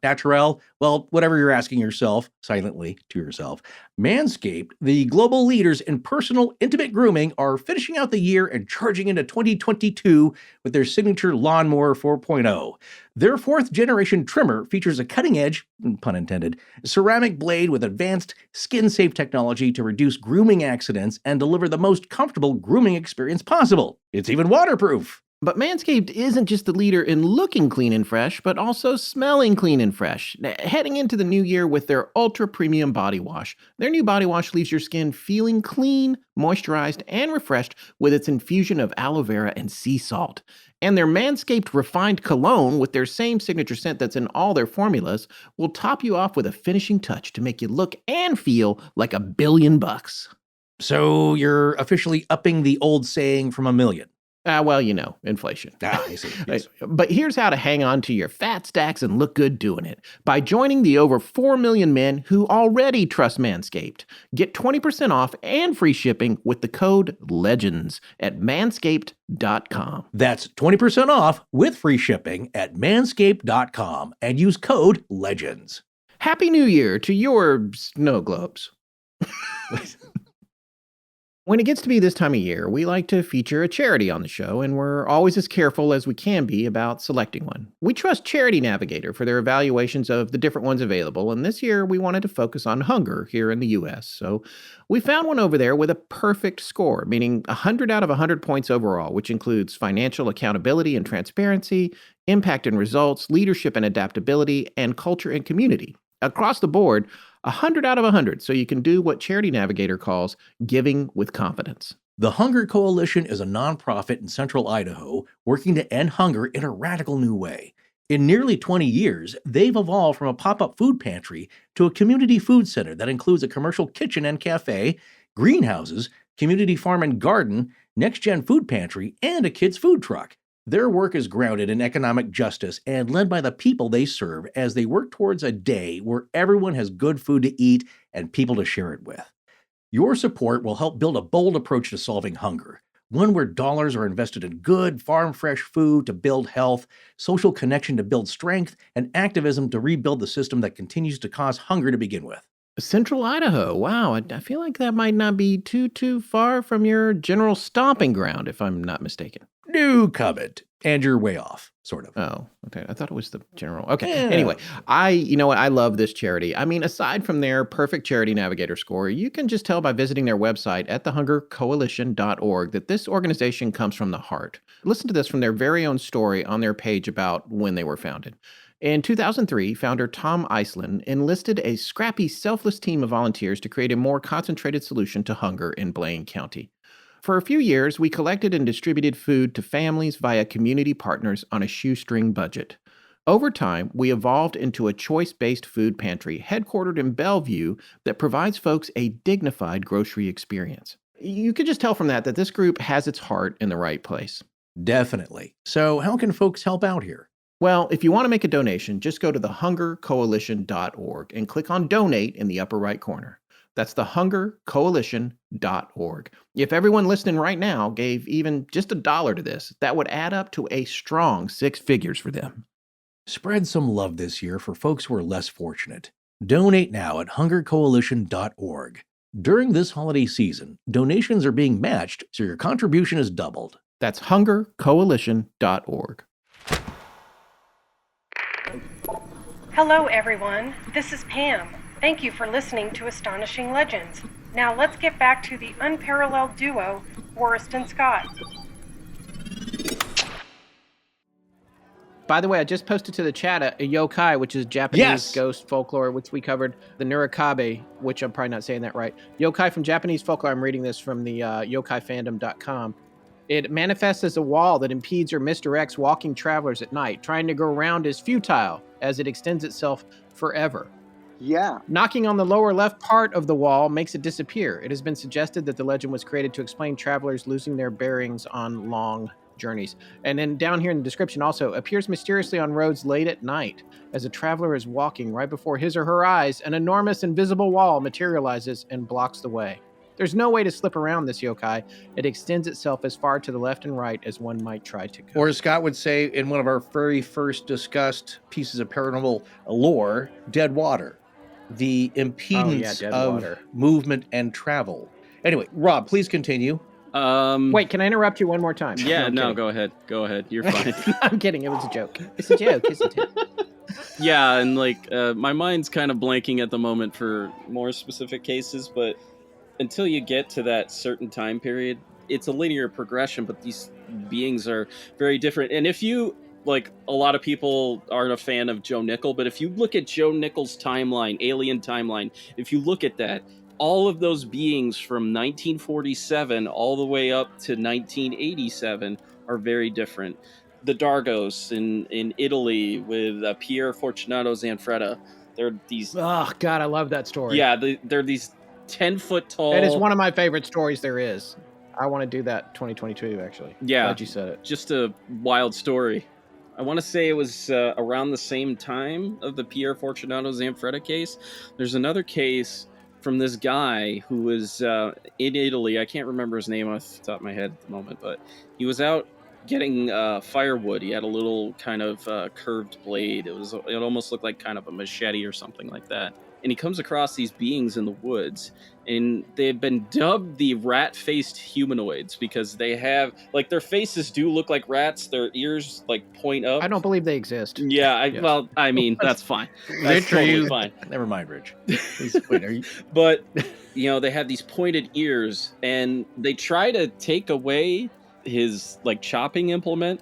natural. Well, whatever you're asking yourself, silently to yourself. Manscaped, the global leaders in personal, intimate grooming, are finishing out the year and charging into 2022 with their signature Lawnmower 4.0. Their fourth-generation trimmer features a cutting-edge, pun intended, ceramic blade with advanced skin-safe technology to reduce grooming accidents and deliver the most comfortable grooming experience possible. It's even waterproof. But Manscaped isn't just the leader in looking clean and fresh, but also smelling clean and fresh. Heading into the new year with their ultra-premium body wash. Their new body wash leaves your skin feeling clean, moisturized, and refreshed with its infusion of aloe vera and sea salt. And their Manscaped Refined Cologne, with their same signature scent that's in all their formulas, will top you off with a finishing touch to make you look and feel like $1 billion. So you're officially upping the old saying from $1 million. Well, you know, inflation. I see. Yes. But here's how to hang on to your fat stacks and look good doing it. By joining the over 4 million men who already trust Manscaped. Get 20% off and free shipping with the code LEGENDS at manscaped.com. That's 20% off with free shipping at manscaped.com and use code LEGENDS. Happy New Year to your snow globes. When it gets to be this time of year, we like to feature a charity on the show, and we're always as careful as we can be about selecting one. We trust Charity Navigator for their evaluations of the different ones available, and this year we wanted to focus on hunger here in the US. So we found one over there with a perfect score, meaning 100 out of 100 points overall, which includes financial accountability and transparency, impact and results, leadership and adaptability, and culture and community. Across the board, 100 out of 100, so you can do what Charity Navigator calls giving with confidence. The Hunger Coalition is a nonprofit in central Idaho working to end hunger in a radical new way. In nearly 20 years, they've evolved from a pop-up food pantry to a community food center that includes a commercial kitchen and cafe, greenhouses, community farm and garden, next-gen food pantry, and a kids' food truck. Their work is grounded in economic justice and led by the people they serve as they work towards a day where everyone has good food to eat and people to share it with. Your support will help build a bold approach to solving hunger, one where dollars are invested in good, farm-fresh food to build health, social connection to build strength, and activism to rebuild the system that continues to cause hunger to begin with. Central Idaho. Wow, I feel like that might not be too far from your general stomping ground, if I'm not mistaken. No comment. And you're way off, sort of. Oh, okay. I thought it was the general. Okay. Yeah. Anyway, you know what? I love this charity. I mean, aside from their perfect Charity Navigator score, you can just tell by visiting their website at thehungercoalition.org that this organization comes from the heart. Listen to this from their very own story on their page about when they were founded. In 2003, founder Tom Iceland enlisted a scrappy, selfless team of volunteers to create a more concentrated solution to hunger in Blaine County. For a few years, we collected and distributed food to families via community partners on a shoestring budget. Over time, we evolved into a choice-based food pantry headquartered in Bellevue that provides folks a dignified grocery experience. You could just tell from that this group has its heart in the right place. Definitely. So how can folks help out here? Well, if you want to make a donation, just go to thehungercoalition.org and click on Donate in the upper right corner. That's thehungercoalition.org. If everyone listening right now gave even just $1 to this, that would add up to a strong 6 figures for them. Spread some love this year for folks who are less fortunate. Donate now at hungercoalition.org. During this holiday season, donations are being matched, so your contribution is doubled. That's hungercoalition.org. Hello, everyone. This is Pam. Thank you for listening to Astonishing Legends. Now let's get back to the unparalleled duo, Forrest and Scott. By the way, I just posted to the chat a yokai, which is Japanese ghost folklore, which we covered. The Nurikabe, which I'm probably not saying that right. Yokai from Japanese folklore. I'm reading this from the yokaifandom.com. It manifests as a wall that impedes or misdirects walking travelers at night. Trying to go around is futile, as it extends itself forever. Yeah. Knocking on the lower left part of the wall makes it disappear. It has been suggested that the legend was created to explain travelers losing their bearings on long journeys. And then down here in the description also, appears mysteriously on roads late at night. As a traveler is walking, right before his or her eyes, an enormous invisible wall materializes and blocks the way. There's no way to slip around this yokai. It extends itself as far to the left and right as one might try to go. Or as Scott would say in one of our very first discussed pieces of paranormal lore, dead water. The impedance of movement and travel. Anyway, Rob, please continue. Wait, can I interrupt you one more time? Yeah, no, go ahead. Go ahead. You're fine. I'm kidding. It was a joke. It's a joke, isn't it? Yeah, and my mind's kind of blanking at the moment for more specific cases, but until you get to that certain time period, it's a linear progression, but these beings are very different. And if you, a lot of people aren't a fan of Joe Nickell, but if you look at Joe Nickell's timeline, alien timeline, if you look at that, all of those beings from 1947 all the way up to 1987 are very different. The Dargos in Italy with Pier Fortunato Zanfretta, they're these... Oh, God, I love that story. Yeah, they're these 10-foot tall... It is one of my favorite stories there is. I want to do that 2022, actually. Yeah. Glad you said it. Just a wild story. I want to say it was around the same time of the Pier Fortunato Zanfretta case. There's another case from this guy who was in Italy. I can't remember his name off the top of my head at the moment, but he was out getting firewood. He had a little kind of curved blade. It almost looked like kind of a machete or something like that. And he comes across these beings in the woods, and they've been dubbed the rat-faced humanoids because they have, their faces do look like rats. Their ears, point up. I don't believe they exist. Yeah, well, I mean, that's fine. That's totally fine. Never mind, Rich. But, they have these pointed ears, and they try to take away his, chopping implement,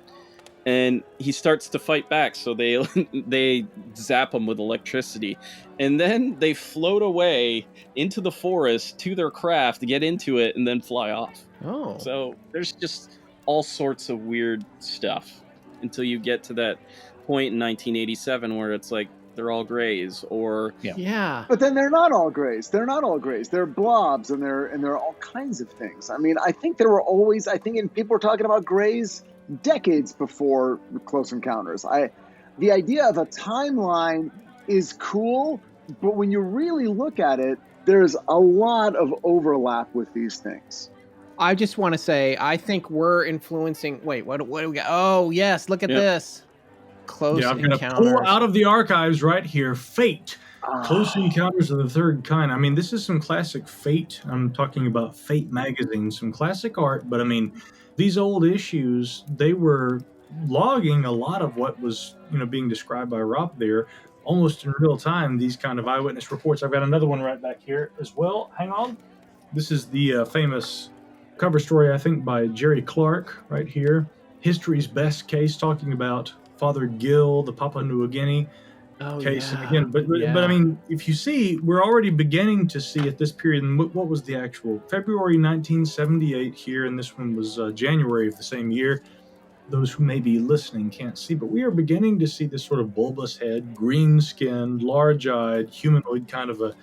and he starts to fight back, so they zap him with electricity. And then they float away into the forest to their craft, get into it, and then fly off. Oh. So there's just all sorts of weird stuff until you get to that point in 1987 where it's they're all grays, or... Yeah. But then they're not all grays. They're not all grays. They're blobs, and they're all kinds of things. I mean, I think there were always... and people were talking about grays decades before Close Encounters. The idea of a timeline is cool, but when you really look at it, there's a lot of overlap with these things. I just want to say, I think we're influencing... Wait, what do we got? Oh, yes, look at this. Close I'm Encounters. going to pull out of the archives right here, Fate. Close Encounters of the Third Kind. I mean, this is some classic Fate. I'm talking about Fate magazine, some classic art, but I mean... These old issues, they were logging a lot of what was, being described by Rob there, almost in real time, these kind of eyewitness reports. I've got another one right back here as well. Hang on. This is the famous cover story, I think, by Jerry Clark right here. History's Best Case, talking about Father Gill, the Papua New Guinea case. Yeah. And again, but I mean, if you see, we're already beginning to see at this period, and what was the actual February 1978 here, and this one was January of the same year. Those who may be listening can't see, but we are beginning to see this sort of bulbous head, green-skinned, large-eyed, humanoid kind of a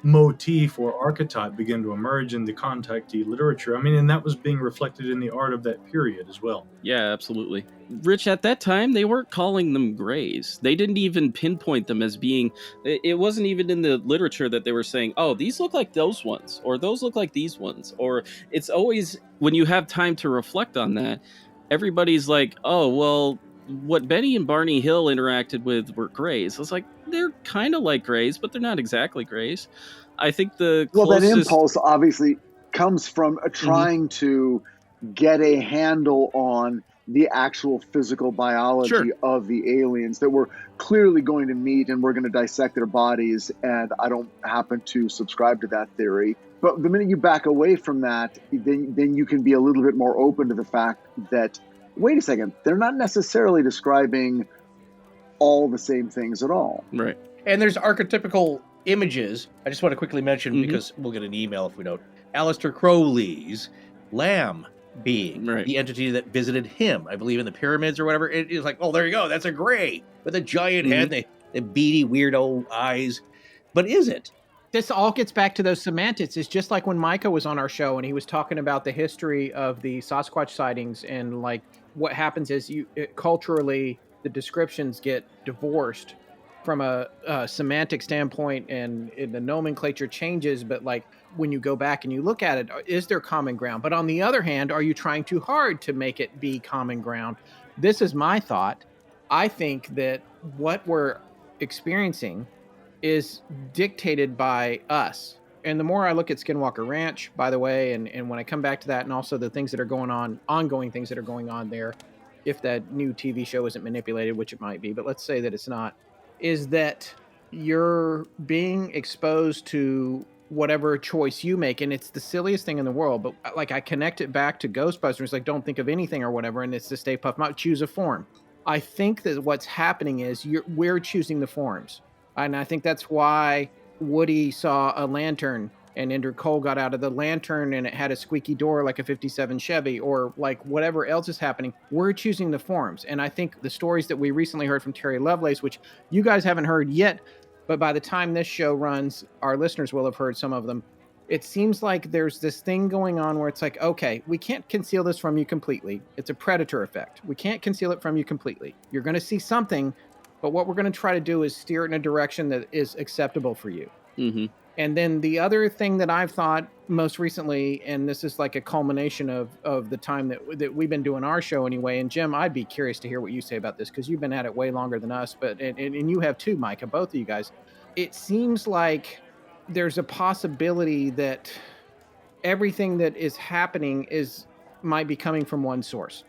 motif or archetype begin to emerge in the contactee literature. I mean, and that was being reflected in the art of that period as well. Yeah, absolutely. Rich, at that time, they weren't calling them grays. They didn't even pinpoint them as being... It wasn't even in the literature that they were saying, oh, these look like those ones, or those look like these ones. Or it's always, when you have time to reflect on that, everybody's like, oh, well, what Benny and Barney Hill interacted with were grays. I was like, they're kind of like grays, but they're not exactly grays. I think the closest... Well, that impulse obviously comes from trying to get a handle on the actual physical biology of the aliens that we're clearly going to meet, and we're going to dissect their bodies. And I don't happen to subscribe to that theory. But the minute you back away from that, then you can be a little bit more open to the fact that, wait a second, they're not necessarily describing all the same things at all. Right. And there's archetypical images. I just want to quickly mention, because we'll get an email if we don't. Aleister Crowley's lamb being the entity that visited him, I believe in the pyramids or whatever. It is like, oh, there you go. That's a gray with a giant head and the beady, weirdo eyes. But is it? This all gets back to those semantics. It's just like when Micah was on our show and he was talking about the history of the Sasquatch sightings, and like what happens is culturally the descriptions get divorced from a semantic standpoint, and the nomenclature changes. But like when you go back and you look at it, is there common ground? But on the other hand, are you trying too hard to make it be common ground? This is my thought. I think that what we're experiencing is dictated by us. And the more I look at Skinwalker Ranch, by the way, and when I come back to that, and also the things that are going on, ongoing things that are going on there, if that new TV show isn't manipulated, which it might be, but let's say that it's not, is that you're being exposed to whatever choice you make. And it's the silliest thing in the world, but like I connect it back to Ghostbusters, like don't think of anything or whatever, and it's the Stay Puft Mark, choose a form. I think that what's happening is we're choosing the forms. And I think that's why Woody saw a lantern and Indrid Cole got out of the lantern and it had a squeaky door like a 57 Chevy, or like whatever else is happening. We're choosing the forms. And I think the stories that we recently heard from Terry Lovelace, which you guys haven't heard yet, but by the time this show runs, our listeners will have heard some of them. It seems like there's this thing going on where it's like, okay, we can't conceal this from you completely. It's a predator effect. We can't conceal it from you completely. You're going to see something, but what we're going to try to do is steer it in a direction that is acceptable for you. Mm-hmm. And then the other thing that I've thought most recently, and this is like a culmination of the time that we've been doing our show anyway, and Jim, I'd be curious to hear what you say about this, because you've been at it way longer than us, but and you have too, Micah, both of you guys. It seems like there's a possibility that everything that is happening might be coming from one source.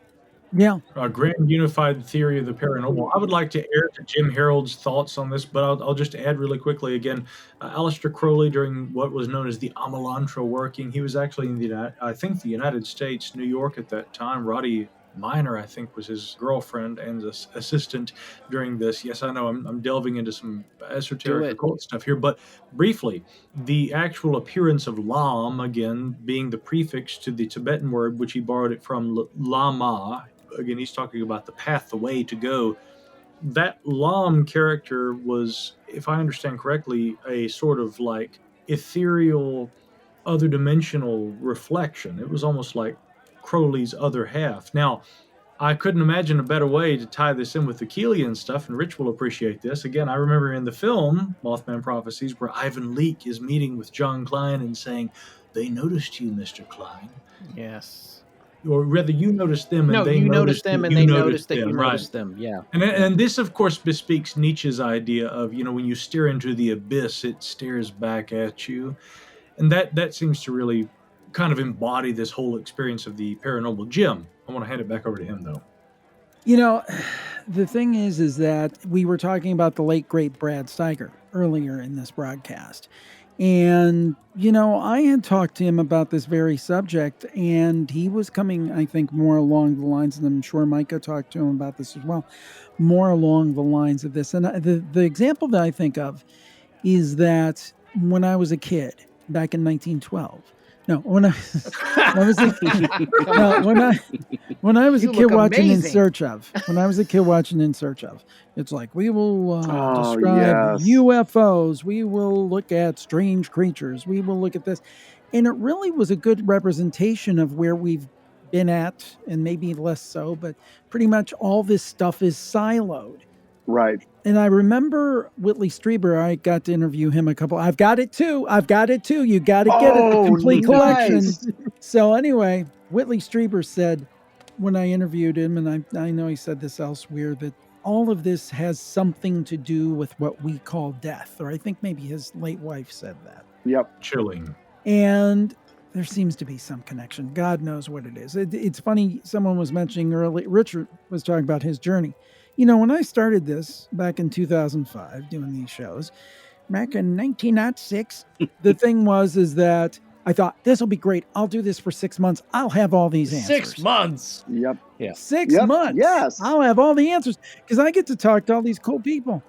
Yeah. A grand unified theory of the paranormal. I would like to air to Jim Harold's thoughts on this, but I'll just add really quickly again. Aleister Crowley, during what was known as the Amalantrah working, he was actually in the United States, New York at that time. Roddy Minor, I think, was his girlfriend and assistant during this. Yes, I know I'm delving into some esoteric occult stuff here, but briefly, the actual appearance of Lam, again, being the prefix to the Tibetan word, which he borrowed it from Lama. Again, he's talking about the path, the way to go. That Lam character was, if I understand correctly, a sort of like ethereal, other dimensional reflection. It was almost like Crowley's other half. Now, I couldn't imagine a better way to tie this in with the Keelian stuff, and Rich will appreciate this. Again, I remember in the film, Mothman Prophecies, where Ivan Leake is meeting with John Klein and saying, "They noticed you, Mr. Klein." Yes. Or rather, you noticed them, and they noticed them, and they noticed that you noticed them. Yeah. And this, of course, bespeaks Nietzsche's idea of, when you stare into the abyss, it stares back at you. And that seems to really kind of embody this whole experience of the paranormal. Jim, I want to hand it back over to him, though. The thing is that we were talking about the late, great Brad Steiger earlier in this broadcast. And, I had talked to him about this very subject, and he was coming, I think, more along the lines, and I'm sure Micah talked to him about this as well, more along the lines of this. And the example that I think of is that when I was a kid, back in 1912, when I was a kid watching In Search Of, it's like, we will describe UFOs, we will look at strange creatures, we will look at this. And it really was a good representation of where we've been at, and maybe less so, but pretty much all this stuff is siloed. Right. And I remember Whitley Strieber, I got to interview him I've got it too. You got to get it, the complete collection. So anyway, Whitley Strieber said, when I interviewed him, and I know he said this elsewhere, that all of this has something to do with what we call death, or I think maybe his late wife said that. Yep. Chilling. And there seems to be some connection. God knows what it is. It's funny, someone was mentioning earlier, Richard was talking about his journey. When I started this back in 2005, doing these shows, back in 1906, the thing is that I thought, this will be great. I'll do this for 6 months. I'll have all these answers. 6 months. Yep. Yeah. 6 months. Yes. I'll have all the answers because I get to talk to all these cool people.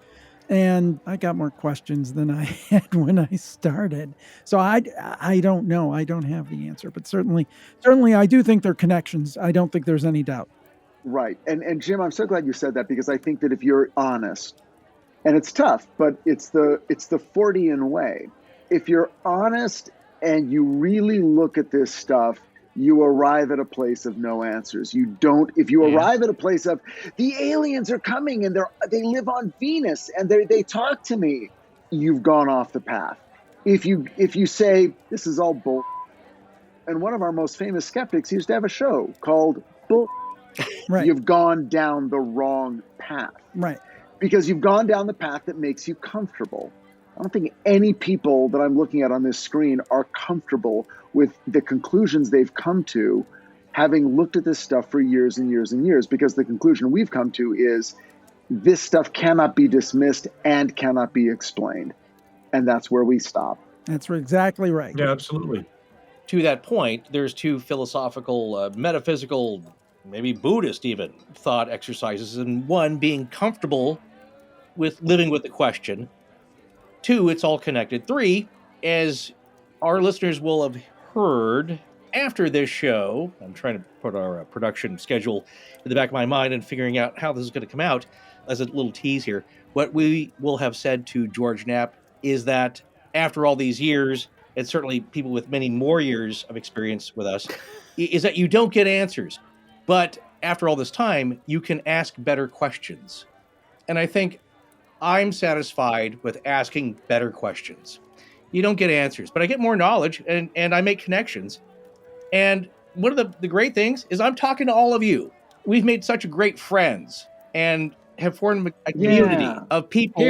And I got more questions than I had when I started. So I don't know. I don't have the answer. But certainly I do think they're connections. I don't think there's any doubt. Right. And Jim, I'm so glad you said that, because I think that if you're honest, and it's tough, but it's the Fortean way. If you're honest and you really look at this stuff, you arrive at a place of no answers. If you arrive at a place of the aliens are coming and they live on Venus and they talk to me, you've gone off the path. If you say this is all bull, and one of our most famous skeptics used to have a show called Bull, right. You've gone down the wrong path. Right. Because you've gone down the path that makes you comfortable. I don't think any people that I'm looking at on this screen are comfortable with the conclusions they've come to, having looked at this stuff for years and years and years, because the conclusion we've come to is this stuff cannot be dismissed and cannot be explained. And that's where we stop. That's exactly right. Yeah, absolutely. To that point, there's two philosophical, metaphysical, maybe Buddhist even, thought exercises. And one, being comfortable with living with the question. 2, it's all connected. 3, as our listeners will have heard after this show, I'm trying to put our production schedule in the back of my mind and figuring out how this is going to come out as a little tease here. What we will have said to George Knapp is that after all these years, and certainly people with many more years of experience with us, is that you don't get answers. But after all this time, you can ask better questions. And I think I'm satisfied with asking better questions. You don't get answers, but I get more knowledge and I make connections. And one of the great things is I'm talking to all of you. We've made such great friends and have formed a community of people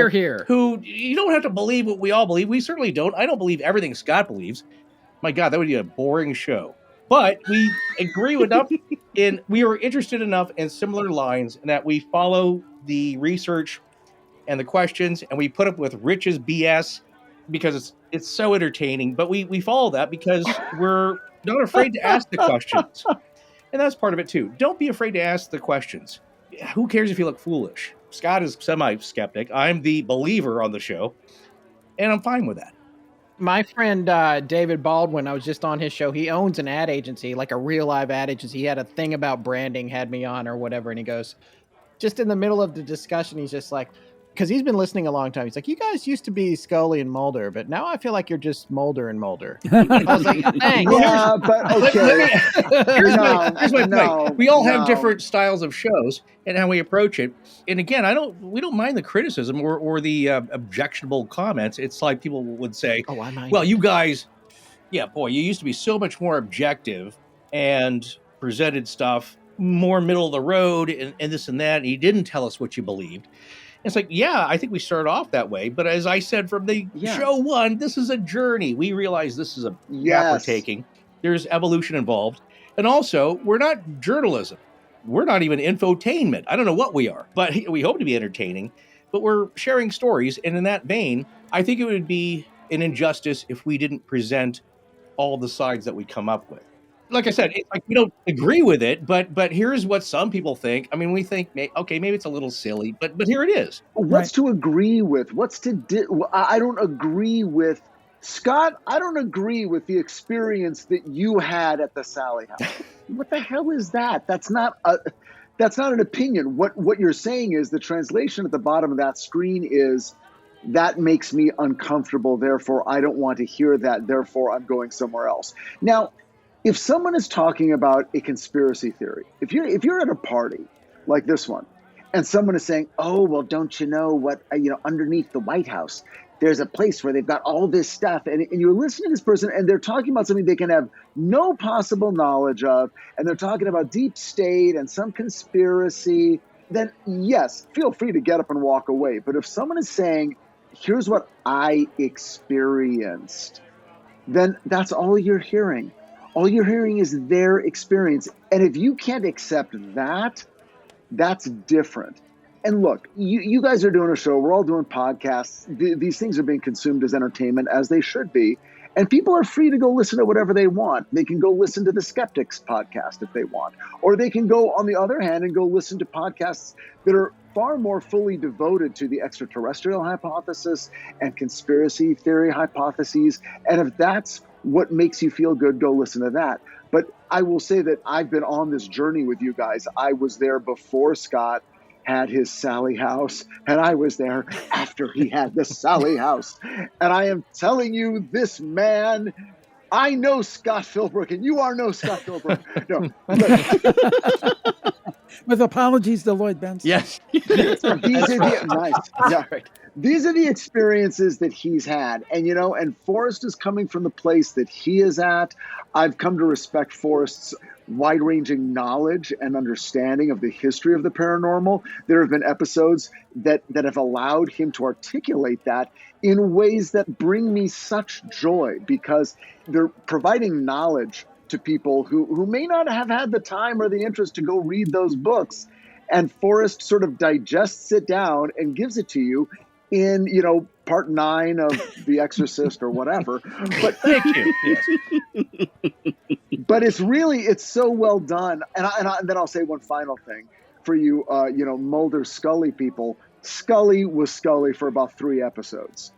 who you don't have to believe what we all believe. We certainly don't. I don't believe everything Scott believes. My God, that would be a boring show. But we agree enough we are interested enough in similar lines that we follow the research and the questions, and we put up with Rich's BS because it's so entertaining. But we follow that because we're not afraid to ask the questions. And that's part of it too. Don't be afraid to ask the questions. Who cares if you look foolish? Scott is semi-skeptic. I'm the believer on the show, and I'm fine with that. My friend David Baldwin, I was just on his show. He owns an ad agency, like a real live ad agency. He had a thing about branding, had me on or whatever. And he goes, just in the middle of the discussion, he's just like, because he's been listening a long time. He's like, you guys used to be Scully and Mulder, but now I feel like you're just Mulder and Mulder. I was like, thanks. Yeah, but okay. Here's my point. We all have different styles of shows and how we approach it. And again, we don't mind the criticism or the objectionable comments. It's like people would say, "Oh, I mind." Well, you guys, you used to be so much more objective and presented stuff more middle of the road and this and that. And you didn't tell us what you believed. It's like, I think we started off that way. But as I said from the show one, this is a journey. We realize this is a path we're taking. There's evolution involved. And also, we're not journalism. We're not even infotainment. I don't know what we are, but we hope to be entertaining. But we're sharing stories. And in that vein, I think it would be an injustice if we didn't present all the sides that we come up with. Like I said, it's like we don't agree with it, but here's what some people think. I mean, we think, okay, maybe it's a little silly, but here it is. What's to agree with? What's to I don't agree with, Scott, I don't agree with the experience that you had at the Sally House. What the hell is that? That's not an opinion. What you're saying is the translation at the bottom of that screen is, that makes me uncomfortable, therefore I don't want to hear that, therefore I'm going somewhere else. Now, if someone is talking about a conspiracy theory, if you're at a party like this one, and someone is saying, "Oh, well, don't you know what? Underneath the White House, there's a place where they've got all this stuff," and you're listening to this person, and they're talking about something they can have no possible knowledge of, and they're talking about deep state and some conspiracy, then yes, feel free to get up and walk away. But if someone is saying, "Here's what I experienced," then that's all you're hearing. All you're hearing is their experience. And if you can't accept that, that's different. And look, you guys are doing a show. We're all doing podcasts. These things are being consumed as entertainment, as they should be. And people are free to go listen to whatever they want. They can go listen to the Skeptics podcast if they want. Or they can go, on the other hand, and go listen to podcasts that are far more fully devoted to the extraterrestrial hypothesis and conspiracy theory hypotheses. And if that's what makes you feel good, go listen to that. But I will say that I've been on this journey with you guys. I was there before Scott had his Sally house, and I was there after he had the Sally house. And I am telling you, this man, I know Scott Philbrook, and you are no Scott Philbrook. No. With apologies to Lloyd Benson. Yes. These are the experiences that he's had. And, and Forrest is coming from the place that he is at. I've come to respect Forrest's wide-ranging knowledge and understanding of the history of the paranormal. There have been episodes that have allowed him to articulate that in ways that bring me such joy, because they're providing knowledge to people who may not have had the time or the interest to go read those books. And Forrest sort of digests it down and gives it to you in, part 9 of The Exorcist or whatever. But thank you. Yes. But it's so well done. And then I'll say one final thing for you, Mulder Scully people. Scully was Scully for about 3 episodes.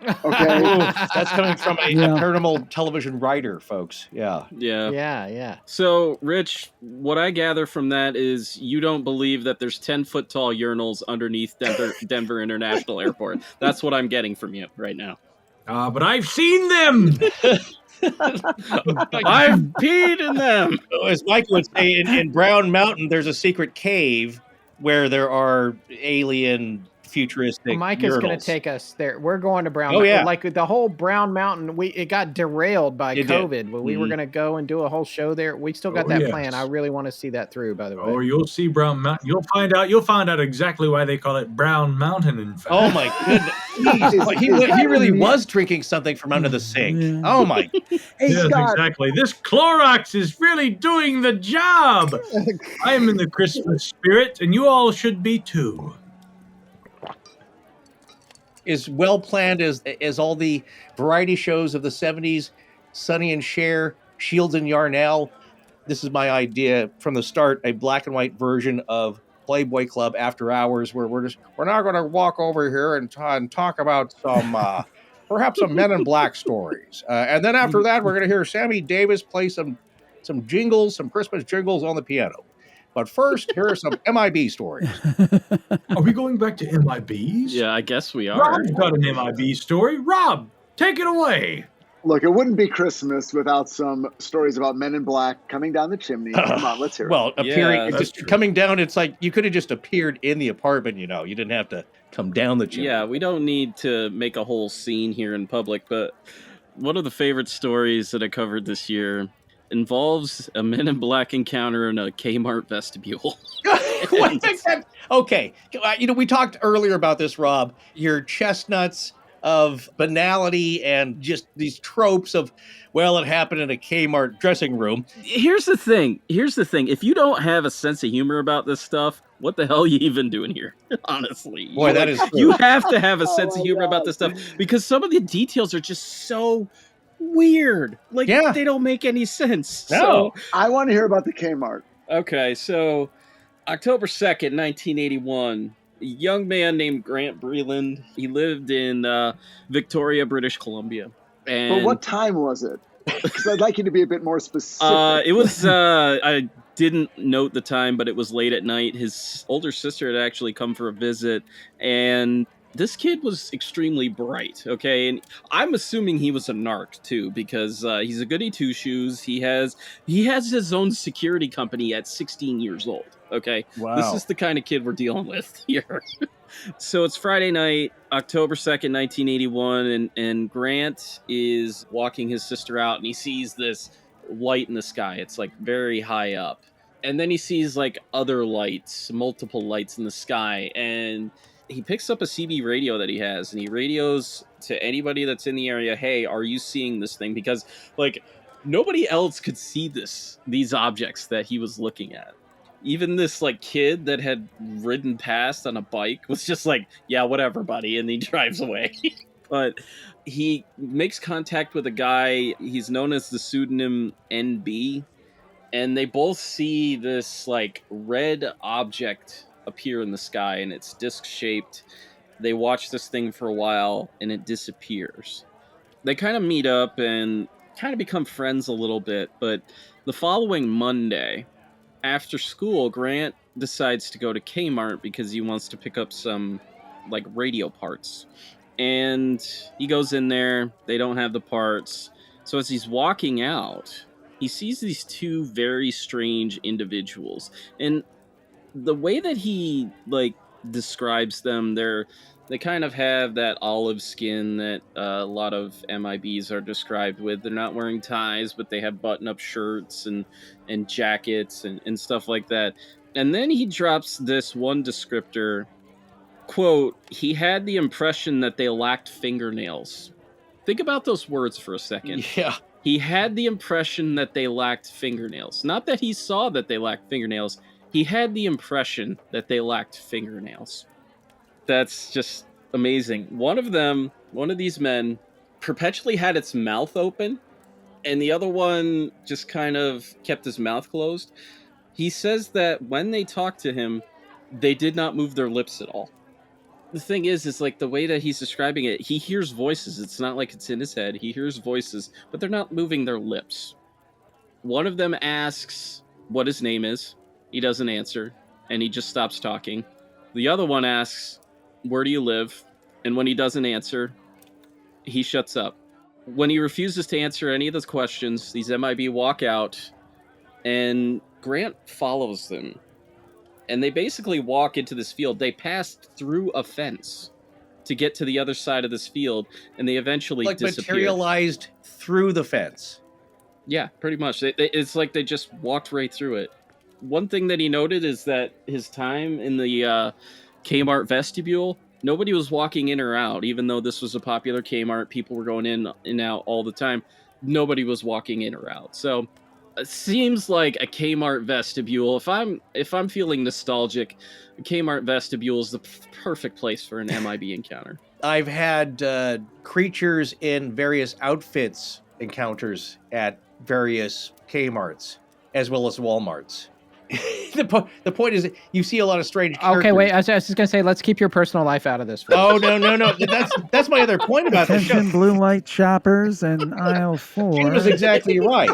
Okay. Ooh, that's coming from a paranormal television writer, folks. Yeah. So, Rich, what I gather from that is you don't believe that there's 10-foot tall urinals underneath Denver International Airport. That's what I'm getting from you right now. But I've seen them. I've peed in them. As Mike would say, in Brown Mountain, there's a secret cave where there are alien futuristic Mike is going to take us there. We're going to Brown Mountain. Yeah. Like the whole Brown Mountain, it got derailed by COVID. When we were going to go and do a whole show there. We still got that plan. I really want to see that through, by the way. Oh, you'll see Brown Mountain. You'll find out exactly why they call it Brown Mountain, in fact. Oh my goodness. he really was drinking something from under the sink. Yeah. Oh my. Yes, exactly. This Clorox is really doing the job. I am in the Christmas spirit, and you all should be too. Is well planned as all the variety shows of the 70s, Sonny and Cher, Shields and Yarnell. This is my idea from the start, a black and white version of Playboy Club After Hours, where we're now going to walk over here and talk about some perhaps some Men in Black stories, and then after that we're going to hear Sammy Davis play some jingles, some Christmas jingles on the piano. But first, here are some MIB stories. Are we going back to MIBs? Yeah, I guess we are. Rob's got an MIB story. Rob, take it away. Look, it wouldn't be Christmas without some stories about Men in Black coming down the chimney. Come on, let's hear it. Well, appearing, coming down, it's like you could have just appeared in the apartment, you didn't have to come down the chimney. Yeah, we don't need to make a whole scene here in public, but one of the favorite stories that I covered this year involves a Men in Black encounter in a Kmart vestibule. Okay. We talked earlier about this, Rob. Your chestnuts of banality and just these tropes of, well, it happened in a Kmart dressing room. Here's the thing. If you don't have a sense of humor about this stuff, what the hell are you even doing here? Honestly. Boy, that is true. You have to have a sense of humor about this stuff, because some of the details are just so weird. They don't make any sense. No. So, I want to hear about the Kmart. Okay, so October 2nd, 1981, a young man named Grant Breland, he lived in Victoria, British Columbia. But what time was it? Because I'd like you to be a bit more specific. It was, I didn't note the time, but it was late at night. His older sister had actually come for a visit, and this kid was extremely bright, okay? And I'm assuming he was a narc, too, because he's a goody two-shoes. He has his own security company at 16 years old, okay? Wow. This is the kind of kid we're dealing with here. So it's Friday night, October 2nd, 1981, and Grant is walking his sister out, and he sees this light in the sky. It's, very high up. And then he sees, other lights, multiple lights in the sky, and he picks up a CB radio that he has, and he radios to anybody that's in the area, hey, are you seeing this thing? Because, nobody else could see these objects that he was looking at. Even this, kid that had ridden past on a bike was just yeah, whatever, buddy, and he drives away. But he makes contact with a guy. He's known as the pseudonym NB. And they both see this like red object appear in the sky, and it's disc-shaped. They watch this thing for a while, and it disappears. They kind of meet up and kind of become friends a little bit, but the following Monday, after school, Grant decides to go to Kmart because he wants to pick up some like radio parts. And he goes in there, they don't have the parts. So as he's walking out, he sees these two very strange individuals. And the way that he like describes them, they kind of have that olive skin that a lot of MIBs are described with. They're not wearing ties, but they have button-up shirts and jackets and stuff like that. And then he drops this one descriptor, quote, he had the impression that they lacked fingernails. Think about those words for a second. Yeah. He had the impression that they lacked fingernails. Not that he saw that they lacked fingernails. He had the impression that they lacked fingernails. That's just amazing. One of these men perpetually had its mouth open, and the other one just kind of kept his mouth closed. He says that when they talked to him, they did not move their lips at all. The thing is like the way that he's describing it, he hears voices. It's not like it's in his head. He hears voices, but they're not moving their lips. One of them asks what his name is. He doesn't answer, and he just stops talking. The other one asks, where do you live? And when he doesn't answer, he shuts up. When he refuses to answer any of those questions, these MIB walk out, and Grant follows them. And they basically walk into this field. They passed through a fence to get to the other side of this field, and they eventually disappeared. Materialized through the fence. Yeah, pretty much. It's like they just walked right through it. One thing that he noted is that his time in the Kmart vestibule, nobody was walking in or out. Even though this was a popular Kmart, people were going in and out all the time. Nobody was walking in or out. So it seems like a Kmart vestibule. If I'm feeling nostalgic, a Kmart vestibule is the perfect place for an MIB encounter. I've had creatures in various outfits encounters at various Kmarts as well as Walmarts. The point is, you see a lot of strange characters. Okay, wait. I was just gonna say, let's keep your personal life out of this. Oh no. That's my other point about this show. Attention, blue light shoppers in aisle 4. Jim is exactly right.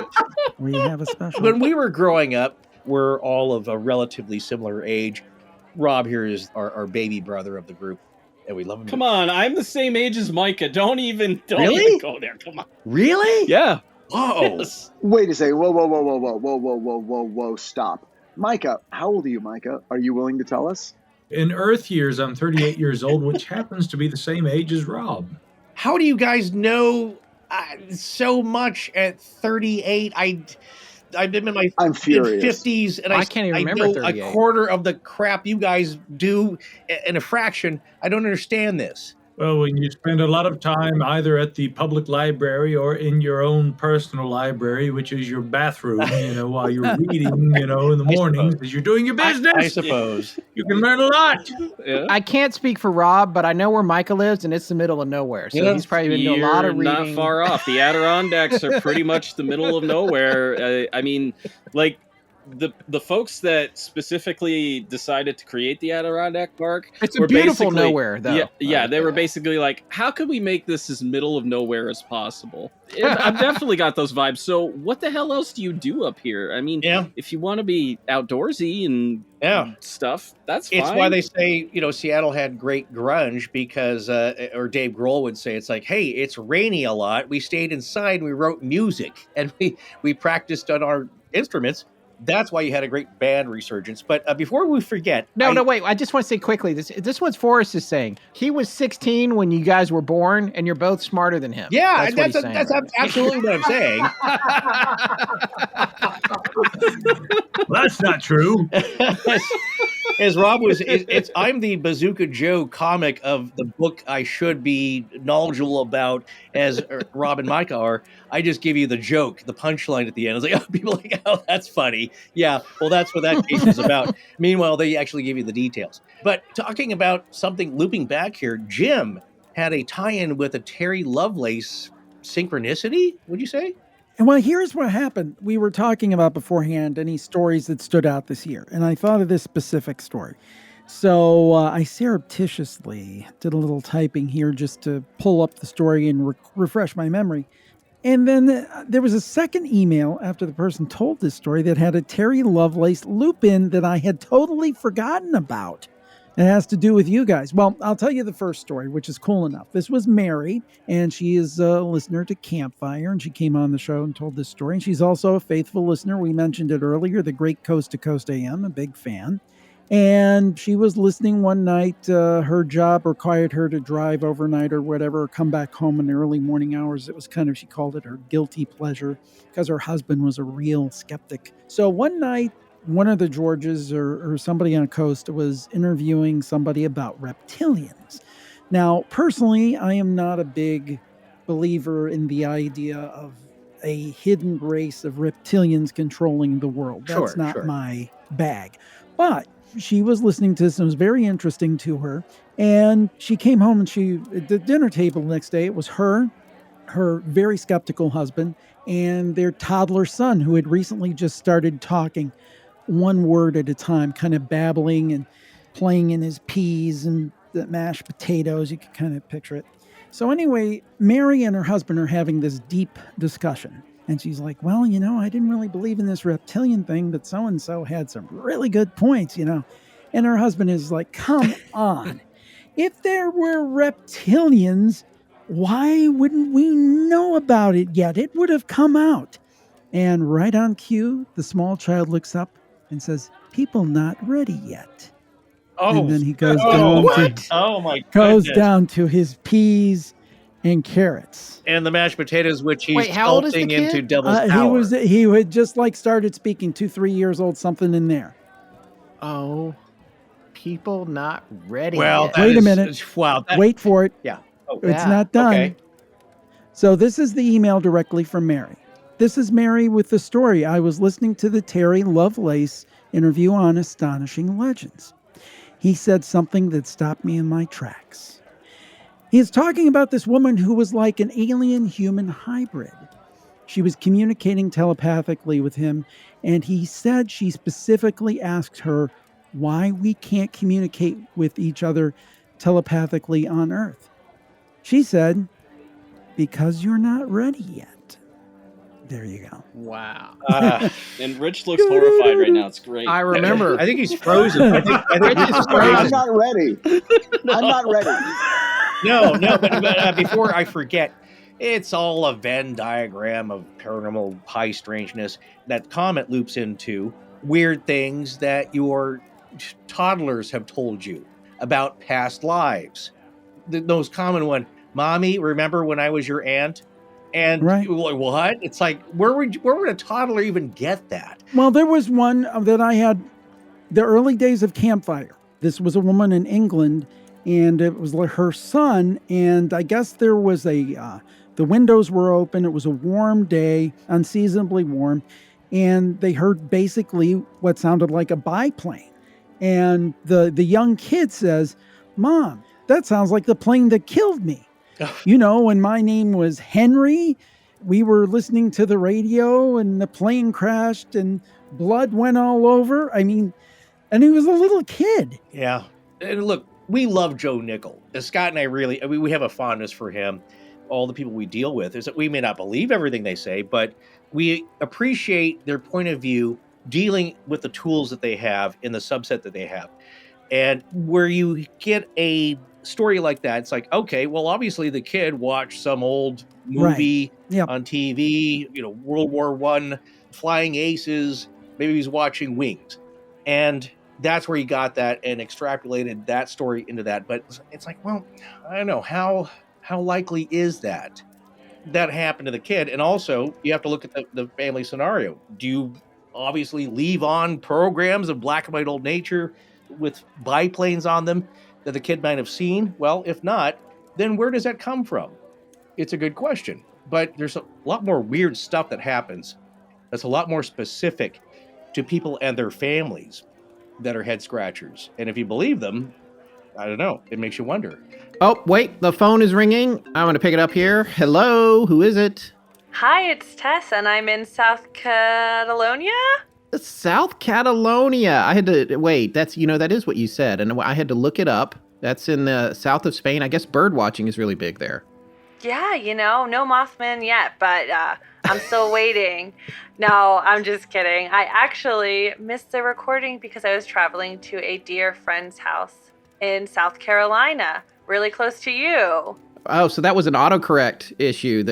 We have a special. When we were growing up, we're all of a relatively similar age. Rob here is our baby brother of the group, and we love him. Come on, I'm the same age as Micah. Don't even go there. Come on. Really? Yeah. Whoa. Yes. Wait a second. Whoa, stop. Micah, how old are you, Micah? Are you willing to tell us? In Earth years, I'm 38 years old, which happens to be the same age as Rob. How do you guys know so much at 38? I've been in my I'm furious. 50s, and I can't even remember know 38. a quarter of the crap you guys do in a fraction. I don't understand this. Well, when you spend a lot of time either at the public library or in your own personal library, which is your bathroom, while you're reading, in the mornings as you're doing your business. I suppose. You can learn a lot. Yeah. I can't speak for Rob, but I know where Micah lives, and it's the middle of nowhere. So he's probably been doing a lot of reading. Not far off. The Adirondacks are pretty much the middle of nowhere. I mean, like, the folks that specifically decided to create the Adirondack Park, it's a beautiful nowhere, though. Yeah, they were basically like, how can we make this as middle of nowhere as possible? I've definitely got those vibes. So what the hell else do you do up here? I mean, if you want to be outdoorsy and stuff, that's fine. It's why they say, Seattle had great grunge because, or Dave Grohl would say, it's like, hey, it's rainy a lot. We stayed inside, we wrote music, and we practiced on our instruments. That's why you had a great band resurgence. But before we forget... No, wait. I just want to say quickly, this one's Forrest is saying. He was 16 when you guys were born, and you're both smarter than him. Yeah, that's absolutely what I'm saying. That's not true. As Rob was... I'm the Bazooka Joe comic of the book I should be knowledgeable about, as Rob and Micah are. I just give you the joke, the punchline at the end. I was like, people are like, oh, that's funny. Yeah, well, that's what that case is about. Meanwhile, they actually give you the details. But talking about something looping back here, Jim had a tie-in with a Terry Lovelace synchronicity, would you say? And well, here's what happened. We were talking about beforehand any stories that stood out this year, and I thought of this specific story. So I surreptitiously did a little typing here just to pull up the story and refresh my memory. And then there was a second email after the person told this story that had a Terry Lovelace loop in that I had totally forgotten about. It has to do with you guys. Well, I'll tell you the first story, which is cool enough. This was Mary, and she is a listener to Campfire, and she came on the show and told this story. And she's also a faithful listener. We mentioned it earlier, the great Coast to Coast AM, a big fan. And she was listening one night. Her job required her to drive overnight or whatever, or come back home in the early morning hours. It was kind of, she called it her guilty pleasure because her husband was a real skeptic. So one night, one of the Georges or somebody on Coast was interviewing somebody about reptilians. Now, personally, I am not a big believer in the idea of a hidden race of reptilians controlling the world. That's not my bag. But she was listening to this and it was very interesting to her. And she came home and at the dinner table the next day, it was her very skeptical husband, and their toddler son who had recently just started talking one word at a time, kind of babbling and playing in his peas and the mashed potatoes. You can kind of picture it. So anyway, Mary and her husband are having this deep discussion. And she's like, well, I didn't really believe in this reptilian thing, but so-and-so had some really good points, And her husband is like, come on. If there were reptilians, why wouldn't we know about it yet? It would have come out. And right on cue, the small child looks up and says, people not ready yet. Oh, and then he goes down to his peas and carrots. And the mashed potatoes, which he's Wait, how old is the sculpting kid? into devil's power. He had just started speaking 2-3 years old, something in there. Oh, people not ready Well, yet. Wait a minute. Wow. Wait for it. Yeah. Oh, It's not done. Okay. So this is the email directly from Mary. This is Mary with the story. I was listening to the Terry Lovelace interview on Astonishing Legends. He said something that stopped me in my tracks. He is talking about this woman who was like an alien-human hybrid. She was communicating telepathically with him, and he said she specifically asked her why we can't communicate with each other telepathically on Earth. She said, because you're not ready yet. There you go. Wow. And Rich looks horrified right now. It's great. I remember. I think he's frozen. I think Rich is frozen. I'm not ready. I'm not ready. No, but before I forget, it's all a Venn diagram of paranormal high strangeness that comment loops into weird things that your toddlers have told you about past lives. The most common one, Mommy, remember when I was your aunt? And right. Like, what? It's like, where would a toddler even get that? Well, there was one that I had the early days of Campfire. This was a woman in England, and it was like her son. And I guess there was the windows were open. It was a warm day, unseasonably warm. And they heard basically what sounded like a biplane. And the young kid says, Mom, that sounds like the plane that killed me. When my name was Henry, we were listening to the radio and the plane crashed and blood went all over. I mean, and he was a little kid. Yeah. And look, we love Joe Nickel. Scott and I we have a fondness for him. All the people we deal with is that we may not believe everything they say, but we appreciate their point of view dealing with the tools that they have in the subset that they have. And where you get a story like that, it's like, okay, well, obviously the kid watched some old movie on TV, World War I, Flying Aces, maybe he's watching Wings. And that's where he got that and extrapolated that story into that. But it's like, well, I don't know, how likely is that happened to the kid? And also, you have to look at the family scenario. Do you obviously leave on programs of black and white old nature with biplanes on them that the kid might have seen? Well, if not, then where does that come from? It's a good question. But there's a lot more weird stuff that happens that's a lot more specific to people and their families that are head scratchers. And if you believe them, I don't know. It makes you wonder. Oh, wait, the phone is ringing. I'm going to pick it up here. Hello, who is it? Hi, it's Tess, and I'm in South Catalonia. South Catalonia. I had to, wait, that is what you said, and I had to look it up. That's in the south of Spain. I guess bird watching is really big there. Yeah, no Mothman yet, but I'm still waiting. No, I'm just kidding. I actually missed the recording because I was traveling to a dear friend's house in South Carolina, really close to you. Oh, so that was an autocorrect issue.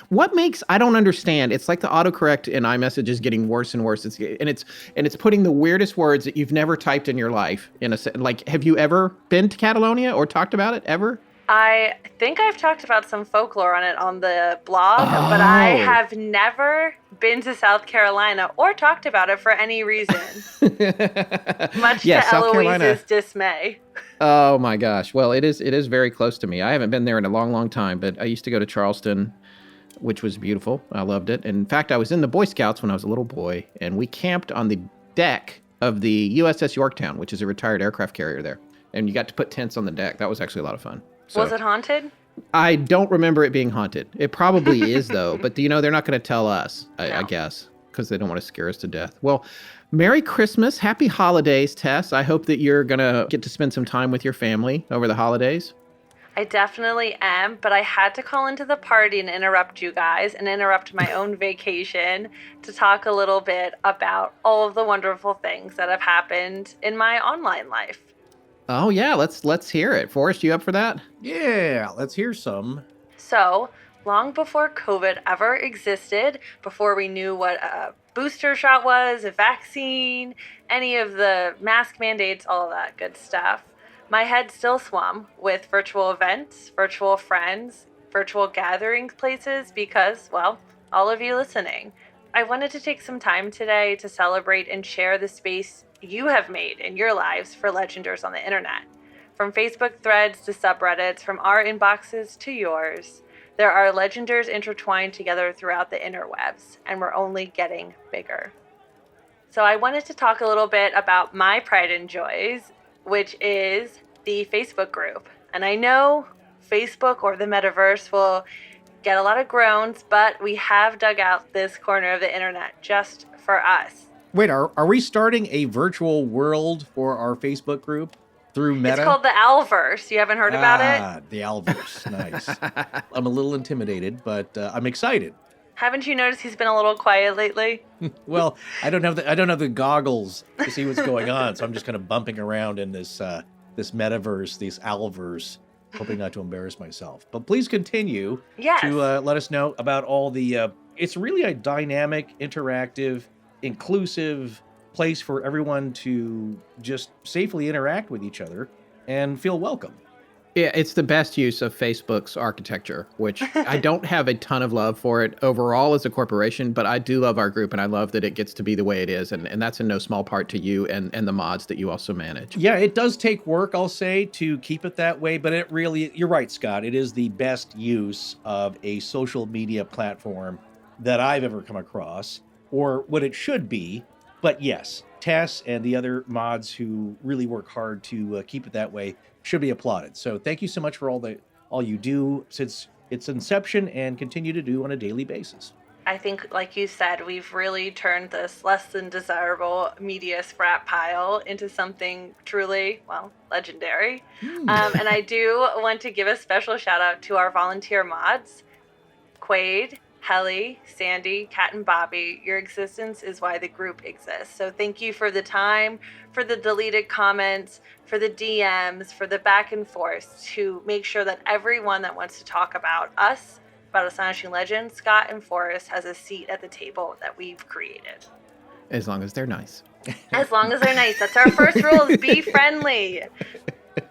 What makes, I don't understand. It's like the autocorrect in iMessage is getting worse and worse. It's putting the weirdest words that you've never typed in your life like, have you ever been to Catalonia or talked about it ever? I think I've talked about some folklore on it on the blog, but I have never been to South Carolina or talked about it for any reason. Much to South Eloise's dismay. Oh my gosh. Well, it is very close to me. I haven't been there in a long, long time, but I used to go to Charleston, which was beautiful. I loved it. In fact, I was in the Boy Scouts when I was a little boy, and we camped on the deck of the USS Yorktown, which is a retired aircraft carrier there. And you got to put tents on the deck. That was actually a lot of fun. So, was it haunted? I don't remember it being haunted. It probably is, though. But, they're not going to tell us, I guess, because they don't want to scare us to death. Well, Merry Christmas. Happy holidays, Tess. I hope that you're going to get to spend some time with your family over the holidays. I definitely am, but I had to call into the party and interrupt you guys and interrupt my own vacation to talk a little bit about all of the wonderful things that have happened in my online life. Oh, yeah. Let's hear it. Forrest, you up for that? Yeah, let's hear some. So, long before COVID ever existed, before we knew what a booster shot was, a vaccine, any of the mask mandates, all of that good stuff, my head still swam with virtual events, virtual friends, virtual gathering places because, well, all of you listening. I wanted to take some time today to celebrate and share the space you have made in your lives for Legenders on the internet. From Facebook threads to subreddits, from our inboxes to yours, there are Legenders intertwined together throughout the interwebs, and we're only getting bigger. So I wanted to talk a little bit about my pride and joys, which is the Facebook group. And I know Facebook or the metaverse will get a lot of groans, but we have dug out this corner of the internet just for us. Wait, are we starting a virtual world for our Facebook group through Meta? It's called the Alverse. You haven't heard about it? The Alverse. Nice. I'm a little intimidated, but I'm excited. Haven't you noticed he's been a little quiet lately? Well, I don't have the goggles to see what's going on, so I'm just kind of bumping around in this metaverse, this Alverse, hoping not to embarrass myself. But please continue to let us know about all the. It's really a dynamic, interactive, inclusive place for everyone to just safely interact with each other and feel welcome. Yeah, it's the best use of Facebook's architecture, which I don't have a ton of love for it overall as a corporation, but I do love our group, and I love that it gets to be the way it is, and that's in no small part to you and the mods that you also manage. Yeah, it does take work, I'll say, to keep it that way, but it really, you're right, Scott, it is the best use of a social media platform that I've ever come across, or what it should be. But yes, Tess and the other mods who really work hard to keep it that way should be applauded. So thank you so much for all you do since its inception and continue to do on a daily basis. I think, like you said, we've really turned this less than desirable media scrap pile into something truly, well, legendary. And I do want to give a special shout out to our volunteer mods, Quaid, Helly, Sandy, Kat, and Bobby. Your existence is why the group exists. So thank you for the time, for the deleted comments, for the DMs, for the back and forth to make sure that everyone that wants to talk about us, about Astonishing Legends, Scott and Forrest, has a seat at the table that we've created. As long as they're nice. As long as they're nice. That's our first rule, is be friendly.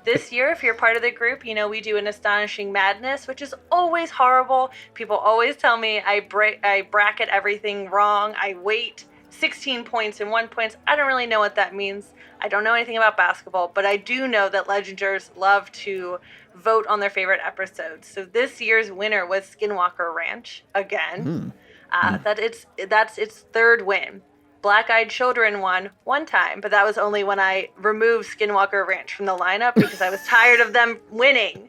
This year, if you're part of the group, we do an Astonishing Madness, which is always horrible. People always tell me I bracket everything wrong. I weight 16 points and 1 point. I don't really know what that means. I don't know anything about basketball, but I do know that Legenders love to vote on their favorite episodes. So this year's winner was Skinwalker Ranch again. That's its third win. Black Eyed Children one time, but that was only when I removed Skinwalker Ranch from the lineup because I was tired of them winning.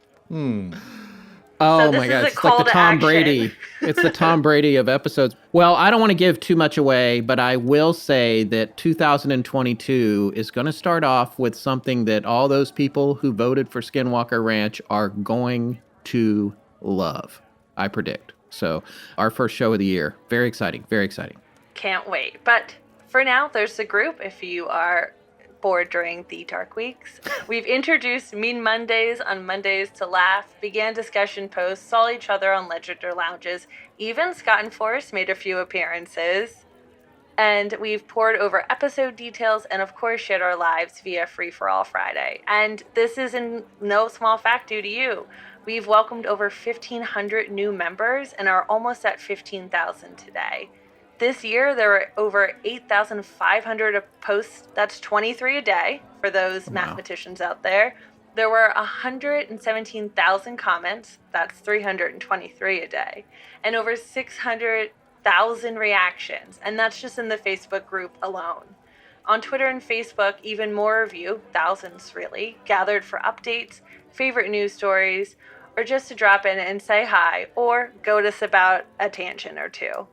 Oh this my is God, a it's call like the to Tom action. Brady. It's the Tom Brady of episodes. Well, I don't want to give too much away, but I will say that 2022 is going to start off with something that all those people who voted for Skinwalker Ranch are going to love, I predict. So our first show of the year. Very exciting. Very exciting. Can't wait. But for now, there's the group if you are bored during the dark weeks. We've introduced Mean Mondays on Mondays to laugh, began discussion posts, saw each other on Legender lounges. Even Scott and Forrest made a few appearances. And we've poured over episode details and, of course, shared our lives via Free for All Friday. And this is in no small fact due to you. We've welcomed over 1,500 new members and are almost at 15,000 today. This year, there were over 8,500 posts. That's 23 a day for those mathematicians out there. There were 117,000 comments. That's 323 a day. And over 600,000 reactions. And that's just in the Facebook group alone. On Twitter and Facebook, even more of you, thousands really, gathered for updates, favorite news stories, or just to drop in and say hi, or goad us about a tangent or two.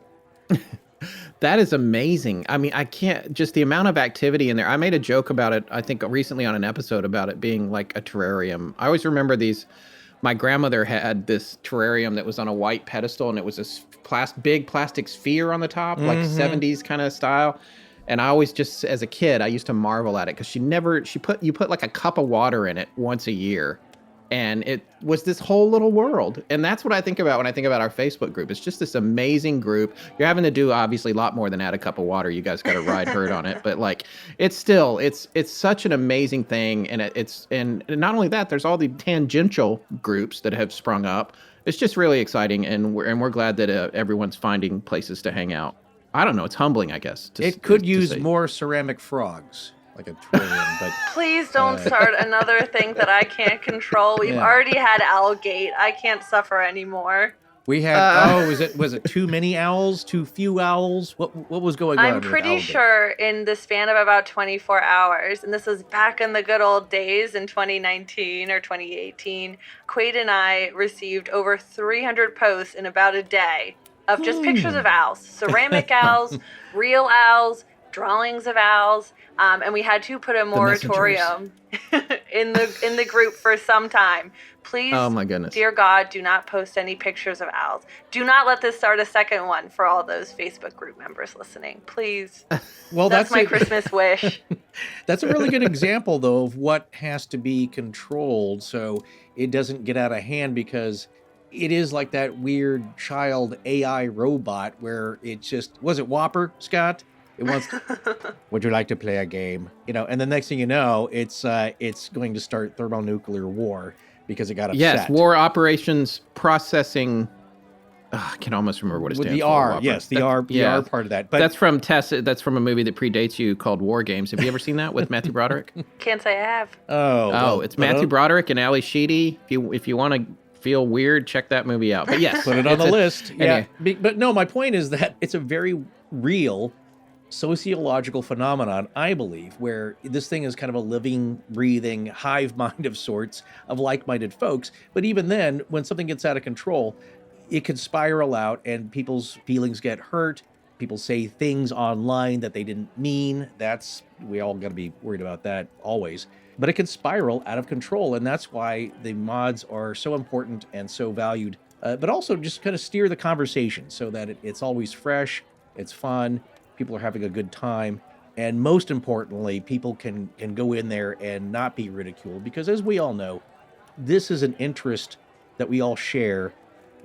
That is amazing. I mean, I can't, just the amount of activity in there. I made a joke about it, I think recently on an episode about it being like a terrarium. I always remember my grandmother had this terrarium that was on a white pedestal and it was this big plastic sphere on the top, like 70s kind of style. And I always just, as a kid, I used to marvel at it because you put like a cup of water in it once a year. And it was this whole little world. And that's what I think about when I think about our Facebook group. It's just this amazing group. You're having to do obviously a lot more than add a cup of water. You guys got to ride herd on it. But like, it's such an amazing thing. And not only that, there's all the tangential groups that have sprung up. It's just really exciting. And we're glad that everyone's finding places to hang out. I don't know. It's humbling, I guess. It could use more ceramic frogs. Like a terrarium, but please don't start another thing that I can't control. We've already had Owlgate. I can't suffer anymore. We had was it too many owls, too few owls? What was going on? I'm pretty sure in the span of about 24 hours, and this was back in the good old days in 2019 or 2018, Quaid and I received over 300 posts in about a day of just pictures of owls, ceramic owls, real owls, drawings of owls. And we had to put a moratorium in the group for some time. Please, oh my goodness, dear God, do not post any pictures of owls. Do not let this start a second one for all those Facebook group members listening. Please. Well, that's my Christmas wish. That's a really good example, though, of what has to be controlled so it doesn't get out of hand, because it is like that weird child AI robot where it just, was it Whopper, Scott? It wants, would you like to play a game? You know, and the next thing you know, it's going to start thermonuclear war because it got upset. Yes, war operations processing. I can almost remember what it stands the for. R, yes, the R part of that. But that's from Tess. That's from a movie that predates you called War Games. Have you ever seen that with Matthew Broderick? Can't say I have. It's Matthew Broderick and Ali Sheedy. If you want to feel weird, check that movie out. But yes, put it on the list. Yeah, anyway. But no, my point is that it's a very real sociological phenomenon, I believe, where this thing is kind of a living, breathing hive mind of sorts of like-minded folks. But even then, when something gets out of control, it can spiral out and people's feelings get hurt. People say things online that they didn't mean. We all got to be worried about that always. But it can spiral out of control. And that's why the mods are so important and so valued. But also just kind of steer the conversation so that it's always fresh, it's fun, people are having a good time, and most importantly, people can go in there and not be ridiculed, because as we all know, this is an interest that we all share,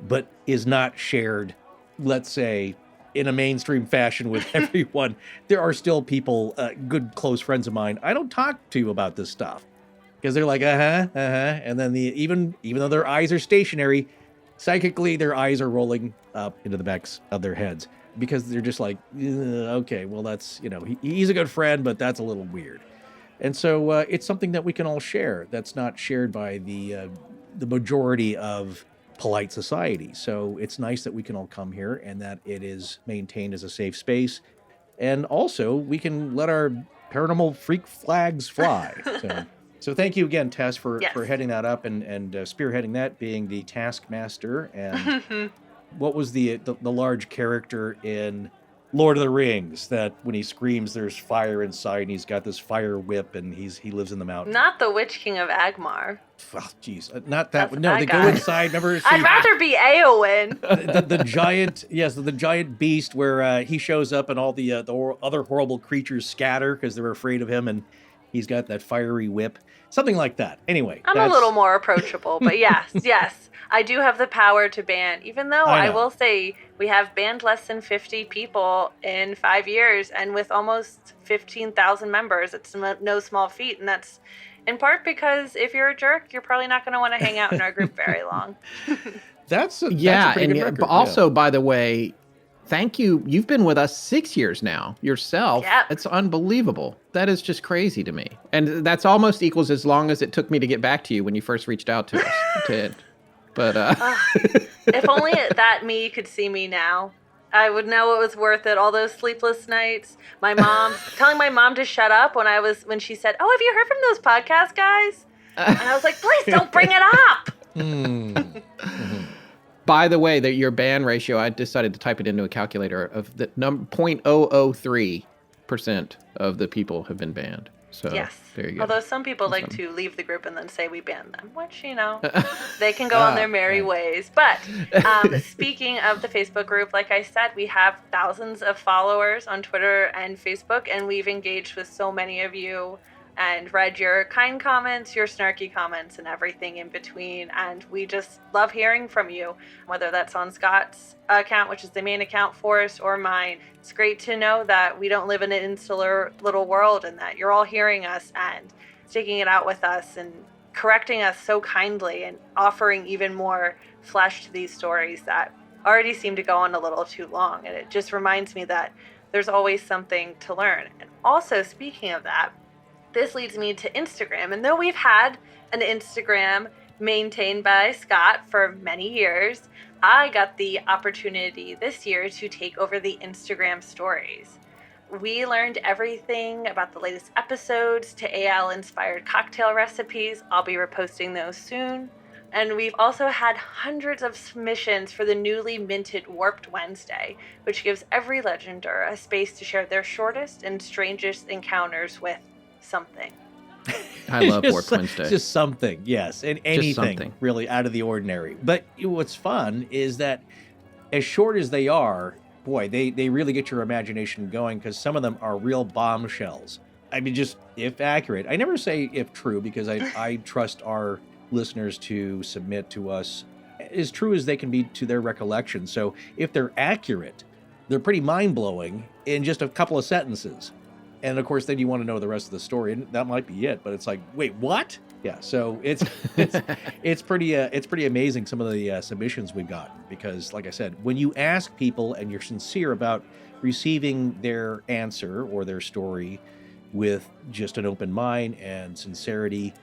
but is not shared, let's say, in a mainstream fashion with everyone. There are still people, good close friends of mine, I don't talk to about this stuff, because they're like, and then even though their eyes are stationary, psychically their eyes are rolling up into the backs of their heads. Because they're just like, okay, well, that's, he's a good friend, but that's a little weird. And so it's something that we can all share that's not shared by the majority of polite society. So it's nice that we can all come here and that it is maintained as a safe space. And also, we can let our paranormal freak flags fly. So thank you again, Tess, for heading that up and spearheading that, being the taskmaster. And what was the large character in Lord of the Rings that when he screams, there's fire inside, and he's got this fire whip, and he lives in the mountain? Not the Witch King of Agmar. Oh, jeez, not that. That's No, that they guy. go inside. Remember? I'd rather be Eowyn. the giant, yes, the giant beast where he shows up and all the other horrible creatures scatter because they're afraid of him, and he's got that fiery whip, something like that. Anyway, I'm a little more approachable, but yes, I do have the power to ban, even though I will say we have banned less than 50 people in 5 years, and with almost 15,000 members, it's no small feat, and that's in part because if you're a jerk, you're probably not going to want to hang out in our group very long. That's a pretty and good record. but also, by the way, thank you. You've been with us 6 years now yourself. Yep. It's unbelievable. That is just crazy to me. And that's almost equals as long as it took me to get back to you when you first reached out to us. But if only that me could see me now, I would know it was worth it. All those sleepless nights, my mom telling my mom to shut up when she said, "Oh, have you heard from those podcast guys?" And I was like, "Please don't bring it up." by the way, that your ban ratio, I decided to type it into a calculator of the 0.003% of the people have been banned. So yes. there you go. Although some people like to leave the group and then say we banned them, which, they can go on their merry ways. But speaking of the Facebook group, like I said, we have thousands of followers on Twitter and Facebook, and we've engaged with so many of you and read your kind comments, your snarky comments, and everything in between. And we just love hearing from you, whether that's on Scott's account, which is the main account for us, or mine. It's great to know that we don't live in an insular little world and that you're all hearing us and sticking it out with us and correcting us so kindly and offering even more flesh to these stories that already seem to go on a little too long. And it just reminds me that there's always something to learn. And also, speaking of that, this leads me to Instagram. And though we've had an Instagram maintained by Scott for many years, I got the opportunity this year to take over the Instagram stories. We learned everything about the latest episodes to AL-inspired cocktail recipes. I'll be reposting those soon. And we've also had hundreds of submissions for the newly minted Warped Wednesday, which gives every Legender a space to share their shortest and strangest encounters with something. I love Warped Wednesday. Just something, yes. And anything something. really out of the ordinary. But what's fun is that as short as they are, boy, they really get your imagination going because some of them are real bombshells. I mean, just if accurate. I never say if true because I trust our listeners to submit to us as true as they can be to their recollection. So if they're accurate, they're pretty mind-blowing in just a couple of sentences. And of course, then you want to know the rest of the story, and that might be it. But it's like, wait, what? Yeah. So it's pretty amazing some of the submissions we've gotten because, like I said, when you ask people and you're sincere about receiving their answer or their story with just an open mind and sincerity,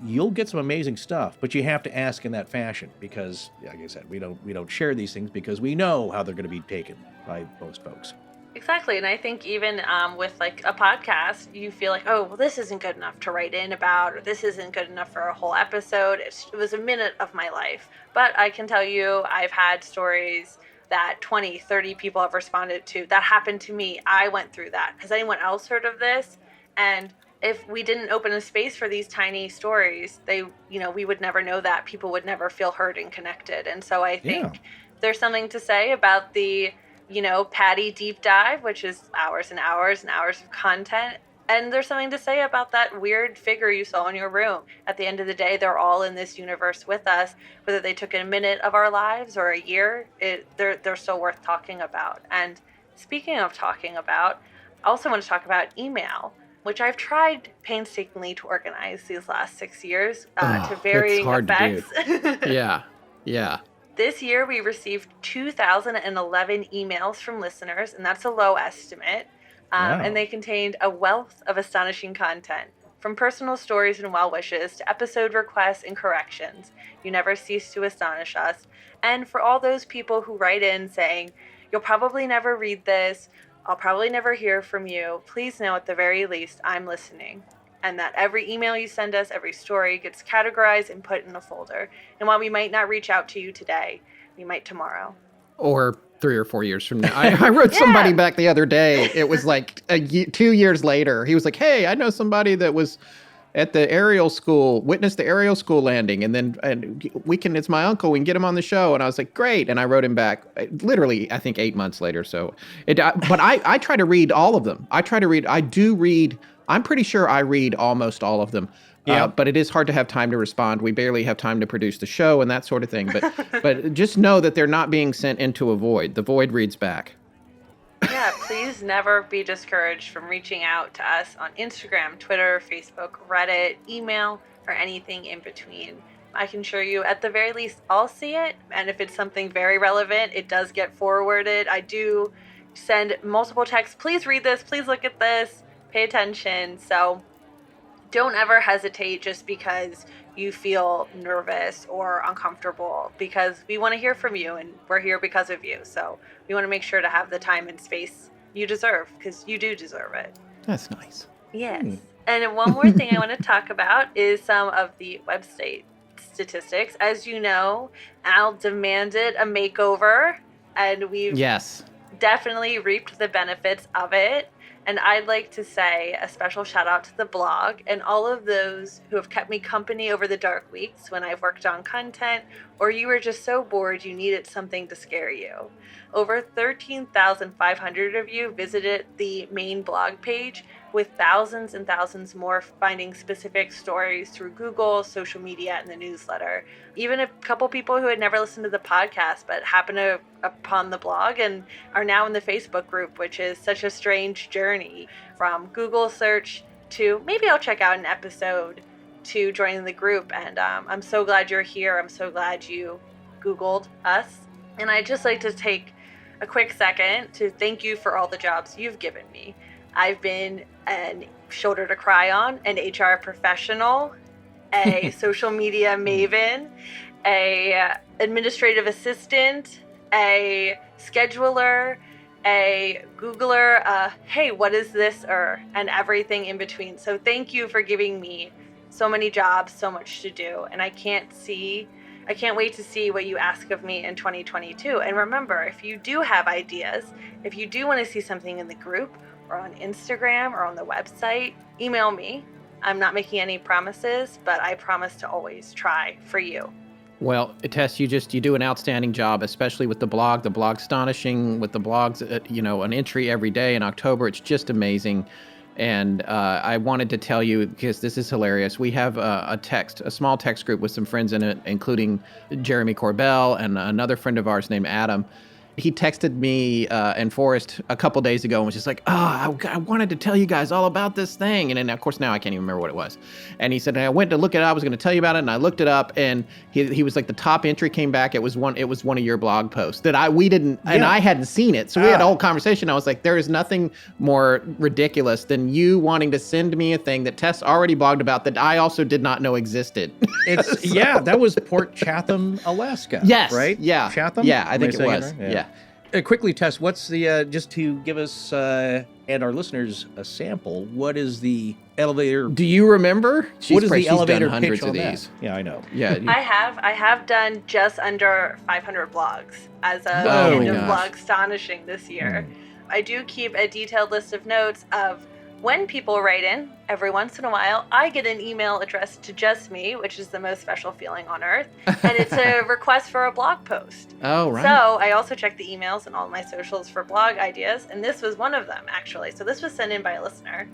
you'll get some amazing stuff. But you have to ask in that fashion because, like I said, we don't share these things because we know how they're going to be taken by most folks. Exactly. And I think even with like a podcast, you feel like, oh, well, this isn't good enough to write in about, or this isn't good enough for a whole episode. It was a minute of my life. But I can tell you, I've had stories that 20, 30 people have responded to. That happened to me. I went through that. Has anyone else heard of this? And if we didn't open a space for these tiny stories, we would never know that. People would never feel heard and connected. And so I think there's something to say about the Patty deep dive, which is hours and hours and hours of content. And there's something to say about that weird figure you saw in your room. At the end of the day, they're all in this universe with us. Whether they took a minute of our lives or a year, they're still worth talking about. And speaking of talking about, I also want to talk about email, which I've tried painstakingly to organize these last 6 years to varying effects. Yeah. This year, we received 2,011 emails from listeners, and that's a low estimate. Wow. And they contained a wealth of astonishing content, from personal stories and well wishes to episode requests and corrections. You never cease to astonish us. And for all those people who write in saying, you'll probably never read this, I'll probably never hear from you. Please know at the very least I'm listening, and that every email you send us, every story gets categorized and put in a folder. And while we might not reach out to you today, we might tomorrow. Or 3 or 4 years from now. I wrote somebody back the other day. It was like 2 years later. He was like, hey, I know somebody that was at the aerial school, witnessed the aerial school landing, and it's my uncle, we can get him on the show. And I was like, great. And I wrote him back literally, I think 8 months later. So, but I try to read all of them. I'm pretty sure I read almost all of them. Yeah. But it is hard to have time to respond. We barely have time to produce the show and that sort of thing. But just know that they're not being sent into a void. The void reads back. Yeah, please never be discouraged from reaching out to us on Instagram, Twitter, Facebook, Reddit, email, or anything in between. I can assure you, at the very least, I'll see it. And if it's something very relevant, it does get forwarded. I do send multiple texts. Please read this. Please look at this. Pay attention. So don't ever hesitate just because you feel nervous or uncomfortable, because we want to hear from you and we're here because of you. So we want to make sure to have the time and space you deserve, because you do deserve it. That's nice. Yes. And one more thing I want to talk about is some of the website statistics. As you know, Al demanded a makeover, and we've definitely reaped the benefits of it. And I'd like to say a special shout out to the blog and all of those who have kept me company over the dark weeks when I've worked on content, or you were just so bored you needed something to scare you. Over 13,500 of you visited the main blog page, with thousands and thousands more finding specific stories through Google, social media, and the newsletter. Even a couple people who had never listened to the podcast but happened upon the blog and are now in the Facebook group, which is such a strange journey from Google search to maybe I'll check out an episode to joining the group. And I'm so glad you're here. I'm so glad you Googled us. And I'd just like to take a quick second to thank you for all the jobs you've given me. I've been an shoulder to cry on, an HR professional, a social media maven, a administrative assistant, a scheduler, a Googler, hey, what is this, and everything in between. So thank you for giving me so many jobs, so much to do, and I can't wait to see what you ask of me in 2022. And remember, if you do have ideas, if you do want to see something in the group or on Instagram or on the website, email me. I'm not making any promises, but I promise to always try for you. Well, Tess, you do an outstanding job, especially with the blog. The blog's astonishing with the blogs, an entry every day in October. It's just amazing. And I wanted to tell you, because this is hilarious, we have a small text group with some friends in it, including Jeremy Corbell and another friend of ours named Adam. He texted me and Forrest a couple days ago and was just like, I wanted to tell you guys all about this thing. And then, of course, now I can't even remember what it was. And he said, I went to look it up. I was going to tell you about it. And I looked it up. And he was like, the top entry came back. It was one of your blog posts that we didn't, and I hadn't seen it. So we had a whole conversation. I was like, there is nothing more ridiculous than you wanting to send me a thing that Tess already blogged about that I also did not know existed. That was Port Chatham, Alaska. Yes. Right? Yeah. Chatham? Yeah, I think it was. Right? Yeah. Quickly, Tess, what's the, just to give us and our listeners a sample, what is the elevator? Do you remember? What is the elevator hundreds pitch of on these? That? Yeah, I know. Yeah. I have done just under 500 blogs as of end of blog astonishing this year. I do keep a detailed list of notes of when people write in. Every once in a while, I get an email addressed to just me, which is the most special feeling on earth. And it's a request for a blog post. Oh, right. So I also check the emails and all my socials for blog ideas. And this was one of them, actually. So this was sent in by a listener.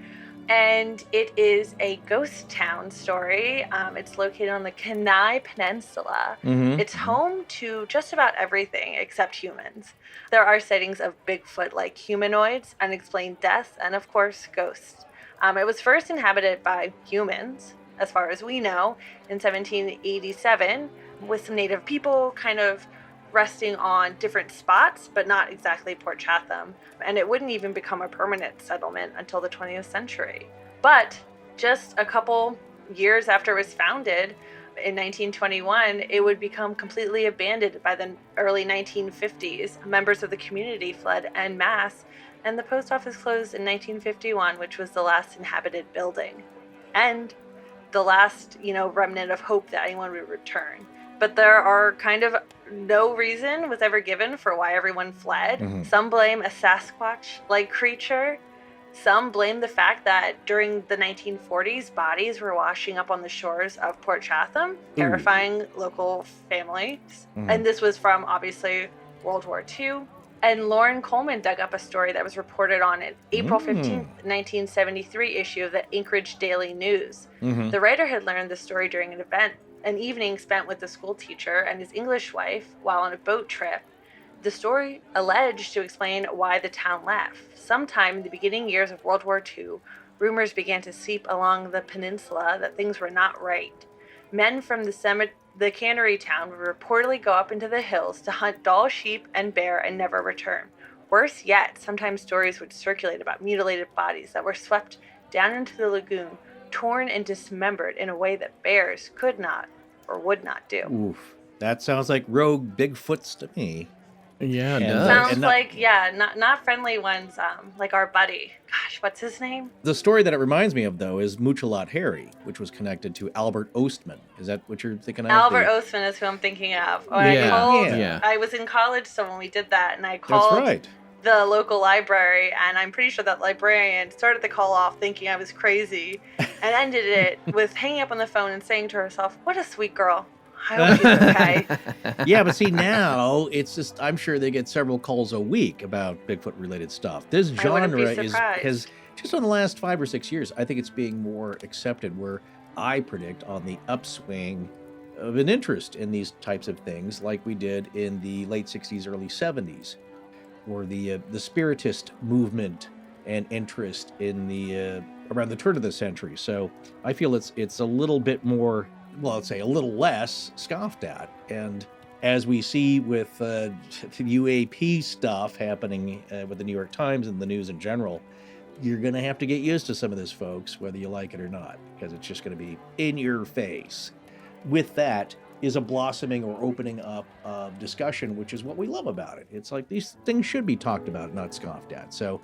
And it is a ghost town story. It's located on the Kenai Peninsula. Mm-hmm. It's home to just about everything except humans. There are sightings of Bigfoot-like humanoids, unexplained deaths, and of course, ghosts. It was first inhabited by humans, as far as we know, in 1787, with some native people kind of resting on different spots, but not exactly Port Chatham. And it wouldn't even become a permanent settlement until the 20th century. But just a couple years after it was founded, in 1921, it would become completely abandoned by the early 1950s. Members of the community fled en masse and the post office closed in 1951, which was the last inhabited building. And the last, remnant of hope that anyone would return. But there are kind of no reason was ever given for why everyone fled. Mhm. Some blame a Sasquatch-like creature. Some blame the fact that during the 1940s, bodies were washing up on the shores of Port Chatham, terrifying local families. Mhm. And this was from, obviously, World War II. And Lauren Coleman dug up a story that was reported on an April 15th, 1973 issue of the Anchorage Daily News. Mhm. The writer had learned the story during an evening spent with the school teacher and his English wife while on a boat trip. The story alleged to explain why the town left. Sometime in the beginning years of World War II, rumors began to seep along the peninsula that things were not right. Men from the cannery town would reportedly go up into the hills to hunt doll sheep and bear and never return. Worse yet, sometimes stories would circulate about mutilated bodies that were swept down into the lagoon, torn and dismembered in a way that bears could not or would not do. Oof. That sounds like rogue Bigfoots to me. Yeah, it And, does. Sounds and like, not friendly ones, like our buddy. Gosh, what's his name? The story that it reminds me of, though, is Mutilated Harry, which was connected to Albert Ostman. Is that what you're thinking of? Albert Ostman is who I'm thinking of. I was in college, so when we did that, and I called That's right. the local library, and I'm pretty sure that librarian started the call off thinking I was crazy, and ended it with hanging up on the phone and saying to herself, "What a sweet girl. I hope she's okay." Yeah, but see, now it's just, I'm sure they get several calls a week about Bigfoot related stuff. This I wouldn't be genre surprised. has just in the last 5 or 6 years, I think it's being more accepted, where I predict on the upswing of an interest in these types of things, like we did in the late 60s, early 70s, or the spiritist movement and interest in the around the turn of the century. So I feel it's a little bit more, well, let's say a little less scoffed at. And as we see with the UAP stuff happening with the New York Times and the news in general, you're going to have to get used to some of this, folks, whether you like it or not, because it's just going to be in your face. With that is a blossoming or opening up of discussion, which is what we love about it. It's like these things should be talked about, not scoffed at. So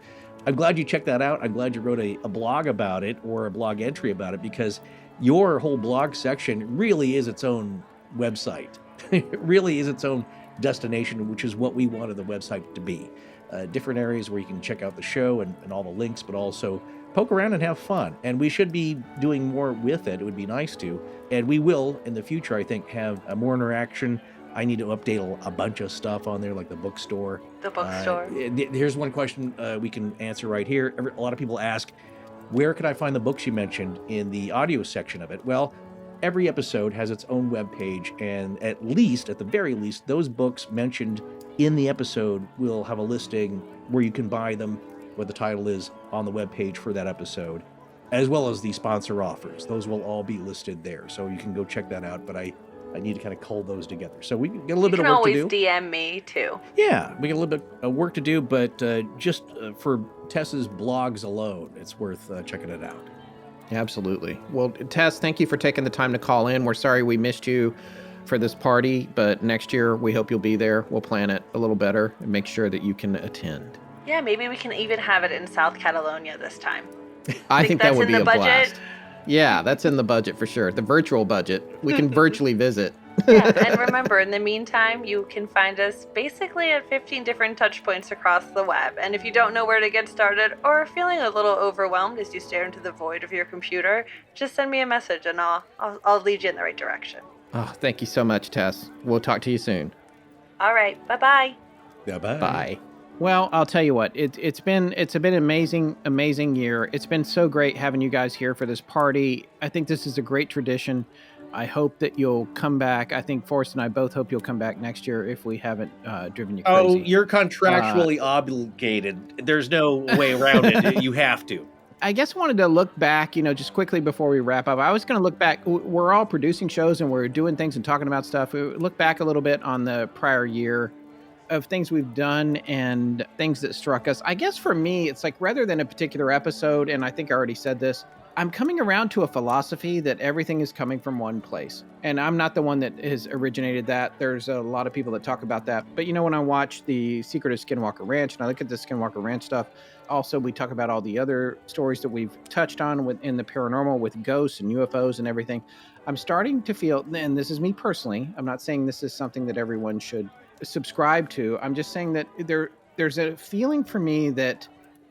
I'm glad you checked that out. I'm glad you wrote a blog about it, or a blog entry about it, because your whole blog section really is its own website. It really is its own destination, which is what we wanted the website to be. Different areas where you can check out the show and all the links, but also poke around and have fun. And we should be doing more with it. It would be nice to. And we will, in the future, I think, have more interaction. I need to update a bunch of stuff on there, like the bookstore. The bookstore. Here's one question we can answer right here. A lot of people ask, where can I find the books you mentioned in the audio section of it? Well, every episode has its own web page, and at the very least, those books mentioned in the episode will have a listing where you can buy them, what the title is on the web page for that episode, as well as the sponsor offers. Those will all be listed there, so you can go check that out. But I need to kind of cull those together. So we get a little bit of work to do. You can always DM me too. Yeah, we got a little bit of work to do, but just for Tess's blogs alone, it's worth checking it out. Absolutely. Well, Tess, thank you for taking the time to call in. We're sorry we missed you for this party, but next year we hope you'll be there. We'll plan it a little better and make sure that you can attend. Yeah, maybe we can even have it in South Catalonia this time. I think that that's would in be the a budget. blast. Yeah, that's in the budget for sure. The virtual budget. We can virtually visit. Yeah, and remember, in the meantime, you can find us basically at 15 different touch points across the web. And if you don't know where to get started, or are feeling a little overwhelmed as you stare into the void of your computer, just send me a message and I'll lead you in the right direction. Oh, thank you so much, Tess. We'll talk to you soon. All right, bye-bye. Bye-bye. Bye. Well, I'll tell you what, it's been an amazing year. It's been so great having you guys here for this party. I think this is a great tradition. I hope that you'll come back. I think Forrest and I both hope you'll come back next year if we haven't driven you crazy. Oh, you're contractually obligated. There's no way around it. You have to. I guess I wanted to look back, just quickly before we wrap up. I was going to look back. We're all producing shows and we're doing things and talking about stuff. We look back a little bit on the prior year of things we've done and things that struck us. I guess for me, it's like rather than a particular episode, and I think I already said this, I'm coming around to a philosophy that everything is coming from one place. And I'm not the one that has originated that. There's a lot of people that talk about that. But when I watch The Secret of Skinwalker Ranch and I look at the Skinwalker Ranch stuff, also we talk about all the other stories that we've touched on in the paranormal with ghosts and UFOs and everything. I'm starting to feel, and this is me personally, I'm not saying this is something that everyone should subscribe to. I'm just saying that there's a feeling for me that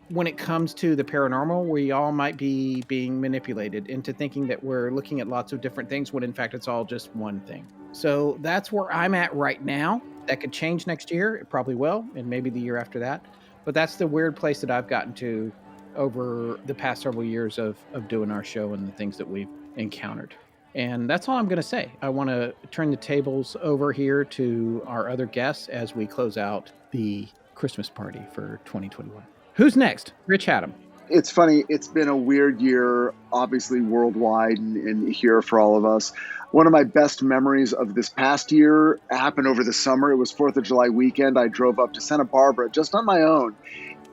when it comes to the paranormal, we all might be being manipulated into thinking that we're looking at lots of different things when in fact it's all just one thing. So that's where I'm at right now. That could change next year. It probably will, and maybe the year after that. But that's the weird place that I've gotten to over the past several years of doing our show and the things that we've encountered. And that's all I'm going to say. I want to turn the tables over here to our other guests as we close out the Christmas party for 2021. Who's next? Rich Hatem. It's funny. It's been a weird year, obviously worldwide and here for all of us. One of my best memories of this past year happened over the summer. It was 4th of July weekend. I drove up to Santa Barbara just on my own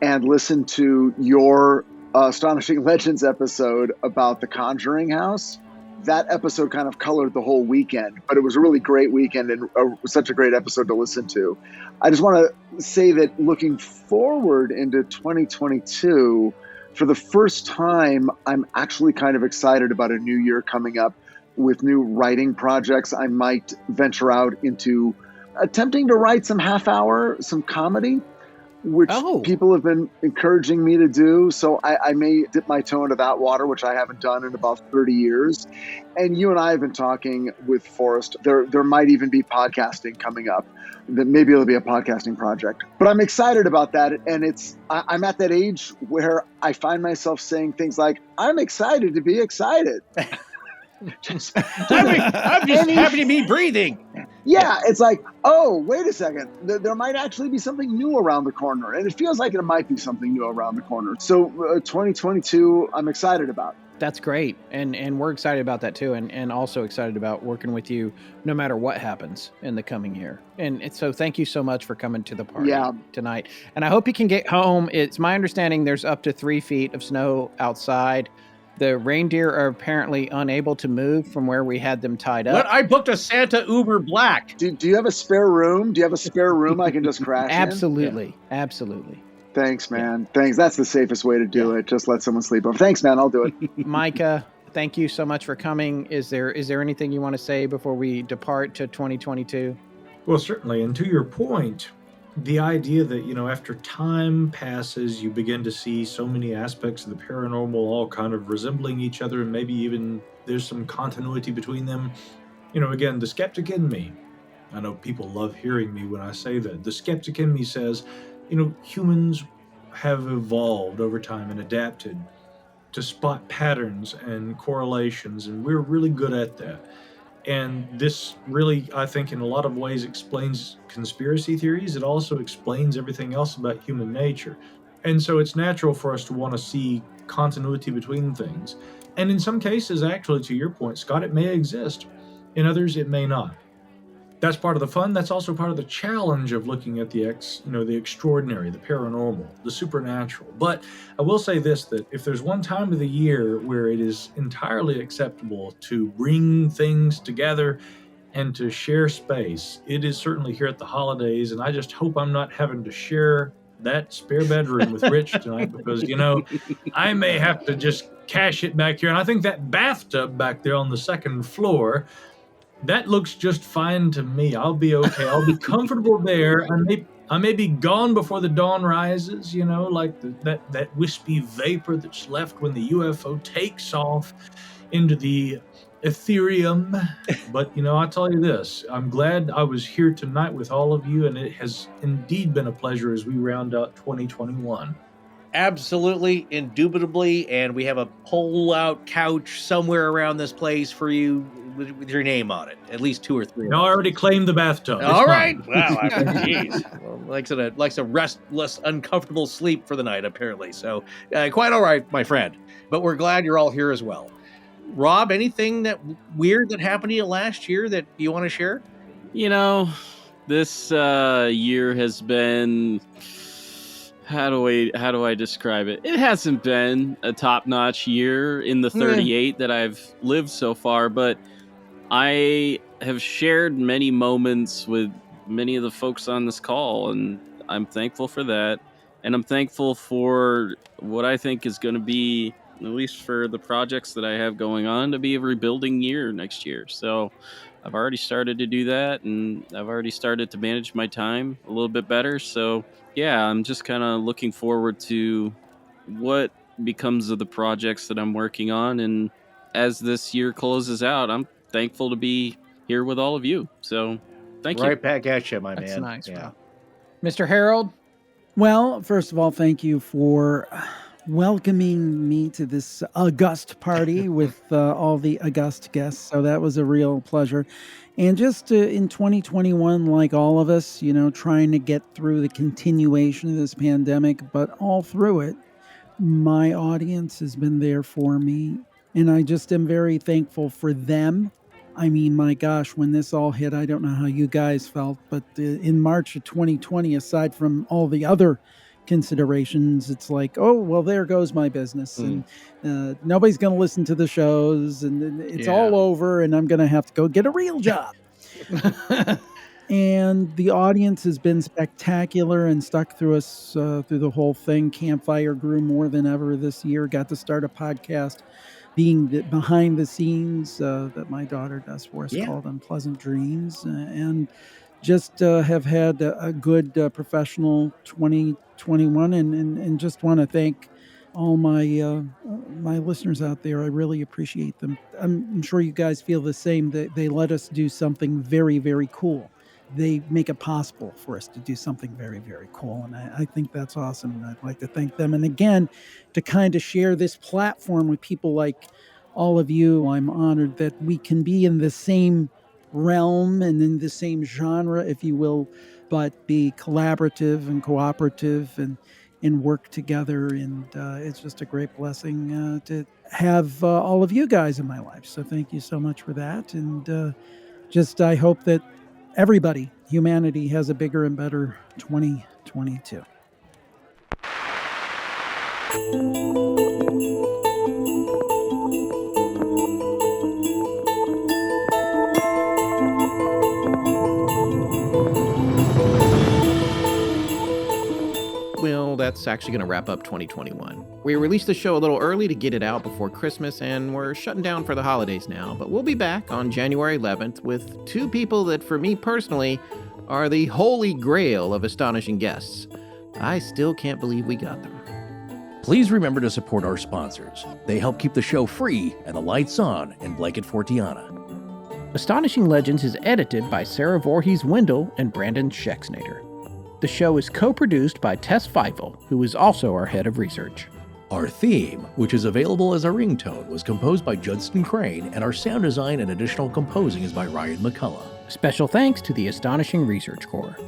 and listened to your Astonishing Legends episode about the Conjuring house. That episode kind of colored the whole weekend, but it was a really great weekend and such a great episode to listen to. I just want to say that looking forward into 2022, for the first time, I'm actually kind of excited about a new year coming up with new writing projects. I might venture out into attempting to write some some comedy, which people have been encouraging me to do. So I may dip my toe into that water, which I haven't done in about 30 years. And you and I have been talking with Forrest. There might even be podcasting coming up. That maybe it'll be a podcasting project. But I'm excited about that. And I'm at that age where I find myself saying things like, I'm excited to be excited. I'm just happy to be breathing. Yeah, it's like, oh, wait a second. There might actually be something new around the corner. And it feels like it might be something new around the corner. So 2022, I'm excited about. That's great. And we're excited about that too. And also excited about working with you no matter what happens in the coming year. And so thank you so much for coming to the party tonight. And I hope you can get home. It's my understanding there's up to 3 feet of snow outside. The reindeer are apparently unable to move from where we had them tied up. But I booked a Santa Uber Black. Do you have a spare room? Do you have a spare room I can just crash Absolutely. in? Absolutely. Thanks, man. Thanks. That's the safest way to do it. Just let someone sleep over. Thanks, man. I'll do it. Micah, thank you so much for coming. Is there anything you want to say before we depart to 2022? Well, certainly. And to your point, the idea that, after time passes, you begin to see so many aspects of the paranormal all kind of resembling each other, and maybe even there's some continuity between them. Again, the skeptic in me, I know people love hearing me when I say that. The skeptic in me says, humans have evolved over time and adapted to spot patterns and correlations, and we're really good at that. And this really, I think, in a lot of ways explains conspiracy theories. It also explains everything else about human nature. And so it's natural for us to want to see continuity between things. And in some cases, actually, to your point, Scott, it may exist. In others, it may not. That's part of the fun. That's also part of the challenge of looking at the extraordinary, the paranormal, the supernatural. But I will say this, that if there's one time of the year where it is entirely acceptable to bring things together and to share space, it is certainly here at the holidays. And I just hope I'm not having to share that spare bedroom with Rich tonight because, I may have to just cash it back here. And I think that bathtub back there on the second floor, that looks just fine to me. I'll be okay. I'll be comfortable there. I may be gone before the dawn rises, like that wispy vapor that's left when the UFO takes off into the Ethereum. But, I'll tell you this. I'm glad I was here tonight with all of you, and it has indeed been a pleasure as we round out 2021. Absolutely, indubitably, and we have a pull-out couch somewhere around this place for you with your name on it. At least 2 or 3. No, I already claimed the bathtub. All right. Wow. Jeez. Well, likes a restless, uncomfortable sleep for the night, apparently. So quite all right, my friend. But we're glad you're all here as well. Rob, anything that weird that happened to you last year that you want to share? This year has been how do I describe it? It hasn't been a top-notch year in the 38 that I've lived so far, but I have shared many moments with many of the folks on this call, and I'm thankful for that. And I'm thankful for what I think is going to be, at least for the projects that I have going on, to be a rebuilding year next year. So I've already started to do that, and I've already started to manage my time a little bit better. So yeah, I'm just kind of looking forward to what becomes of the projects that I'm working on. And as this year closes out, I'm thankful to be here with all of you. So thank you. Right back at you, my man. That's nice. Yeah. Wow. Mr. Harold? Well, first of all, thank you for welcoming me to this august party with all the august guests. So that was a real pleasure. And just in 2021, like all of us, trying to get through the continuation of this pandemic, but all through it, my audience has been there for me. And I just am very thankful for them. I mean, my gosh, when this all hit, I don't know how you guys felt, but in March of 2020, aside from all the other considerations, it's like, oh, well, there goes my business. And nobody's going to listen to the shows, and it's all over, and I'm going to have to go get a real job. And the audience has been spectacular and stuck through us through the whole thing. Campfire grew more than ever this year. Got to start a podcast being behind the scenes that my daughter does for us called Unpleasant Dreams. And just have had a good professional 2021 and just want to thank all my my listeners out there. I really appreciate them. I'm sure you guys feel the same. They let us do something very, very cool. They make it possible for us to do something very, very cool. And I think that's awesome. And I'd like to thank them. And again, to kind of share this platform with people like all of you, I'm honored that we can be in the same realm and in the same genre, if you will, but be collaborative and cooperative and work together. And it's just a great blessing to have all of you guys in my life. So thank you so much for that. And I hope that everybody, humanity, has a bigger and better 2022. Well, that's actually going to wrap up 2021. We released the show a little early to get it out before Christmas, and we're shutting down for the holidays now. But we'll be back on January 11th with two people that, for me personally, are the holy grail of astonishing guests. I still can't believe we got them. Please remember to support our sponsors. They help keep the show free and the lights on in Blanket Fortiana. Astonishing Legends is edited by Sarah Voorhees Wendell and Brandon Schexnader. The show is co-produced by Tess Pfeifle, who is also our head of research. Our theme, which is available as a ringtone, was composed by Judson Crane, and our sound design and additional composing is by Ryan McCullough. Special thanks to the Astonishing Research Corps.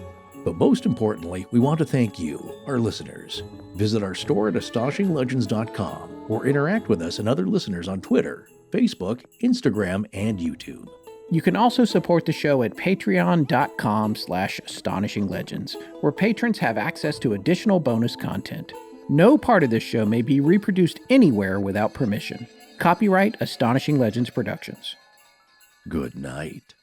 But most importantly, we want to thank you, our listeners. Visit our store at astonishinglegends.com or interact with us and other listeners on Twitter, Facebook, Instagram, and YouTube. You can also support the show at patreon.com/astonishinglegends, where patrons have access to additional bonus content. No part of this show may be reproduced anywhere without permission. Copyright Astonishing Legends Productions. Good night.